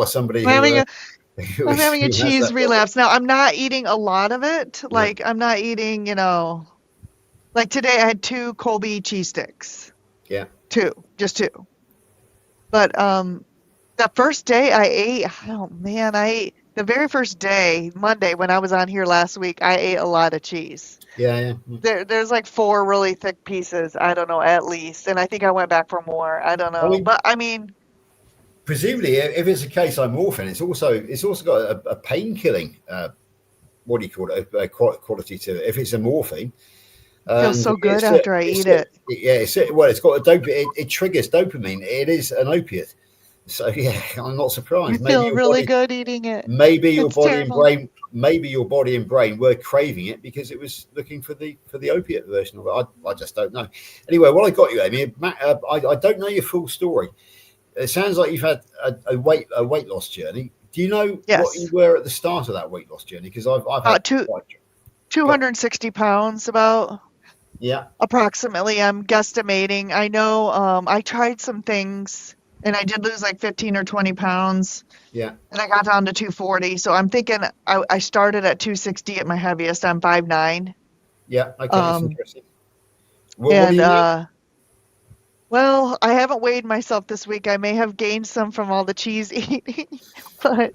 somebody I'm having a cheese relapse. Now, I'm not eating a lot of it. Like, I'm not eating, you know, like today I had 2 Colby cheese sticks. Yeah. 2, just 2. But the first day I ate, the very first day, Monday, when I was on here last week, I ate a lot of cheese. Yeah. There's like 4 really thick pieces. I don't know, at least. And I think I went back for more. I don't know. But I mean, presumably, if it's a casomorphin, it's also got a pain killing. What do you call it? A quality to it. If it's a morphine, it feels so good after I eat it. It's got a dopamine. It triggers dopamine. It is an opiate. So yeah, I'm not surprised. I feel really good eating it. Maybe your body and brain. maybe your body and brain were craving it because it was looking for the opiate version of it. I just don't know. Anyway, what I got you, Amy, Matt, I don't know your full story. It sounds like you've had a weight loss journey. Do you know what you were at the start of that weight loss journey? Because I've had 260 pounds about. Yeah. Approximately, I'm guesstimating. I know I tried some things and I did lose like 15 or 20 pounds. Yeah. And I got down to 240. So I'm thinking I started at 260 at my heaviest. I'm 5'9". Yeah. Okay. That's interesting. What do you And well, I haven't weighed myself this week. I may have gained some from all the cheese eating, but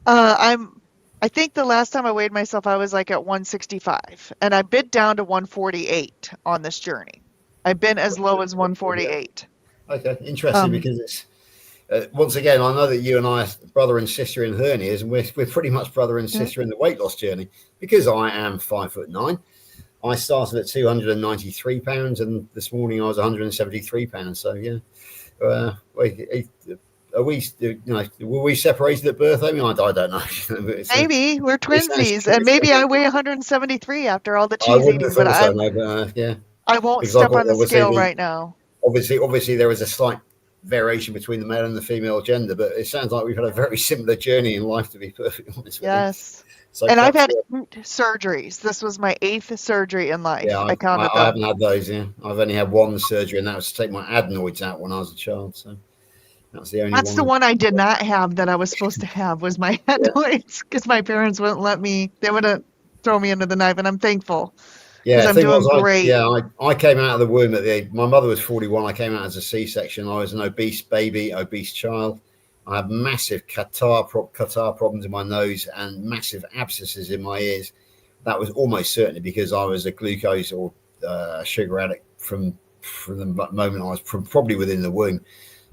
I think the last time I weighed myself, I was like at 165, and I've been down to 148 on this journey. I've been as low as 148. Okay, interesting, because it's once again, I know that you and I are brother and sister in hernias, and we're pretty much brother and sister in the weight loss journey, because I am 5'9". I started at 293 pounds, and this morning I was 173 pounds. So yeah, are we? Were we separated at birth? I mean, I don't know. Maybe we're twinsies, and maybe I weigh 173 after all the cheese eating. But yeah, I won't step on the scale right now. Obviously, there is a slight variation between the male and the female gender, but it sounds like we've had a very similar journey in life, to be perfectly honest with you. Yes. So and I've had 8 surgeries. This was my 8th surgery in life. Yeah, I counted them. I haven't had those. Yeah, I've only had 1 surgery, and that was to take my adenoids out when I was a child. So that's the only. That's the one I did not have that I was supposed to have, was my adenoids, because my parents wouldn't let me. They wouldn't throw me into the knife, and I'm thankful. Yeah, I'm doing great. I came out of the womb at the age. My mother was 41. I came out as a C-section. I was an obese baby, obese child. I had massive catarrh problems in my nose and massive abscesses in my ears. That was almost certainly because I was a glucose or sugar addict from the moment I was probably within the womb,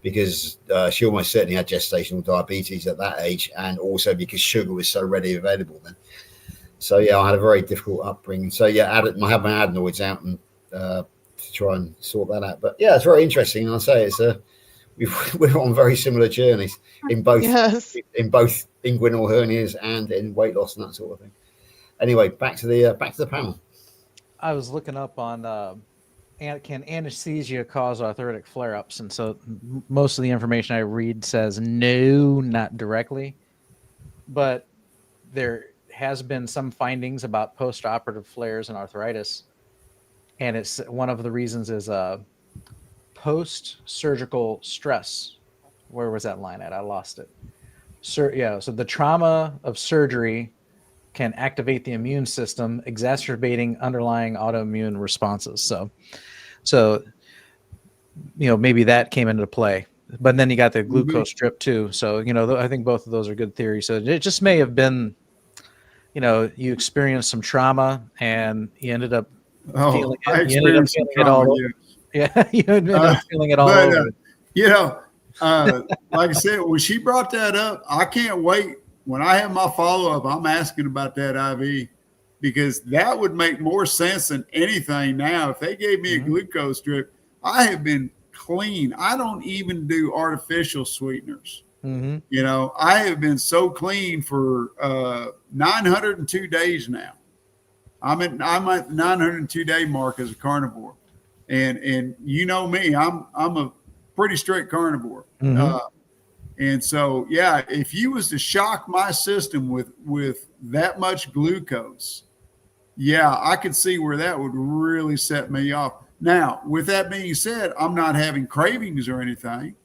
because she almost certainly had gestational diabetes at that age, and also because sugar was so readily available then. So yeah, I had a very difficult upbringing. So yeah, I had my adenoids out and to try and sort that out. But yeah, it's very interesting. And I say it's we're on very similar journeys in both inguinal hernias and in weight loss and that sort of thing. Anyway, back to the panel. I was looking up on can anesthesia cause arthritic flare-ups, and so most of the information I read says no, not directly, but there has been some findings about post-operative flares and arthritis, and it's one of the reasons is post-surgical stress. Where was that line at? I lost it. So the trauma of surgery can activate the immune system, exacerbating underlying autoimmune responses. So maybe that came into play. But then you got the glucose drip too. So I think both of those are good theories. So it just may have been, you experienced some trauma and you ended up feeling it all. Yeah, you ended up feeling it all over. Like I said, when she brought that up, I can't wait. When I have my follow-up, I'm asking about that IV, because that would make more sense than anything now. If they gave me a glucose drip, I have been clean. I don't even do artificial sweeteners. I have been so clean for 902 days now. I'm at the 902 day mark as a carnivore, and me, I'm a pretty strict carnivore. And so, yeah, if you was to shock my system with that much glucose, yeah, I could see where that would really set me off. Now, with that being said, I'm not having cravings or anything.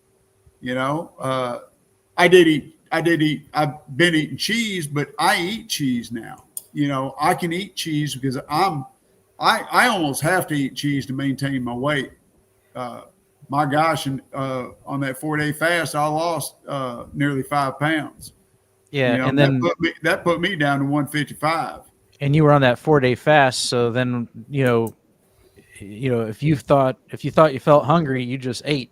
I've been eating cheese, but I eat cheese now. I can eat cheese because I almost have to eat cheese to maintain my weight. My gosh, and on that 4-day fast, I lost nearly 5 pounds. Yeah, and then that put me down to 155. And you were on that 4-day fast, so then if you thought you felt hungry, you just ate,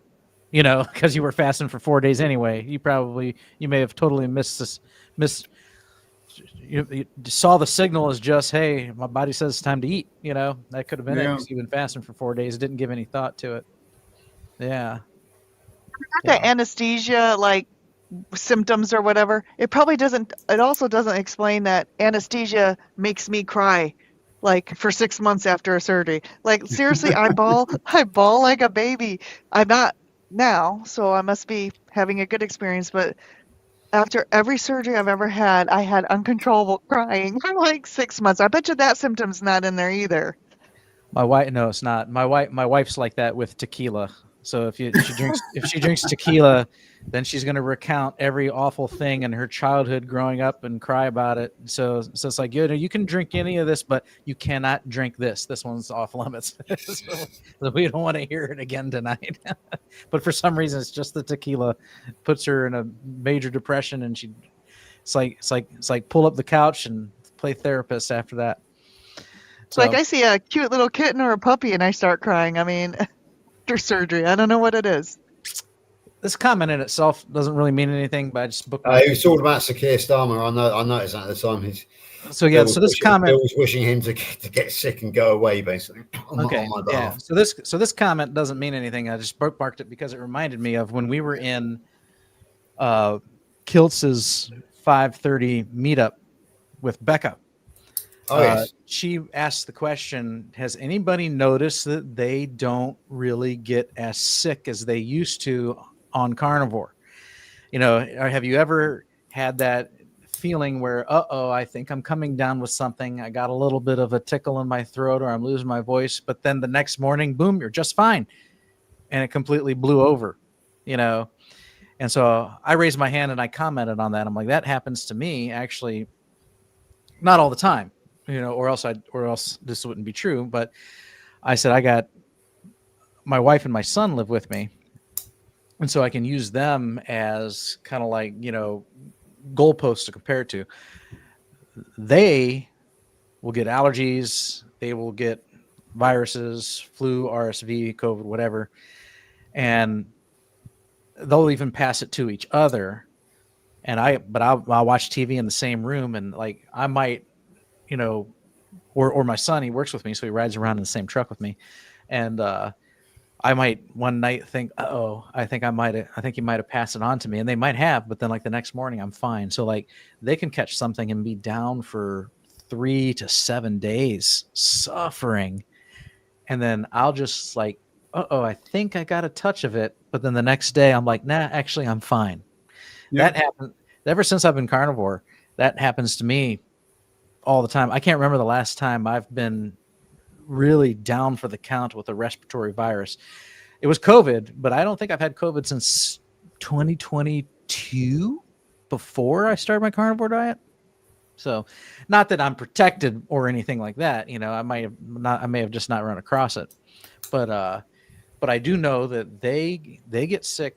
because you were fasting for 4 days anyway. You may have totally you saw the signal as just, hey, my body says it's time to eat. That could have been it, because you've been fasting for 4 days, didn't give any thought to it. Yeah. The anesthesia, like symptoms or whatever, it also doesn't explain that anesthesia makes me cry like for 6 months after a surgery. Like seriously, I bawl like a baby. I'm not now, so I must be having a good experience, but after every surgery I've ever had, I had uncontrollable crying for like 6 months. I bet you that symptom's not in there either. My wife, no, it's not. My wife's like that with tequila. So if she drinks tequila, then she's going to recount every awful thing in her childhood growing up and cry about it. So it's like, you can drink any of this, but you cannot drink this. This one's off limits. So we don't want to hear it again tonight. But for some reason, it's just the tequila puts her in a major depression, and it's like pull up the couch and play therapist after that. It's like I see a cute little kitten or a puppy and I start crying. I mean, after surgery, I don't know what it is. This comment in itself doesn't really mean anything, but I just he was talking about Sakir Starmer. I noticed that at the time. This comment, Bill was wishing him to get sick and go away, basically. Okay, yeah. So this comment doesn't mean anything. I just bookmarked it because it reminded me of when we were in Kiltz's 5:30 meetup with Becca. Yes. She asked the question, has anybody noticed that they don't really get as sick as they used to on carnivore? Have you ever had that feeling where, I think I'm coming down with something. I got a little bit of a tickle in my throat or I'm losing my voice, but then the next morning, boom, you're just fine. And it completely blew over, And so I raised my hand and I commented on that. I'm like, that happens to me actually not all the time. Or else this wouldn't be true. But I said, I got my wife and my son live with me. And so I can use them as kind of like, goalposts to compare to. They will get allergies. They will get viruses, flu, RSV, COVID, whatever. And they'll even pass it to each other. And I'll watch TV in the same room. And like, I might, or my son, he works with me, so he rides around in the same truck with me. And I might one night think, I think he might have passed it on to me, and they might have, but then like the next morning I'm fine. So like they can catch something and be down for 3 to 7 days suffering. And then I'll just like, I think I got a touch of it. But then the next day I'm like, nah, actually I'm fine. Yeah. That happened ever since I've been carnivore. That happens to me all the time. I can't remember the last time I've been really down for the count with a respiratory virus. It was COVID, but I don't think I've had COVID since 2022 before I started my carnivore diet. So not that I'm protected or anything like that. I may have just not run across it, but I do know that they get sick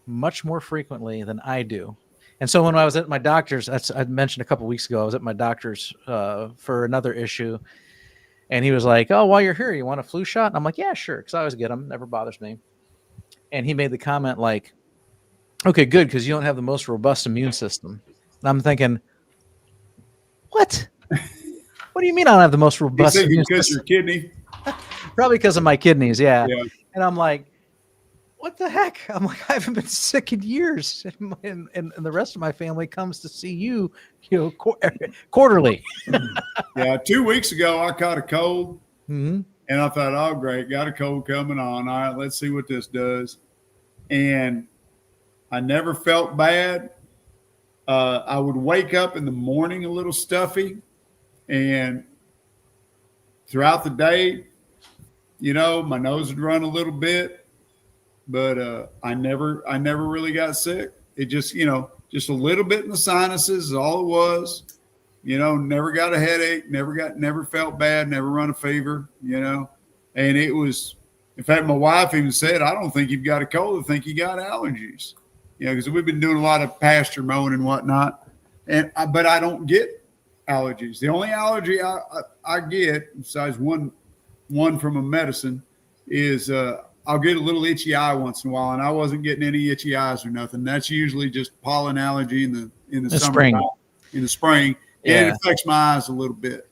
much more frequently than I do. And so when I was at my doctor's, I mentioned a couple of weeks ago, I was at my doctor's for another issue. And he was like, while you're here, you want a flu shot? And I'm like, yeah, sure. Because I always get them. Never bothers me. And he made the comment like, okay, good. Because you don't have the most robust immune system. And I'm thinking, what? What do you mean I don't have the most robust immune system? Because your kidney? Probably because of my kidneys, yeah. And I'm like, what the heck? I'm like, I haven't been sick in years. And the rest of my family comes to see you, quarterly. Yeah. 2 weeks ago, I caught a cold. Mm-hmm. And I thought, oh, great. Got a cold coming on. All right, let's see what this does. And I never felt bad. I would wake up in the morning a little stuffy. And throughout the day, my nose would run a little bit. But I never really got sick. It just, just a little bit in the sinuses is all it was. Never got a headache, never felt bad, never run a fever, And it was, in fact, my wife even said, I don't think you've got a cold. I think you got allergies. Because we've been doing a lot of pasture mowing and whatnot. But I don't get allergies. The only allergy I get, besides one from a medicine, is I'll get a little itchy eye once in a while, and I wasn't getting any itchy eyes or nothing. That's usually just pollen allergy in the summer, spring. in the spring, and it affects my eyes a little bit.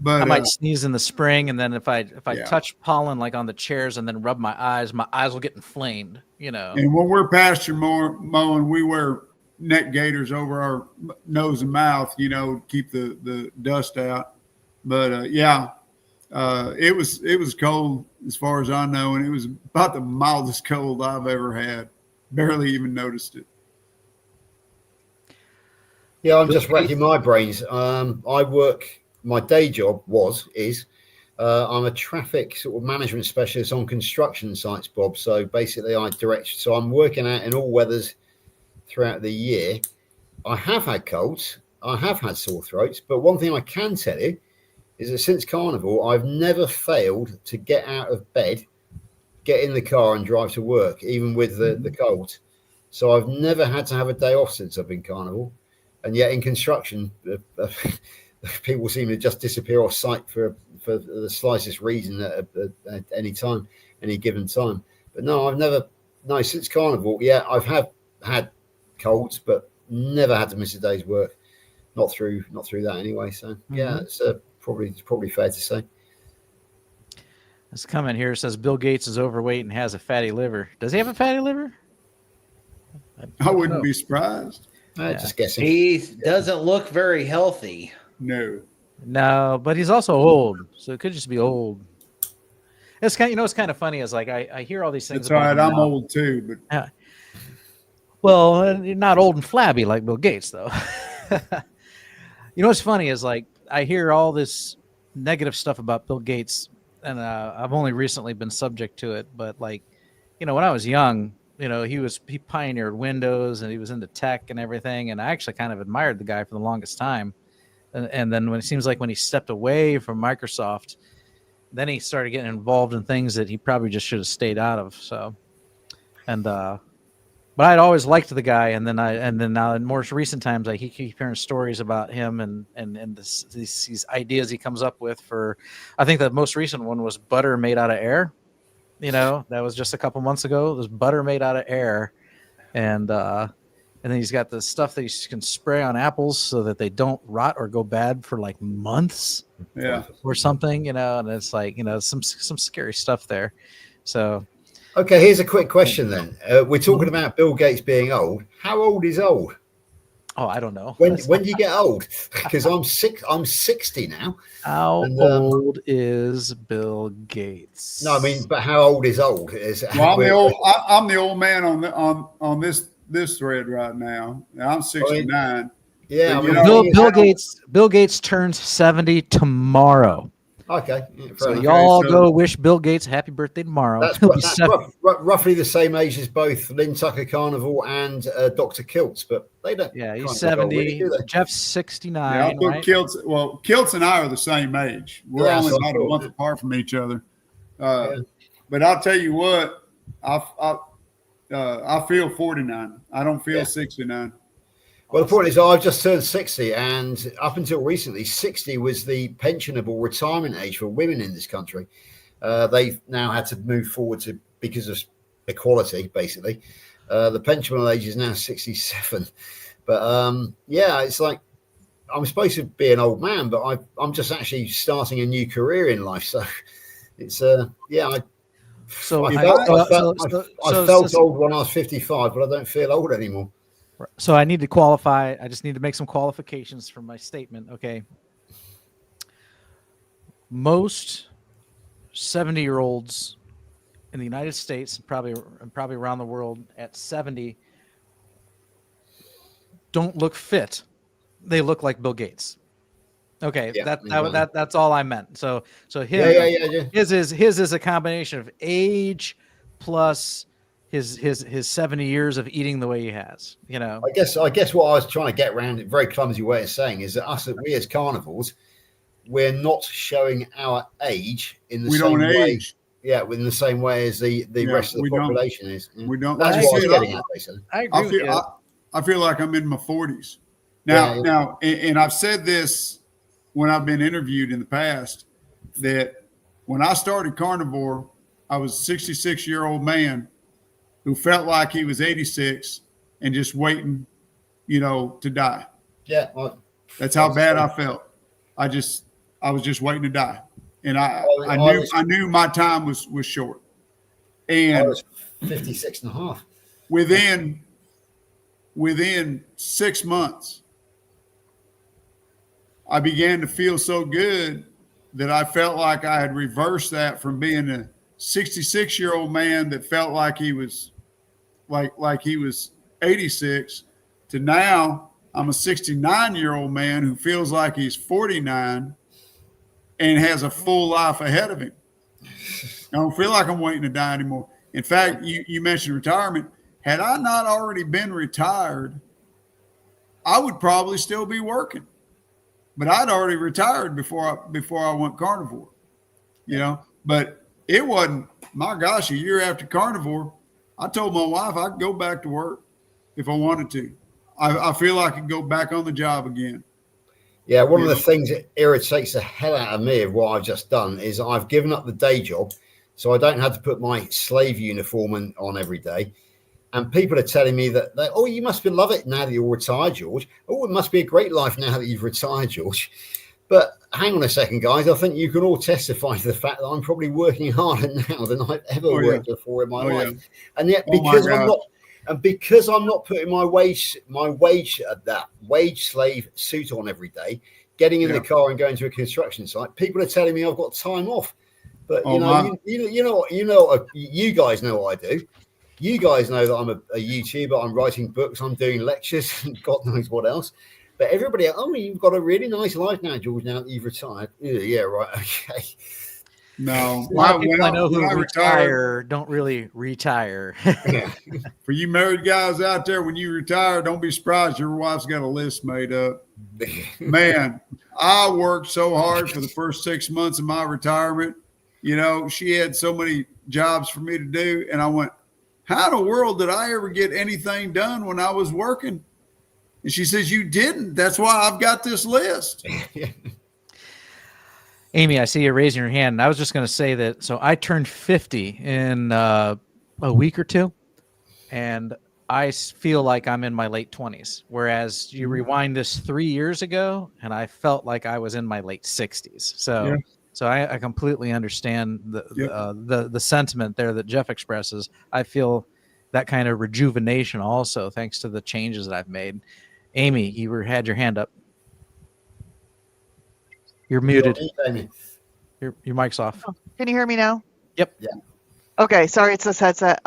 But I might sneeze in the spring, and then if I Yeah. touch pollen like on the chairs and then rub my eyes will get inflamed. And when we're pasture mowing, we wear neck gaiters over our nose and mouth, keep the dust out. But it was cold as far as I know, and it was about the mildest cold I've ever had. Barely even noticed it. Yeah, I'm just racking my brains. I work. My day job is. I'm a traffic sort of management specialist on construction sites, Bob. So basically, I direct. So I'm working out in all weathers throughout the year. I have had colds. I have had sore throats. But one thing I can tell you is that since Carnivore, I've never failed to get out of bed, get in the car, and drive to work, even with the cold. So I've never had to have a day off since I've been Carnivore. And yet in construction, people seem to just disappear off site for the slightest reason at any time, any given time. But no, since Carnivore, I've had colds, but never had to miss a day's work. Not through that anyway. So it's probably fair to say. This comment here says Bill Gates is overweight and has a fatty liver. Does he have a fatty liver? I wouldn't be surprised. Just guessing. He doesn't look very healthy. No, but he's also old, so it could just be old. It's kind, it's kind of funny. Is like I hear all these things. That's all right. I'm old too, but well, you're not old and flabby like Bill Gates, though. What's funny is like I hear all this negative stuff about Bill Gates, and I've only recently been subject to it. But like, when I was young, he pioneered Windows and he was into tech and everything, and I actually kind of admired the guy for the longest time. And then when he stepped away from Microsoft, then he started getting involved in things that he probably just should have stayed out of. So, but I'd always liked the guy, and then now in more recent times, I keep hearing stories about him and these ideas he comes up with for. I think the most recent one was butter made out of air. That was just a couple months ago. There's butter made out of air, and then he's got the stuff that he can spray on apples so that they don't rot or go bad for like months, or something. And it's like some scary stuff there. So, okay, here's a quick question then. We're talking about Bill Gates being old. How old is old? Oh, I don't know. When do you get old? Because I'm 60 now. How old is Bill Gates? No, I mean, but how old is old? I'm the old man on this thread right now. I'm 69. Bill Gates turns 70 tomorrow. Okay. So y'all go wish Bill Gates happy birthday tomorrow. That's roughly the same age as both Lynn Tucker Carnivore and Dr. Kiltz, but they don't. Yeah, he's 70. Geoff's 69. Yeah, I'll put right? Kiltz. Well, Kiltz and I are the same age. We're only about a month apart from each other. But I'll tell you what, I feel 49. I don't feel 69. Well, the point is, I've just turned 60, and up until recently, 60 was the pensionable retirement age for women in this country. They've now had to move forward because of equality, basically. The pensionable age is now 67. But it's like I'm supposed to be an old man, but I'm just actually starting a new career in life. So it's I felt old when I was 55, but I don't feel old anymore. So I need to qualify. I just need to make some qualifications for my statement. Okay. Most 70-year-olds in the United States, probably around the world at 70, don't look fit. They look like Bill Gates. Okay, that's all I meant. So his is a combination of age plus his 70 years of eating the way he has. I guess what I was trying to get around, a very clumsy way of saying, is that we as carnivores, we're not showing our age in the same way. Yeah, in the same way as the rest of the population is. We don't. That's what I was getting at, basically. I agree with you. I feel like I'm in my 40s now. And I've said this when I've been interviewed in the past, that when I started Carnivore, I was a 66-year-old man who felt like he was 86 and just waiting, to die. Yeah. That's how bad I felt. I just I was just waiting to die, and I was, knew my time was short. I And was 56 and a half. within 6 months, I began to feel so good that I felt like I had reversed that from being a 66-year-old man that felt like he was like he was 86 to now I'm a 69-year-old man who feels like he's 49 and has a full life ahead of him. I don't feel like I'm waiting to die anymore. In fact, you mentioned retirement. Had I not already been retired, I would probably still be working. But I'd already retired before I went carnivore, you know. But it wasn't, my gosh, a year after carnivore, I told my wife I'd go back to work if I wanted to. I feel like I could go back on the job again. Yeah, one of the things that irritates the hell out of me of what I've just done is I've given up the day job, so I don't have to put my slave uniform on every day. And people are telling me that, oh, you must love it now that you're retired, George. Oh, it must be a great life now that you've retired, George. But hang on a second, guys. I think you can all testify to the fact that I'm probably working harder now than I've ever worked before in my life. Yeah. And yet, because I'm not putting my wage slave suit on every day, getting in the car and going to a construction site, people are telling me I've got time off. But you guys know what I do. You guys know that I'm a YouTuber. I'm writing books. I'm doing lectures. And God knows what else. But everybody, oh, you've got a really nice life now, George. Now that you've retired. Yeah, right. Okay. No, a lot of people I know who retire don't really retire. For you married guys out there, when you retire, don't be surprised your wife's got a list made up. Man, I worked so hard for the first 6 months of my retirement. You know, she had so many jobs for me to do, and I went, how in the world did I ever get anything done when I was working? And she says, you didn't. That's why I've got this list. Amy, I see you raising your hand. I was just going to say that. So I turned 50 in a week or two, and I feel like I'm in my late 20s. Whereas you rewind this 3 years ago, and I felt like I was in my late 60s. So, so I completely understand the sentiment there that Geoff expresses. I feel that kind of rejuvenation also, thanks to the changes that I've made. Amy, you had your hand up. You're muted. Your mic's off. Oh, can you hear me now? Yep. Yeah. Okay, sorry, it's this headset.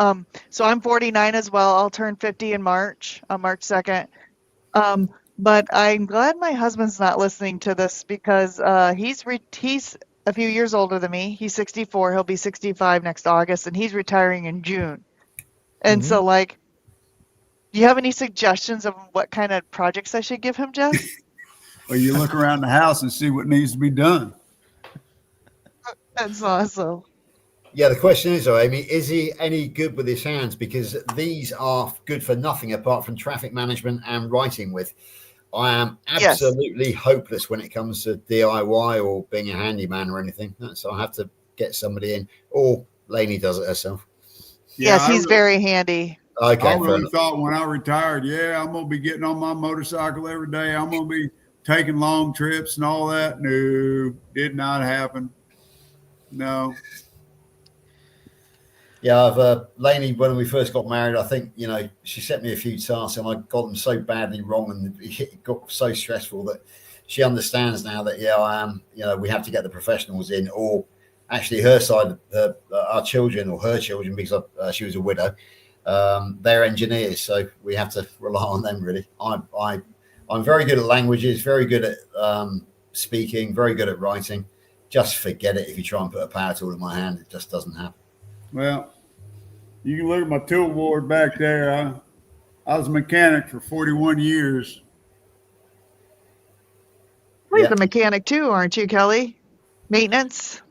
So I'm 49 as well. I'll turn 50 in March, on March 2nd. But I'm glad my husband's not listening to this because he's a few years older than me. He's 64. He'll be 65 next August, and he's retiring in June. And so, like, do you have any suggestions of what kind of projects I should give him, Geoff? Well, you look around the house and see what needs to be done. That's awesome. Yeah, the question is, though, Amy, is he any good with his hands? Because these are good for nothing apart from traffic management and writing with. I am absolutely hopeless when it comes to DIY or being a handyman or anything. So I have to get somebody in, or Lainey does it herself. Yeah, yes, he's very handy. Okay, I really thought when I retired, I'm going to be getting on my motorcycle every day. I'm going to be taking long trips and all that. No, did not happen. No. Yeah, Lainey, when we first got married, I think, she set me a few tasks and I got them so badly wrong and it got so stressful that she understands now that, I am, we have to get the professionals in, or actually her side, our children or her children, because she was a widow, they're engineers. So we have to rely on them, really. I'm very good at languages, very good at speaking, very good at writing. Just forget it if you try and put a power tool in my hand. It just doesn't happen. Well, you can look at my tool board back there. I was a mechanic for 41 years. You're a mechanic too, aren't you, Kelly? Maintenance?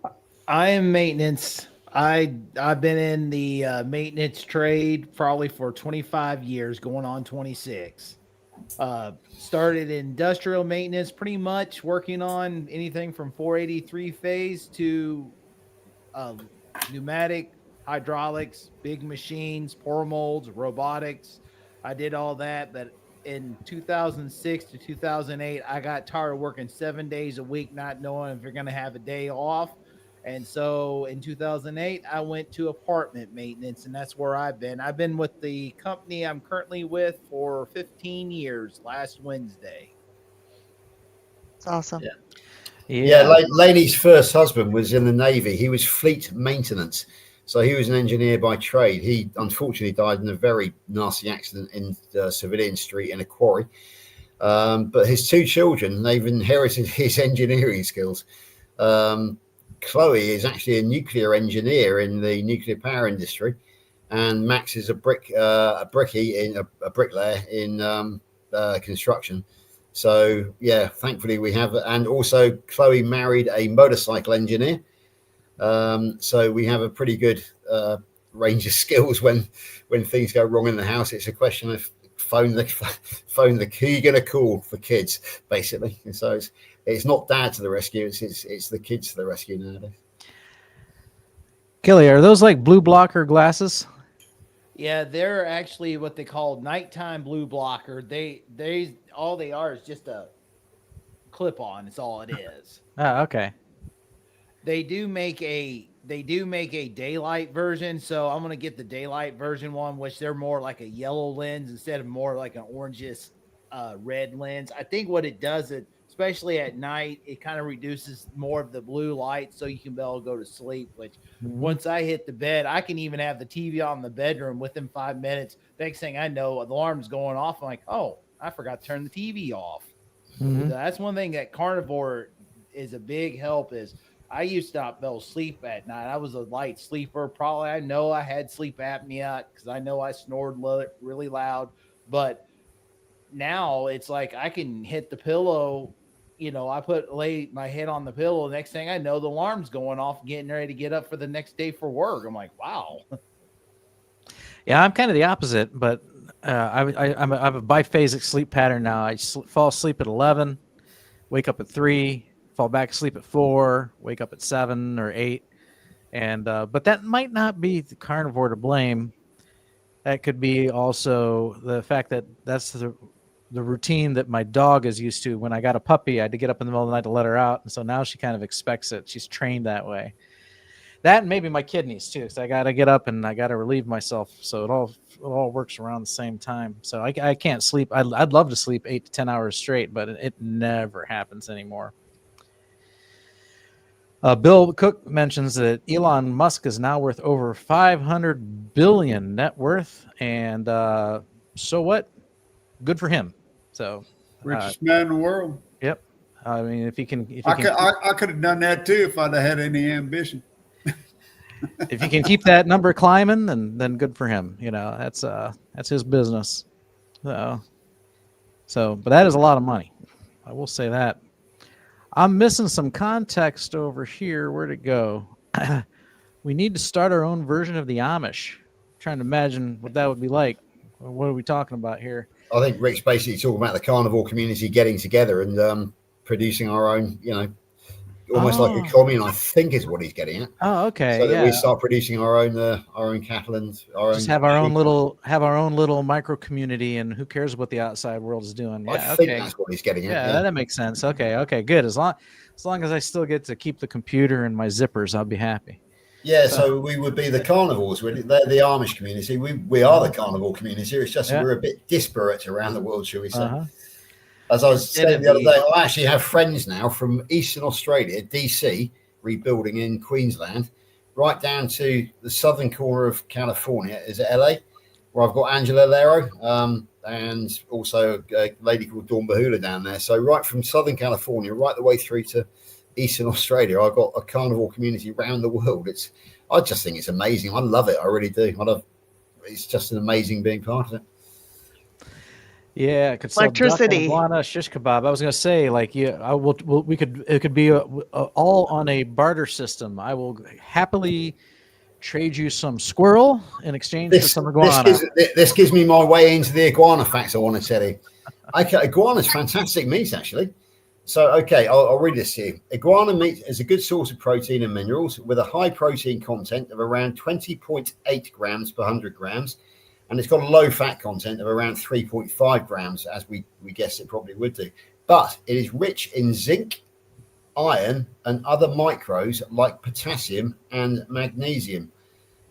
I am maintenance. I've been in the maintenance trade probably for 25 years, going on 26. Started industrial maintenance, pretty much working on anything from 483 phase to pneumatic, hydraulics, big machines, pour molds, robotics. I did all that, but in 2006 to 2008, I got tired of working 7 days a week, not knowing if you're going to have a day off. And so in 2008, I went to apartment maintenance, and that's where I've been. I've been with the company I'm currently with for 15 years last Wednesday. It's awesome. Yeah, Laney's first husband was in the Navy. He was fleet maintenance. So he was an engineer by trade. He unfortunately died in a very nasty accident in Civilian Street in a quarry. But his two children, they've inherited his engineering skills. Chloe is actually a nuclear engineer in the nuclear power industry, and Max is a bricklayer in construction. So yeah, thankfully we have, and also Chloe married a motorcycle engineer. So we have a pretty good range of skills when things go wrong in the house. It's a question of phone the who you're going to call for kids, basically. And so it's not dad to the rescue, it's the kids to the rescue nowadays. Kelly, are those like blue blocker glasses? Yeah, they're actually what they call nighttime blue blocker. They all they are is just a clip on. It's all it is. Oh, okay. They do make a daylight version, so I'm gonna get the daylight version one, which they're more like a yellow lens instead of more like an orangish red lens. I think what it does, especially at night, it kind of reduces more of the blue light, so you can be able to go to sleep. Which once I hit the bed, I can even have the TV on in the bedroom within 5 minutes. Next thing I know, the alarm's going off. I'm like, oh, I forgot to turn the TV off. So that's one thing that Carnivore is a big help. Is I used to not be able to sleep at night. I was a light sleeper. Probably I know I had sleep apnea because I know I snored really loud. But now it's like I can hit the pillow. You know, I lay my head on the pillow. Next thing I know, the alarm's going off, getting ready to get up for the next day for work. I'm like, wow. Yeah, I'm kind of the opposite, but I have a biphasic sleep pattern now. I fall asleep at 11, wake up at 3, fall back asleep at 4, wake up at 7 or 8. And but that might not be the carnivore to blame. That could be also the fact that that's the routine that my dog is used to. When I got a puppy, I had to get up in the middle of the night to let her out. And so now she kind of expects it. She's trained that way. That and maybe my kidneys too, because I got to get up and I got to relieve myself. So it all works around the same time. So I can't sleep. I'd love to sleep 8 to 10 hours straight, but it never happens anymore. Bill Cook mentions that Elon Musk is now worth over 500 billion net worth, and so what? Good for him. So Richest man in the world. Yep. I mean, if he can, I could have done that too if I'd have had any ambition. If he can keep that number climbing, then good for him. You know, that's his business. So, but that is a lot of money. I will say that. I'm missing some context over here. Where'd it go? We need to start our own version of the Amish. I'm trying to imagine what that would be like. What are we talking about here? I think Rick's basically talking about the carnivore community getting together and producing our own, almost like a commune, I think is what he's getting at. Oh, okay. So that we start producing our own cattle and have our own little micro community, and who cares what the outside world is doing? Yeah, I think that's what he's getting at. Yeah, that makes sense. Okay, good. As long as I still get to keep the computer and my zippers, I'll be happy. Yeah, so we would be the carnivores. They're the Amish community. We are the carnivore community. It's just we're a bit disparate around the world, shall we say? As I was saying the other day, I actually have friends now from Eastern Australia, DC, rebuilding in Queensland, right down to the southern corner of California, is it LA, where I've got Angela Lero, and also a lady called Dawn Bahula down there. So right from southern California, right the way through to Eastern Australia, I've got a carnivore community around the world. I just think it's amazing. I love it. I really do. It's just an amazing being part of it. Yeah, it could sell electricity, iguana, shish kebab. I was gonna say, it could be all on a barter system. I will happily trade you some squirrel in exchange for some iguana. This gives me my way into the iguana facts I want to tell you. Iguana's fantastic meat, actually. So, okay, I'll read this to you. Iguana meat is a good source of protein and minerals with a high protein content of around 20.8 grams per 100 grams and it's got a low fat content of around 3.5 grams, as we guessed it probably would do. But it is rich in zinc, iron, and other micros like potassium and magnesium.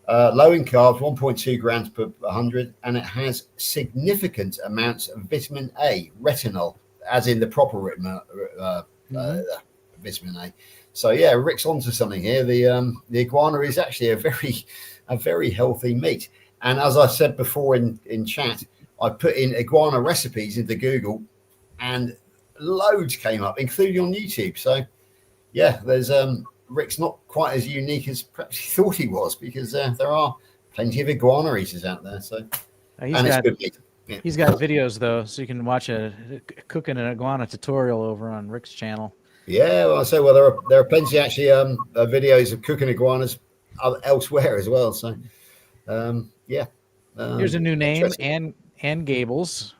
Low in carbs, 1.2 grams per 100, and it has significant amounts of vitamin A, retinol, as in the proper vitamin A. So yeah, Rick's onto something here. The iguana is actually a very healthy meat. And as I said before in chat, I put in iguana recipes into Google, and loads came up, including on YouTube. So yeah, there's Rick's not quite as unique as perhaps he thought he was, because there are plenty of iguana eaters out there. So it's good meat. Yeah. He's got videos though, so you can watch a cooking an iguana tutorial over on Rick's channel. Yeah, well, I say, well, there are plenty actually videos of cooking iguanas elsewhere as well. So yeah. Here's a new name, Ann Gables.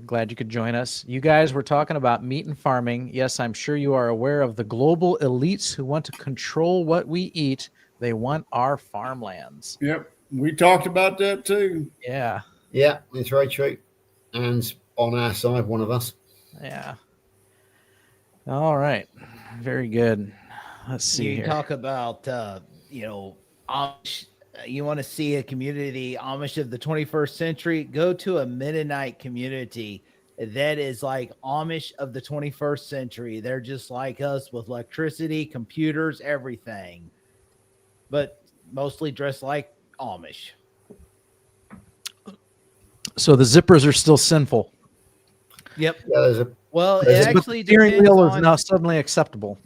Glad you could join us. You guys were talking about meat and farming. Yes, I'm sure you are aware of the global elites who want to control what we eat. They want our farmlands. Yep. We talked about that too. Yeah. Yeah, it's very true. And on our side, one of us. Yeah. All right. Very good. Let's see. You talk about, Amish. You want to see a community Amish of the 21st century? Go to a Mennonite community that is like Amish of the 21st century. They're just like us with electricity, computers, everything, but mostly dressed like Amish. So the zippers are still sinful. Yep. Yeah, it actually the steering depends wheel on, is now suddenly acceptable.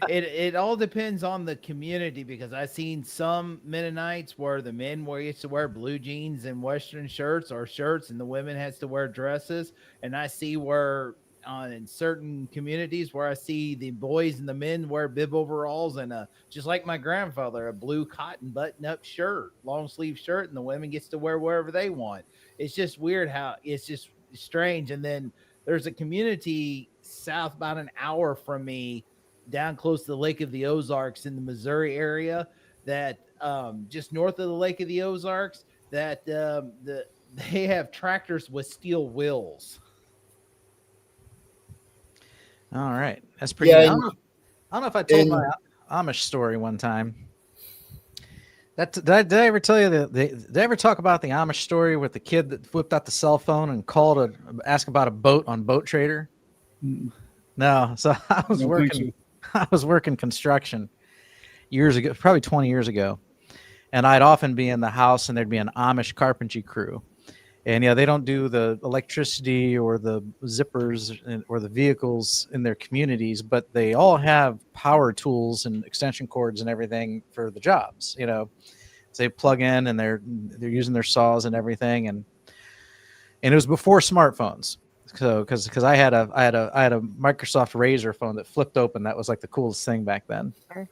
it all depends on the community, because I've seen some Mennonites where the men used to wear blue jeans and Western shirts or shirts, and the women has to wear dresses. And I see where in certain communities where I see the boys and the men wear bib overalls and just like my grandfather, a blue cotton button-up shirt, long sleeve shirt, and the women gets to wear wherever they want. It's just weird how it's just strange. And then there's a community south about an hour from me, down close to the Lake of the Ozarks in the Missouri area, that just north of the Lake of the Ozarks, that they have tractors with steel wheels. All right. That's pretty good. I don't know if I told my Amish story one time. Did I ever tell you did I ever talk about the Amish story with the kid that whipped out the cell phone and called to ask about a boat on Boat Trader? No. So I was working construction years ago, probably 20 years ago. And I'd often be in the house and there'd be an Amish carpentry crew. And yeah, they don't do the electricity or the zippers or the vehicles in their communities, but they all have power tools and extension cords and everything for the jobs. So they plug in and they're using their saws and everything. And it was before smartphones. So because I had a Microsoft Razr phone that flipped open. That was like the coolest thing back then. Okay.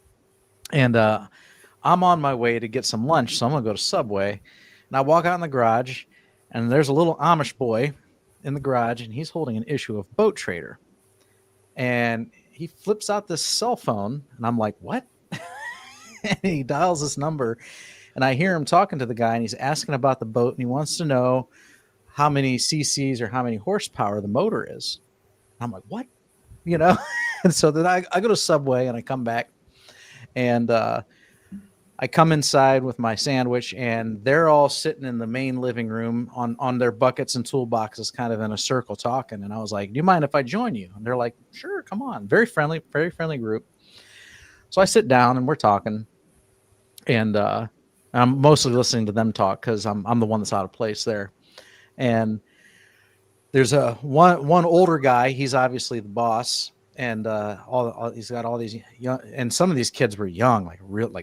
And I'm on my way to get some lunch, so I'm gonna go to Subway, and I walk out in the garage. And there's a little Amish boy in the garage, and he's holding an issue of Boat Trader. And he flips out this cell phone, and I'm like, what? And he dials this number, and I hear him talking to the guy, and he's asking about the boat, and he wants to know how many cc's or how many horsepower the motor is. I'm like, what? And so then I go to Subway, and I come back, and I come inside with my sandwich, and they're all sitting in the main living room on their buckets and toolboxes, kind of in a circle talking. And I was like, do you mind if I join you? And they're like, sure, come on. Very friendly group. So I sit down and we're talking, and I'm mostly listening to them talk because I'm the one that's out of place there. And there's one older guy. He's obviously the boss, and he's got all these young, and some of these kids were young, like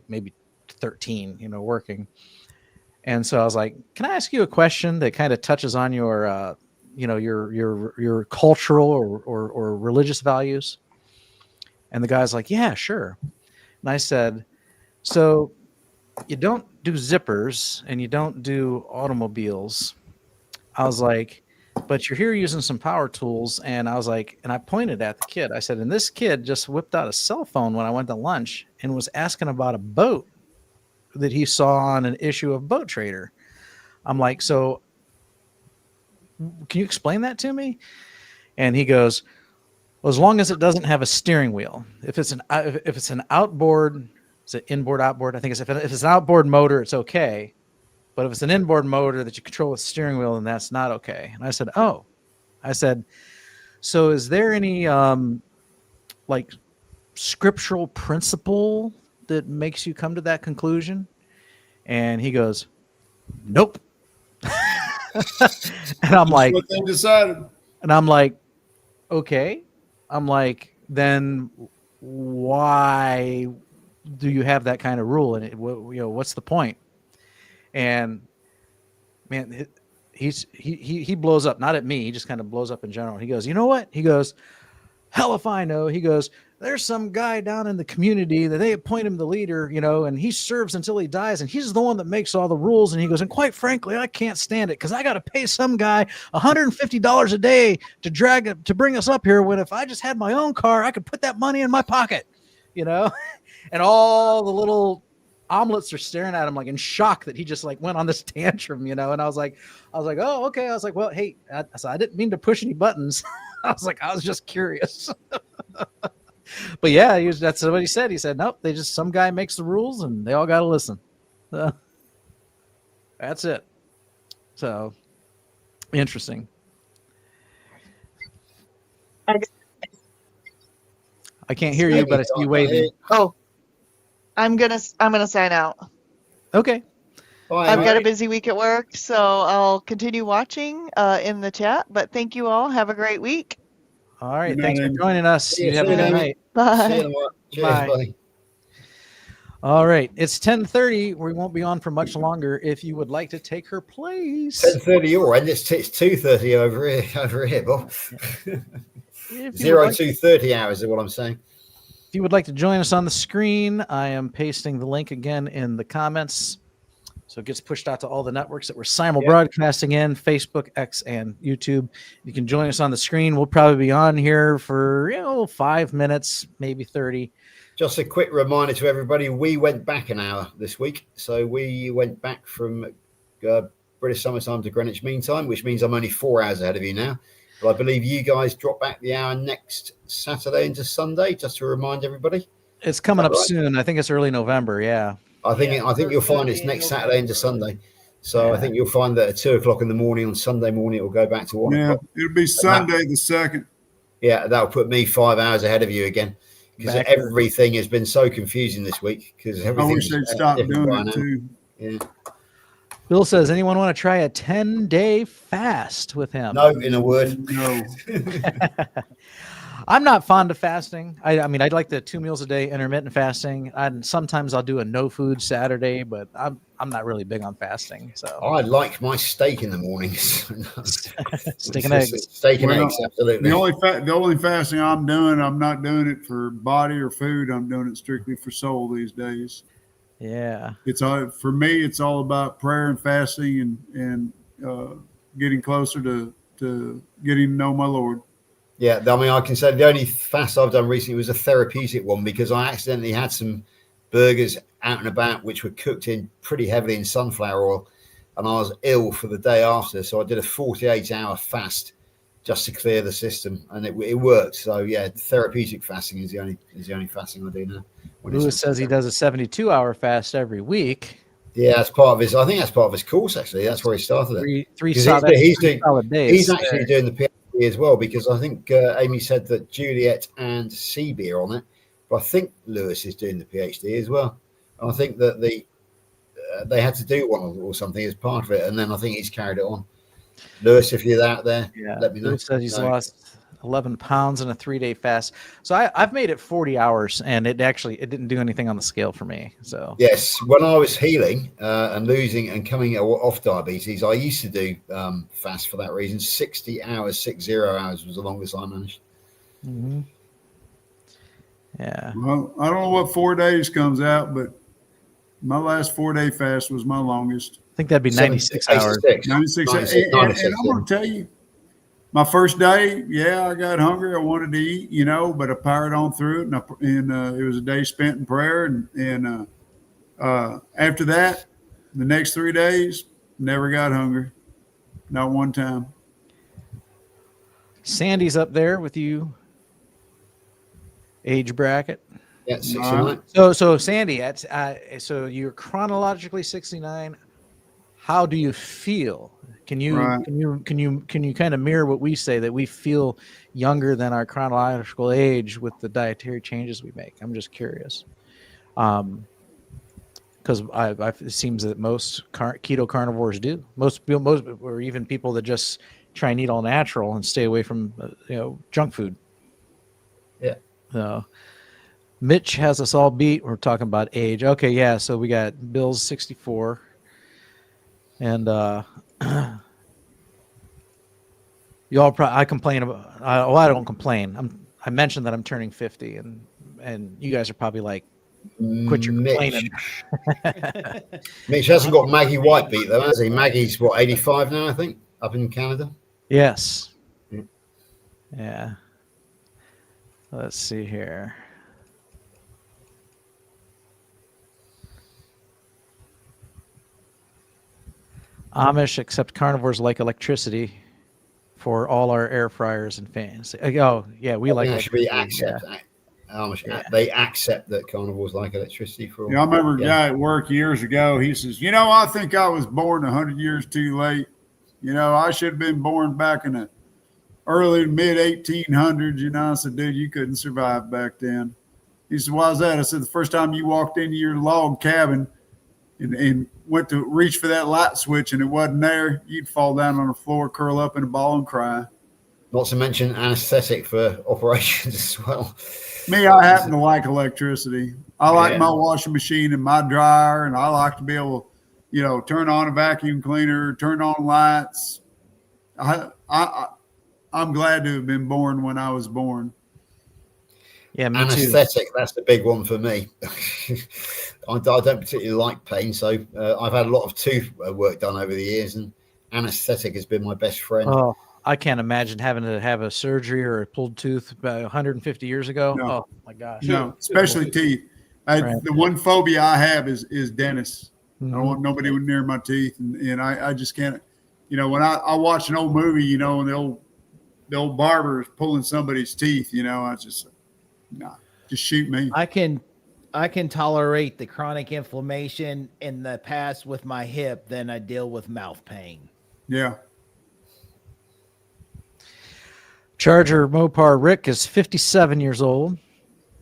maybe 13, working. And so I was like, can I ask you a question that kind of touches on your your cultural or religious values? And the guy's like, yeah, sure. And I said, so you don't do zippers and you don't do automobiles. I was like, but you're here using some power tools. And I was like, and I pointed at the kid. I said, and this kid just whipped out a cell phone when I went to lunch and was asking about a boat that he saw on an issue of Boat Trader. I'm like, so can you explain that to me? And he goes, well, as long as it doesn't have a steering wheel. If it's an outboard, is it inboard, outboard? I think if it's an outboard motor, it's okay. But if it's an inboard motor that you control with steering wheel, then that's not okay. And I said, oh, so is there any like scriptural principle that makes you come to that conclusion? And he goes, nope. And I'm like, what they decided. and I'm like, okay. I'm like, then why do you have that kind of rule? And what's the point? And man, he blows up, not at me. He just kind of blows up in general. He goes, you know what? He goes, hell if I know. He goes, there's some guy down in the community that they appoint him the leader, and he serves until he dies, and he's the one that makes all the rules. And he goes, and quite frankly, I can't stand it because I got to pay some guy $150 a day to bring us up here. When if I just had my own car, I could put that money in my pocket, and all the little omelets are staring at him like in shock that he just like went on this tantrum, and I was like, oh, okay. I was like, well, hey, I didn't mean to push any buttons. I was just curious. But yeah, that's what he said. He said, nope, some guy makes the rules and they all got to listen. That's it. So interesting. I can't hear you, but I see you waving. Oh, I'm gonna sign out. Okay. I've got a busy week at work, so I'll continue watching in the chat. But thank you all. Have a great week. All right. Thanks for joining us. You have a good night. Bye. Bye. All right. It's 10:30. We won't be on for much longer. If you would like to take her place. 10:30 your end. It's 2:30 over here, Bob. 02:30 hours is what I'm saying. If you would like to join us on the screen, I am pasting the link again in the comments. So it gets pushed out to all the networks that we're simul broadcasting in, Facebook, X, and YouTube. You can join us on the screen. We'll probably be on here for 5 minutes, maybe 30. Just a quick reminder to everybody, we went back an hour this week. So we went back from British summertime to Greenwich Mean Time, which means I'm only 4 hours ahead of you now. But I believe you guys drop back the hour next Saturday into Sunday, just to remind everybody. It's coming up soon. I think it's early November, yeah. I think you'll find it's next Saturday into Sunday. So I think you'll find that at 2:00 in the morning on Sunday morning, it will go back to 1 o'clock. It'll be Sunday the 2nd. Yeah, that'll put me 5 hours ahead of you again. Because everything has been so confusing this week. Because everything. I wish they'd stop doing it too. Yeah. Bill says, anyone want to try a 10-day fast with him? No, in a word. No. I'm not fond of fasting. I mean, I'd like the 2 meals a day intermittent fasting. And sometimes I'll do a no food Saturday, but I'm not really big on fasting. So I like my steak in the mornings. Steak and eggs. Steak and eggs, absolutely. The only fasting I'm doing, I'm not doing it for body or food. I'm doing it strictly for soul these days. Yeah. For me, it's all about prayer and fasting and getting closer to getting to know my Lord. Yeah, I mean, I can say the only fast I've done recently was a therapeutic one because I accidentally had some burgers out and about which were cooked in pretty heavily in sunflower oil, and I was ill for the day after. So I did a 48-hour fast just to clear the system, and it worked. So yeah, therapeutic fasting is the only fasting I do now. Lewis says he does a 72-hour fast every week. Yeah, that's part of his. I think that's part of his course. Actually, that's where he started it. Three solid days. He's actually doing the PhD as well because I think Amy said that Juliet and CB are on it, but I think Lewis is doing the PhD as well. And I think that they had to do one or something as part of it, and then I think he's carried it on. Lewis, if you're out there, let me know. Lewis says he's lost 11 pounds in a 3-day fast. So I've made it 40 hours, and it didn't do anything on the scale for me. So yes, when I was healing and losing and coming off diabetes, I used to do fast for that reason. 60 hours, 60 hours was the longest I managed. Mm-hmm. Yeah. Well, I don't know what 4 days comes out, but my last 4-day fast was my longest. I think that'd be 96 hours. 96 hours. And I'm going to tell you, my first day, I got hungry. I wanted to eat, but I powered on through it, and it was a day spent in prayer. And after that, the next 3 days, Never got hungry. Not one time. Sandy's up there with you. Age bracket. Yeah, 69. So Sandy, so you're chronologically 69. How do you feel? Can you kind of mirror what we say, that we feel younger than our chronological age with the dietary changes we make? I'm just curious. Because it seems that most keto carnivores do. Most, or even people that just try and eat all natural and stay away from junk food. Yeah. So Mitch has us all beat. We're talking about age. Okay, yeah. So we got Bill's 64, and y'all. I complain about. Well, I don't complain. I mentioned that I'm turning 50, and you guys are probably like, quit your complaining. Mitch hasn't got Maggie White beat though, has he? Maggie's what, 85 now, I think, up in Canada. Yes. Yeah. Let's see here. Amish accept carnivores like electricity for all our air fryers and fans. Oh, yeah, we like electricity. They accept that carnivores like electricity for all. Yeah, I remember a guy at work years ago. He says, I think I was born 100 years too late. I should have been born back in the early to mid 1800s. I said, dude, you couldn't survive back then. He said, why is that? I said, the first time you walked into your log cabin and went to reach for that light switch and it wasn't there, you'd fall down on the floor, curl up in a ball and cry. Not to mention anesthetic for operations as well. Me, I happen to like electricity. I like my washing machine and my dryer, and I like to be able to, turn on a vacuum cleaner, turn on lights. I'm glad to have been born when I was born. Yeah, me anesthetic, too. That's the big one for me. I don't particularly like pain, so I've had a lot of tooth work done over the years, and anesthetic has been my best friend. Oh, I can't imagine having to have a surgery or a pulled tooth about 150 years ago. No. Oh my gosh. No, especially teeth. The one phobia I have is dentists. Mm-hmm. I don't want nobody near my teeth, and I just can't. When I watch an old movie, and the old barber is pulling somebody's teeth, I just just shoot me. I can tolerate the chronic inflammation in the past with my hip than I deal with mouth pain. Yeah. Charger Mopar Rick is 57 years old,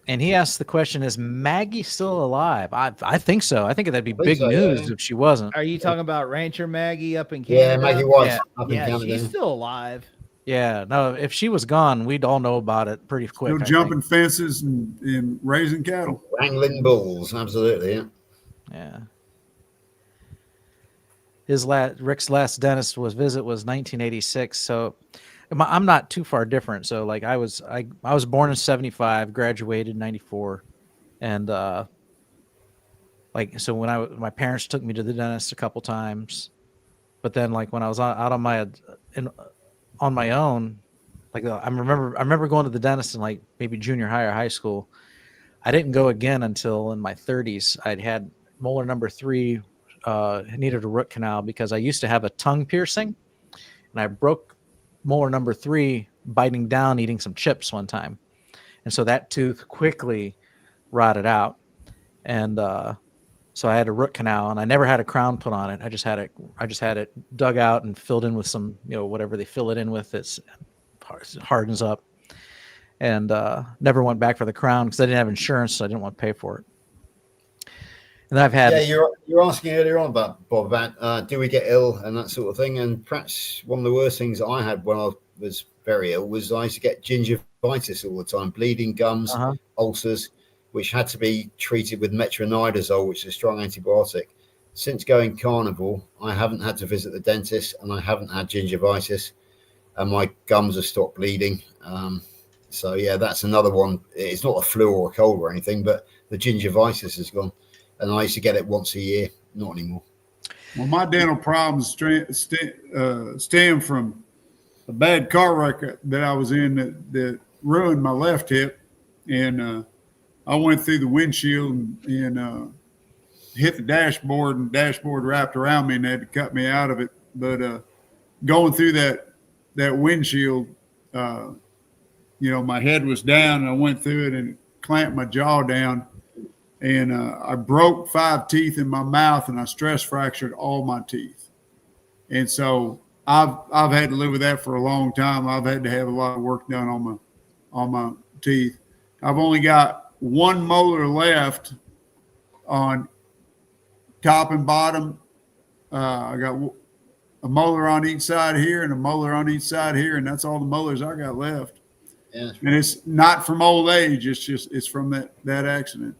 and he asked the question, is Maggie still alive? I think so. I think that'd be big news if she wasn't. Are you talking about Rancher Maggie up in Canada? Yeah, Maggie was up in Canada. She's still alive. Yeah, no, if she was gone, we'd all know about it pretty quick. Still jumping fences and raising cattle. Wrangling bulls, absolutely, yeah. Yeah. Rick's last dentist visit was 1986, so I'm not too far different. So like I was born in 75, graduated in 94, and so when my parents took me to the dentist a couple times, but then like when I was out on my own, like I remember going to the dentist in like maybe junior high or high school. I didn't go again until in my 30s. I'd had molar number 3, needed a root canal because I used to have a tongue piercing, and I broke molar number 3 biting down eating some chips one time, and so that tooth quickly rotted out, and so I had a root canal, and I never had a crown put on it. I just had it dug out and filled in with some whatever they fill it in with. It hardens up, and never went back for the crown because I didn't have insurance, so I didn't want to pay for it. And I've had you're asking earlier on about Bob about do we get ill and that sort of thing, and perhaps one of the worst things I had when I was very ill was I used to get gingivitis all the time, bleeding gums, ulcers, which had to be treated with metronidazole, which is a strong antibiotic. Since going carnivore, I haven't had to visit the dentist, and I haven't had gingivitis, and my gums have stopped bleeding. So yeah, that's another one. It's not a flu or a cold or anything, but the gingivitis has gone. And I used to get it once a year, not anymore. Well, my dental problems stem from a bad car wreck that I was in that ruined my left hip. And I went through the windshield and hit the dashboard, and dashboard wrapped around me, and they had to cut me out of it. But going through that windshield, my head was down, and I went through it and clamped my jaw down, and I broke 5 teeth in my mouth, and I stress fractured all my teeth. And so I've had to live with that for a long time. I've had to have a lot of work done on my teeth. I've only got one molar left on top and bottom. I got a molar on each side here and a molar on each side here, and that's all the molars I got left. Yeah. And it's not from old age. It's from that accident.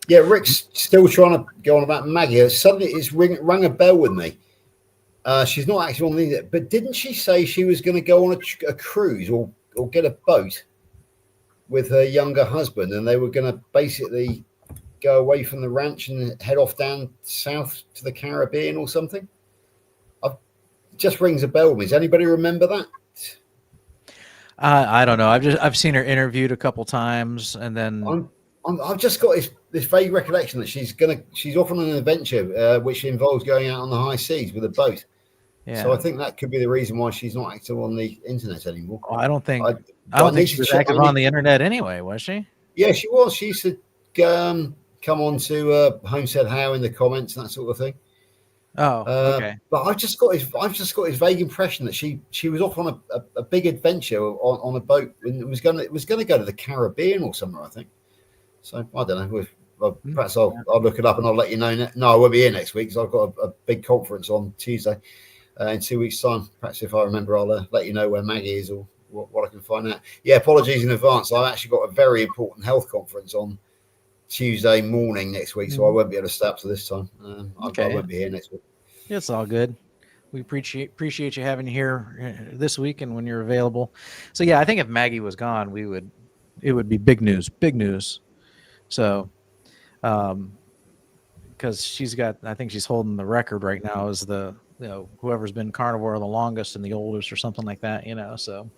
Yeah, Rick's still trying to go on about Maggie. Suddenly it's rang a bell with me. She's not actually on the, but didn't she say she was going to go on a cruise or get a boat with her younger husband, and they were going to basically go away from the ranch and head off down south to the Caribbean or something? It just rings a bell with me. Does anybody remember that? I don't know. I've seen her interviewed a couple times, and then I've just got this vague recollection that she's off on an adventure which involves going out on the high seas with a boat. Yeah. So I think that could be the reason why she's not active on the internet anymore. Oh, I don't think she was active on the internet anyway, was she? Yeah, she was. She used to come on to Homestead How in the comments and that sort of thing. Oh, okay. But I've just got this vague impression that she was off on a big adventure on a boat, and it was going to go to the Caribbean or somewhere, I think. So I don't know. Perhaps I'll look it up and I'll let you know. No, I won't be here next week because I've got a big conference on Tuesday in 2 weeks' time. Perhaps if I remember, I'll let you know where Maggie is or what I can find out. Yeah, apologies in advance. I've actually got a very important health conference on Tuesday morning next week, so I won't be able to stay up to this time. I won't be here next week. It's all good. We appreciate you having you here this week and when you're available. So yeah, I think if Maggie was gone, it would be big news. So, because I think she's holding the record right now as whoever's been carnivore the longest and the oldest or something like that, so.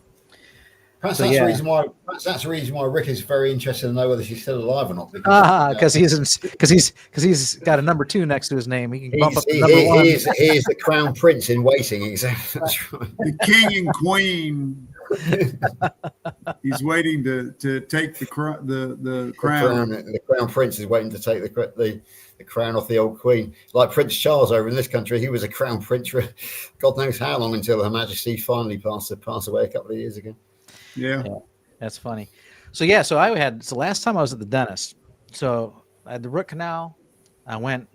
Perhaps that's the reason why Rick is very interested to know whether she's still alive or not. Because he's got a number 2 next to his name. He can bump up to number 1. He is the crown prince in waiting. Exactly. That's right. The king and queen. He's waiting to take the crown. The crown prince is waiting to take the crown off the old queen. Like Prince Charles over in this country, he was a crown prince for God knows how long until Her Majesty finally passed away a couple of years ago. Yeah, that's funny. So last time I was at the dentist. So I had the root canal. I went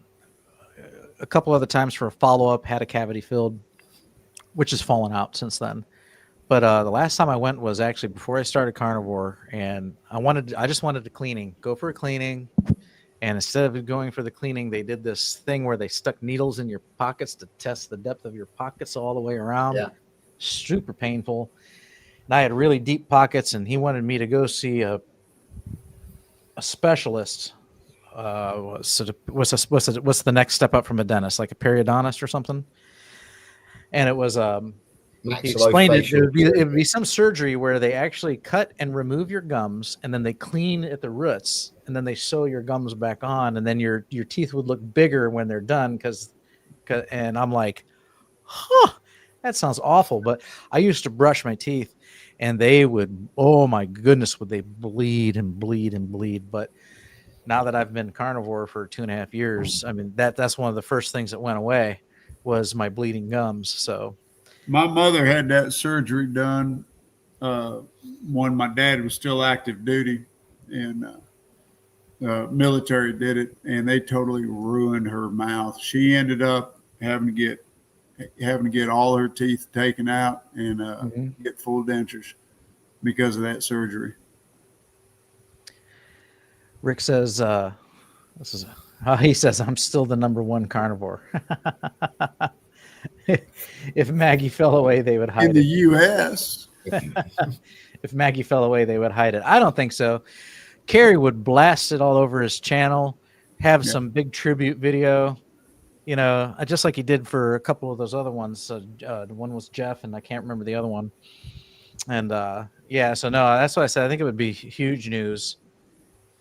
a couple other times for a follow-up, had a cavity filled, which has fallen out since then. But the last time I went was actually before I started carnivore, and I just wanted go for a cleaning. And instead of going for the cleaning, they did this thing where they stuck needles in your pockets to test the depth of your pockets all the way around. Yeah. Super painful. And I had really deep pockets, and he wanted me to go see a specialist. What's the next step up from a dentist, like a periodontist or something? And it was he explained it would be some surgery where they actually cut and remove your gums, and then they clean at the roots, and then they sew your gums back on, and then your teeth would look bigger when they're done. And I'm like, that sounds awful. But I used to brush my teeth, and they would, oh my goodness, would they bleed and bleed and bleed. But now that I've been carnivore for 2.5 years, I mean, that's one of the first things that went away was my bleeding gums. So my mother had that surgery done when my dad was still active duty, and military did it, and they totally ruined her mouth. She ended up having to get all her teeth taken out and get full dentures because of that surgery. Rick says, he says, I'm still the number 1 carnivore. If Maggie fell away, they would hide it. In the U.S. If Maggie fell away, they would hide it. I don't think so. Kerry would blast it all over his channel, have some big tribute video, just like he did for a couple of those other ones. One was Geoff, and I can't remember the other one. And so no, that's why I said I think it would be huge news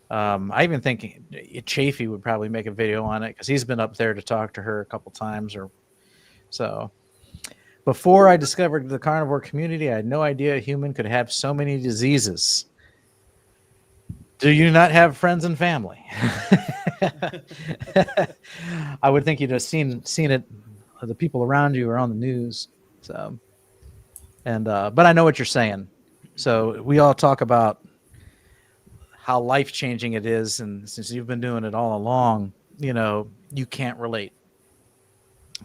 I even think Chafee would probably make a video on it because he's been up there to talk to her a couple times or so. Before I discovered the carnivore community, I had no idea a human could have so many diseases. Do you not have friends and family? I would think you'd have seen it. The people around you are on the news. So, and but I know what you're saying. So we all talk about how life-changing it is, and since you've been doing it all along, you can't relate.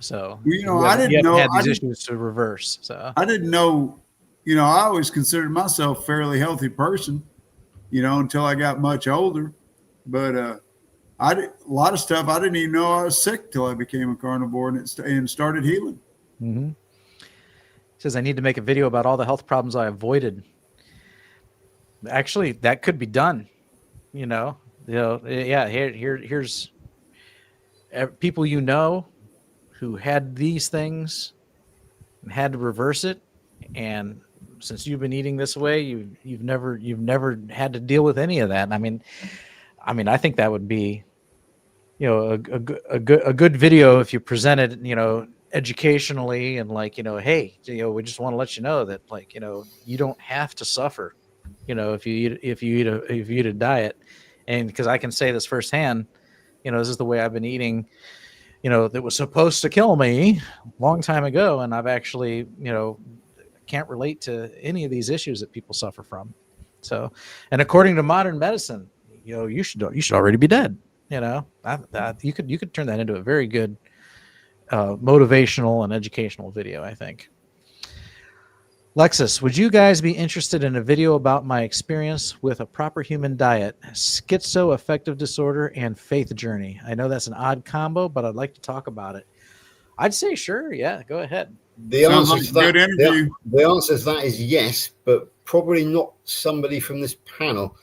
So I didn't know had these issues to reverse. So I didn't know. I always considered myself a fairly healthy person, until I got much older. But a lot of stuff I didn't even know I was sick till I became a carnivore and started healing. Mm-hmm. He says I need to make a video about all the health problems I avoided. Actually, that could be done. Here's people who had these things and had to reverse it, and since you've been eating this way, you've never had to deal with any of that. I mean, I think that would be, a good video if you present it, educationally and hey, we just want to let you know that you don't have to suffer, if you eat a diet, and because I can say this firsthand, this is the way I've been eating, that was supposed to kill me a long time ago, and I've actually, can't relate to any of these issues that people suffer from. So, and according to modern medicine, you should already be dead. You could turn that into a very good motivational and educational video, I think. Lexus, would you guys be interested in a video about my experience with a proper human diet, schizoaffective disorder, and faith journey? I know that's an odd combo, but I'd like to talk about it. I'd say sure. Yeah, go ahead. The answer to that is yes, but probably not somebody from this panel.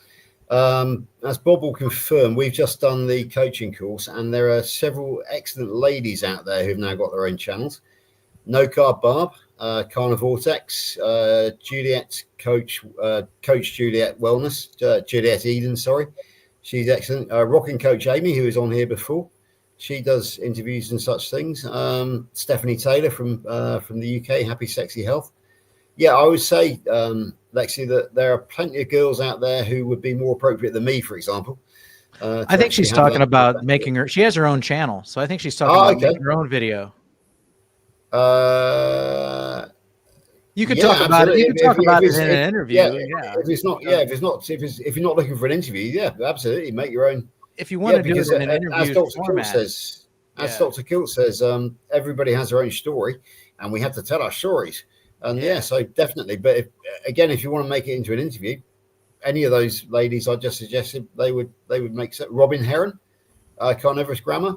As Bob will confirm, we've just done the coaching course, and there are several excellent ladies out there who've now got their own channels. No Carb Barb, Carnivore Talk, Juliet Coach Juliet Wellness, Juliet Eden, sorry. She's excellent. Rocking Coach Amy, who was on here before. She does interviews and such things. Stephanie Taylor from the UK, Happy Sexy Health. Yeah, I would say, Lexi, that there are plenty of girls out there who would be more appropriate than me, for example. I think she's talking about making her. She has her own channel, so I think she's talking about making her own video. You could talk about it. You could talk about it in an interview. Yeah. If you're not looking for an interview, yeah, absolutely, make your own. If you want to do it in an interview format, as Dr. Kilt says, everybody has their own story, and we have to tell our stories. And so definitely. But if you want to make it into an interview, any of those ladies I just suggested, they would make sense. Robin Heron, Carnivorous Grammar,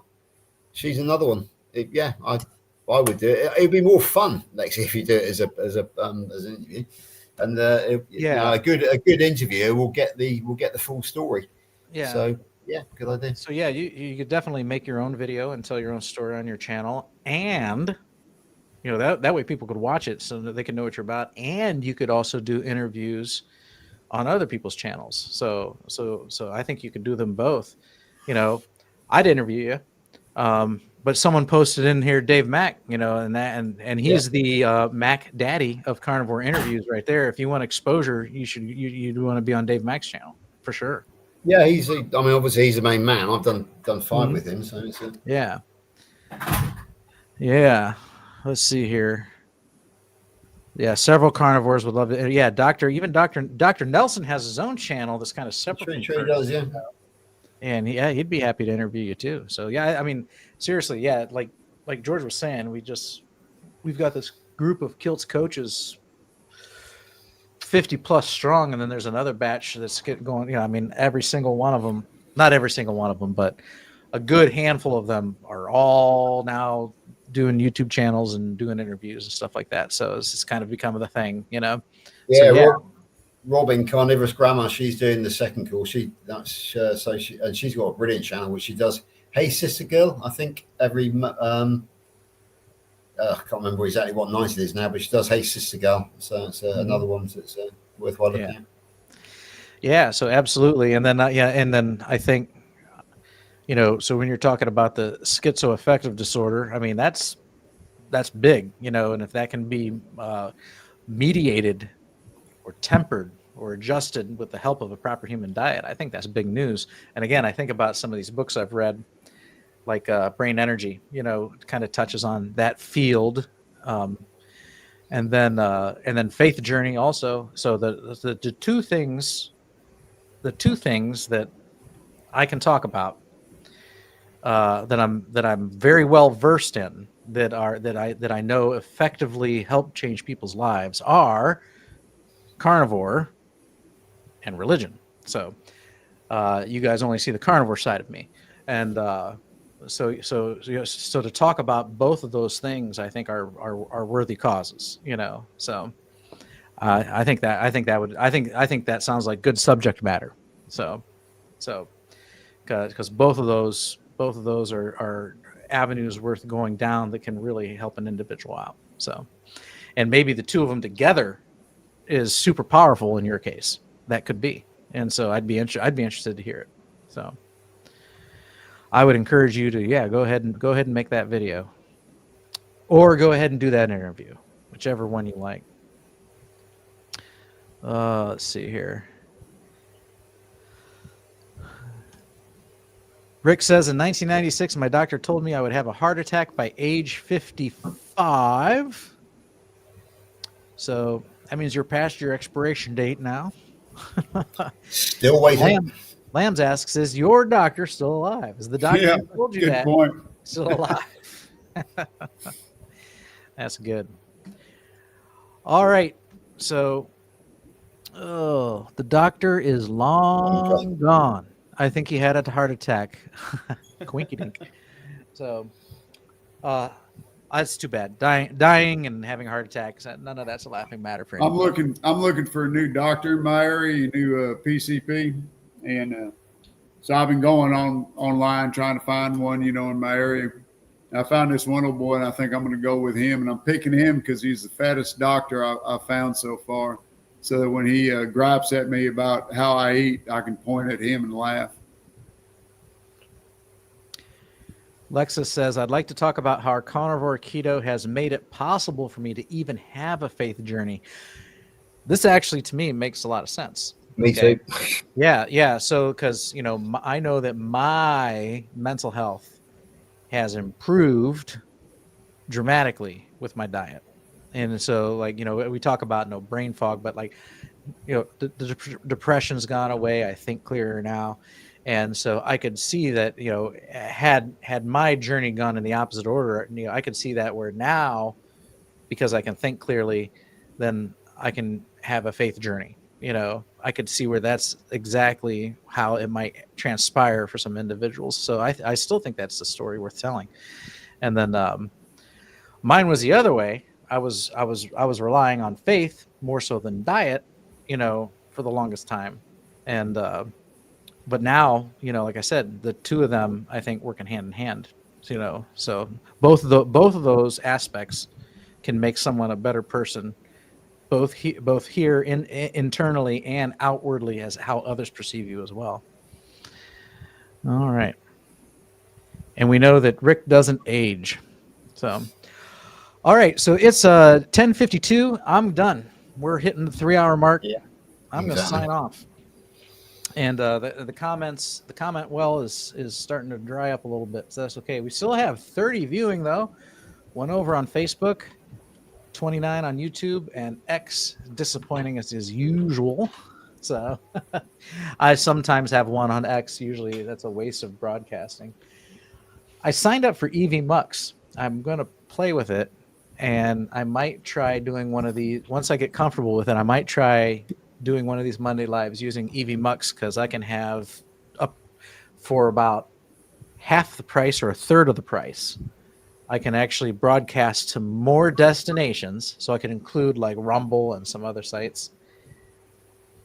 she's another one. I would do it. It'd be more fun, Lexi, if you do it as an interview. And a good interview will get the full story. Yeah. So good idea. So you could definitely make your own video and tell your own story on your channel, and that way people could watch it so that they can know what you're about, and you could also do interviews on other people's channels. So I think you could do them both. I'd interview you, but someone posted in here Dave Mack, and he's the Mac daddy of carnivore interviews right there. If you want exposure, you'd want to be on Dave Mack's channel for sure. Yeah, obviously he's the main man. I've done 5 with him, so it's yeah. Let's see here. Yeah, several carnivores would love it. Yeah, Dr. Nelson has his own channel that's kind of separate. Sure he does, yeah. And he'd be happy to interview you too. So yeah, I mean, seriously, yeah, like George was saying, we've got this group of Kilts coaches, 50 plus strong, and then there's another batch that's going. I mean, every single one of them, not every single one of them, but a good handful of them are all now doing YouTube channels and doing interviews and stuff like that. So it's kind of become the thing, Yeah, so, Robin, Carnivorous Grammar, she's doing the second course. She's got a brilliant channel which she does. Hey Sister Girl, I think every I can't remember exactly what night it is now, but she does Hey Sister Girl. So it's another one that's worthwhile looking at. Yeah, so absolutely. And then, and then I think, so when you're talking about the schizoaffective disorder, I mean, that's big, and if that can be mediated or tempered or adjusted with the help of a proper human diet, I think that's big news. And again, I think about some of these books I've read, like Brain Energy, kind of touches on that field. And then Faith Journey also. So the two things that I can talk about that I'm very well versed in, that I know effectively help change people's lives, are carnivore and religion. So you guys only see the carnivore side of me, and so to talk about both of those things, I think are worthy causes. So I think that sounds like good subject matter. So because both of those are avenues worth going down that can really help an individual out. So, and maybe the two of them together is super powerful in your case. That could be. And so I'd be interested to hear it. So I would encourage you to go ahead and make that video, or go ahead and do that interview, whichever one you like. Let's see here. Rick says, in 1996, my doctor told me I would have a heart attack by age 55. So that means you're past your expiration date now. Still waiting. Lambs asks, is your doctor still alive? Is the doctor who told you good that point. still alive? That's good. All right. So, the doctor is long gone. I think he had a heart attack. Quinky dink. So, that's too bad. Dying and having heart attacks. None of that's a laughing matter for anybody. I'm looking for a new doctor in my area, a new PCP, and so I've been going online trying to find one, in my area. I found this one old boy, and I think I'm going to go with him. And I'm picking him because he's the fattest doctor I've found so far. So that when he gripes at me about how I eat, I can point at him and laugh. Lexus says, I'd like to talk about how our carnivore keto has made it possible for me to even have a faith journey. This actually, to me, makes a lot of sense. Me too. Yeah. So, because, I know that my mental health has improved dramatically with my diet. And so, we talk about no brain fog, but the depression's gone away. I think clearer now. And so I could see that, had my journey gone in the opposite order, I could see that where now, because I can think clearly, then I can have a faith journey. I could see where that's exactly how it might transpire for some individuals. So I still think that's the story worth telling. And then mine was the other way. I was relying on faith more so than diet, for the longest time. And but now, like I said, the two of them I think working hand in hand. So both of those aspects can make someone a better person, both here internally and outwardly, as how others perceive you as well. All right. And we know that Rick doesn't age. So all right, so it's 10:52. I'm done. We're hitting the 3-hour mark. Yeah, I'm going to sign off. And the comment well is starting to dry up a little bit. So that's okay. We still have 30 viewing though. One over on Facebook, 29 on YouTube, and X disappointing as usual. So I sometimes have one on X. Usually that's a waste of broadcasting. I signed up for EV Mux. I'm going to play with it. And I might try doing one of these once I get comfortable with it. I might try doing one of these Monday Lives using EV Mux, because I can have up for about half the price or a third of the price. I can actually broadcast to more destinations, so I can include like Rumble and some other sites.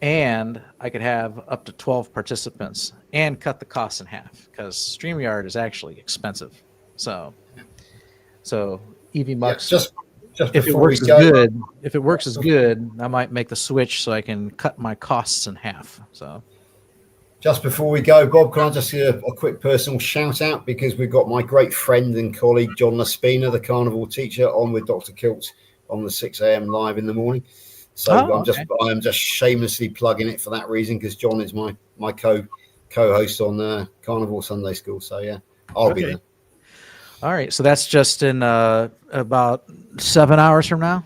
And I could have up to 12 participants and cut the cost in half, because StreamYard is actually expensive. So EV Mux. Yeah, Just if it before we works as go, good, if it works as good, I might make the switch so I can cut my costs in half. So just before we go, Bob, can I just give a quick personal shout out, because we've got my great friend and colleague John Laspina, the carnivore teacher, on with Dr. Kiltz on the 6 a.m. live in the morning. So I'm just shamelessly plugging it for that reason, because John is my co-host on Carnivore Sunday School. So yeah, I'll be there. All right, so that's just in about 7 hours from now.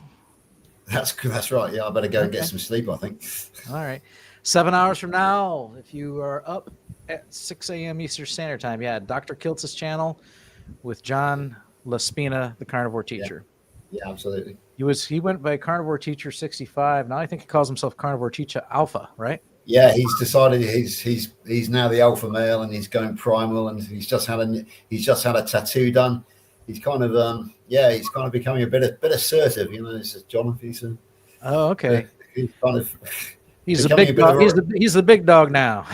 That's right. Yeah, I better go and get some sleep, I think. All right, 7 hours from now, if you are up at 6 a.m. Eastern Standard Time, Dr. Kiltz's channel with John Laspina, the carnivore teacher. Yeah, absolutely. He went by Carnivore Teacher 65. Now I think he calls himself Carnivore Teacher Alpha, right? Yeah, he's decided he's now the alpha male, and he's going primal, and he's just had a tattoo done. He's kind of he's kind of becoming a bit assertive, This is John. He's okay. He's kind of he's a big dog. He's the big dog now.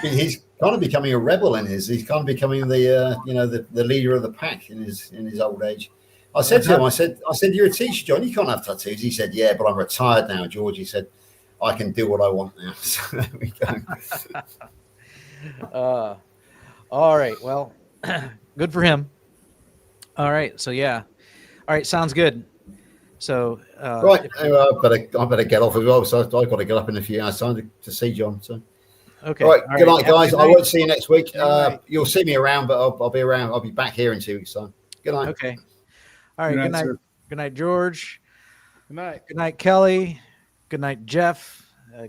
He's kind of becoming a rebel in his. He's kind of becoming the the leader of the pack in his old age. I said to him, I said, you're a teacher, John. You can't have tattoos. He said, yeah, but I'm retired now, George. He said, I can do what I want now. So there we go. All right. Well, good for him. All right. So yeah. All right. Sounds good. So right. Anyway, I better get off as well. So I've got to get up in a few hours time to see John. So okay. All right. Good night, guys. I won't see you next week. Night. You'll see me around, but I'll be around. I'll be back here in 2 weeks' time. Good night. Okay. All right. Good night. Sir. Good night, George. Good night. Good night, Kelly. Good night, Geoff.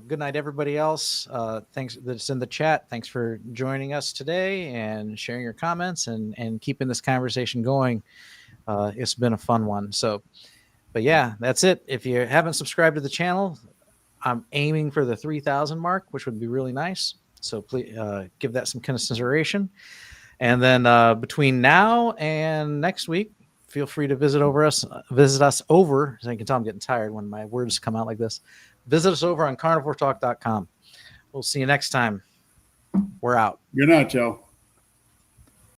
Good night, everybody else. Thanks that's in the chat. Thanks for joining us today and sharing your comments and keeping this conversation going. It's been a fun one. So, but yeah, that's it. If you haven't subscribed to the channel, I'm aiming for the 3,000 mark, which would be really nice. So please give that some consideration. And then between now and next week, feel free to visit us over. So you can tell I'm getting tired when my words come out like this. Visit us over on carnivoretalk.com. We'll see you next time. We're out. Good night, y'all.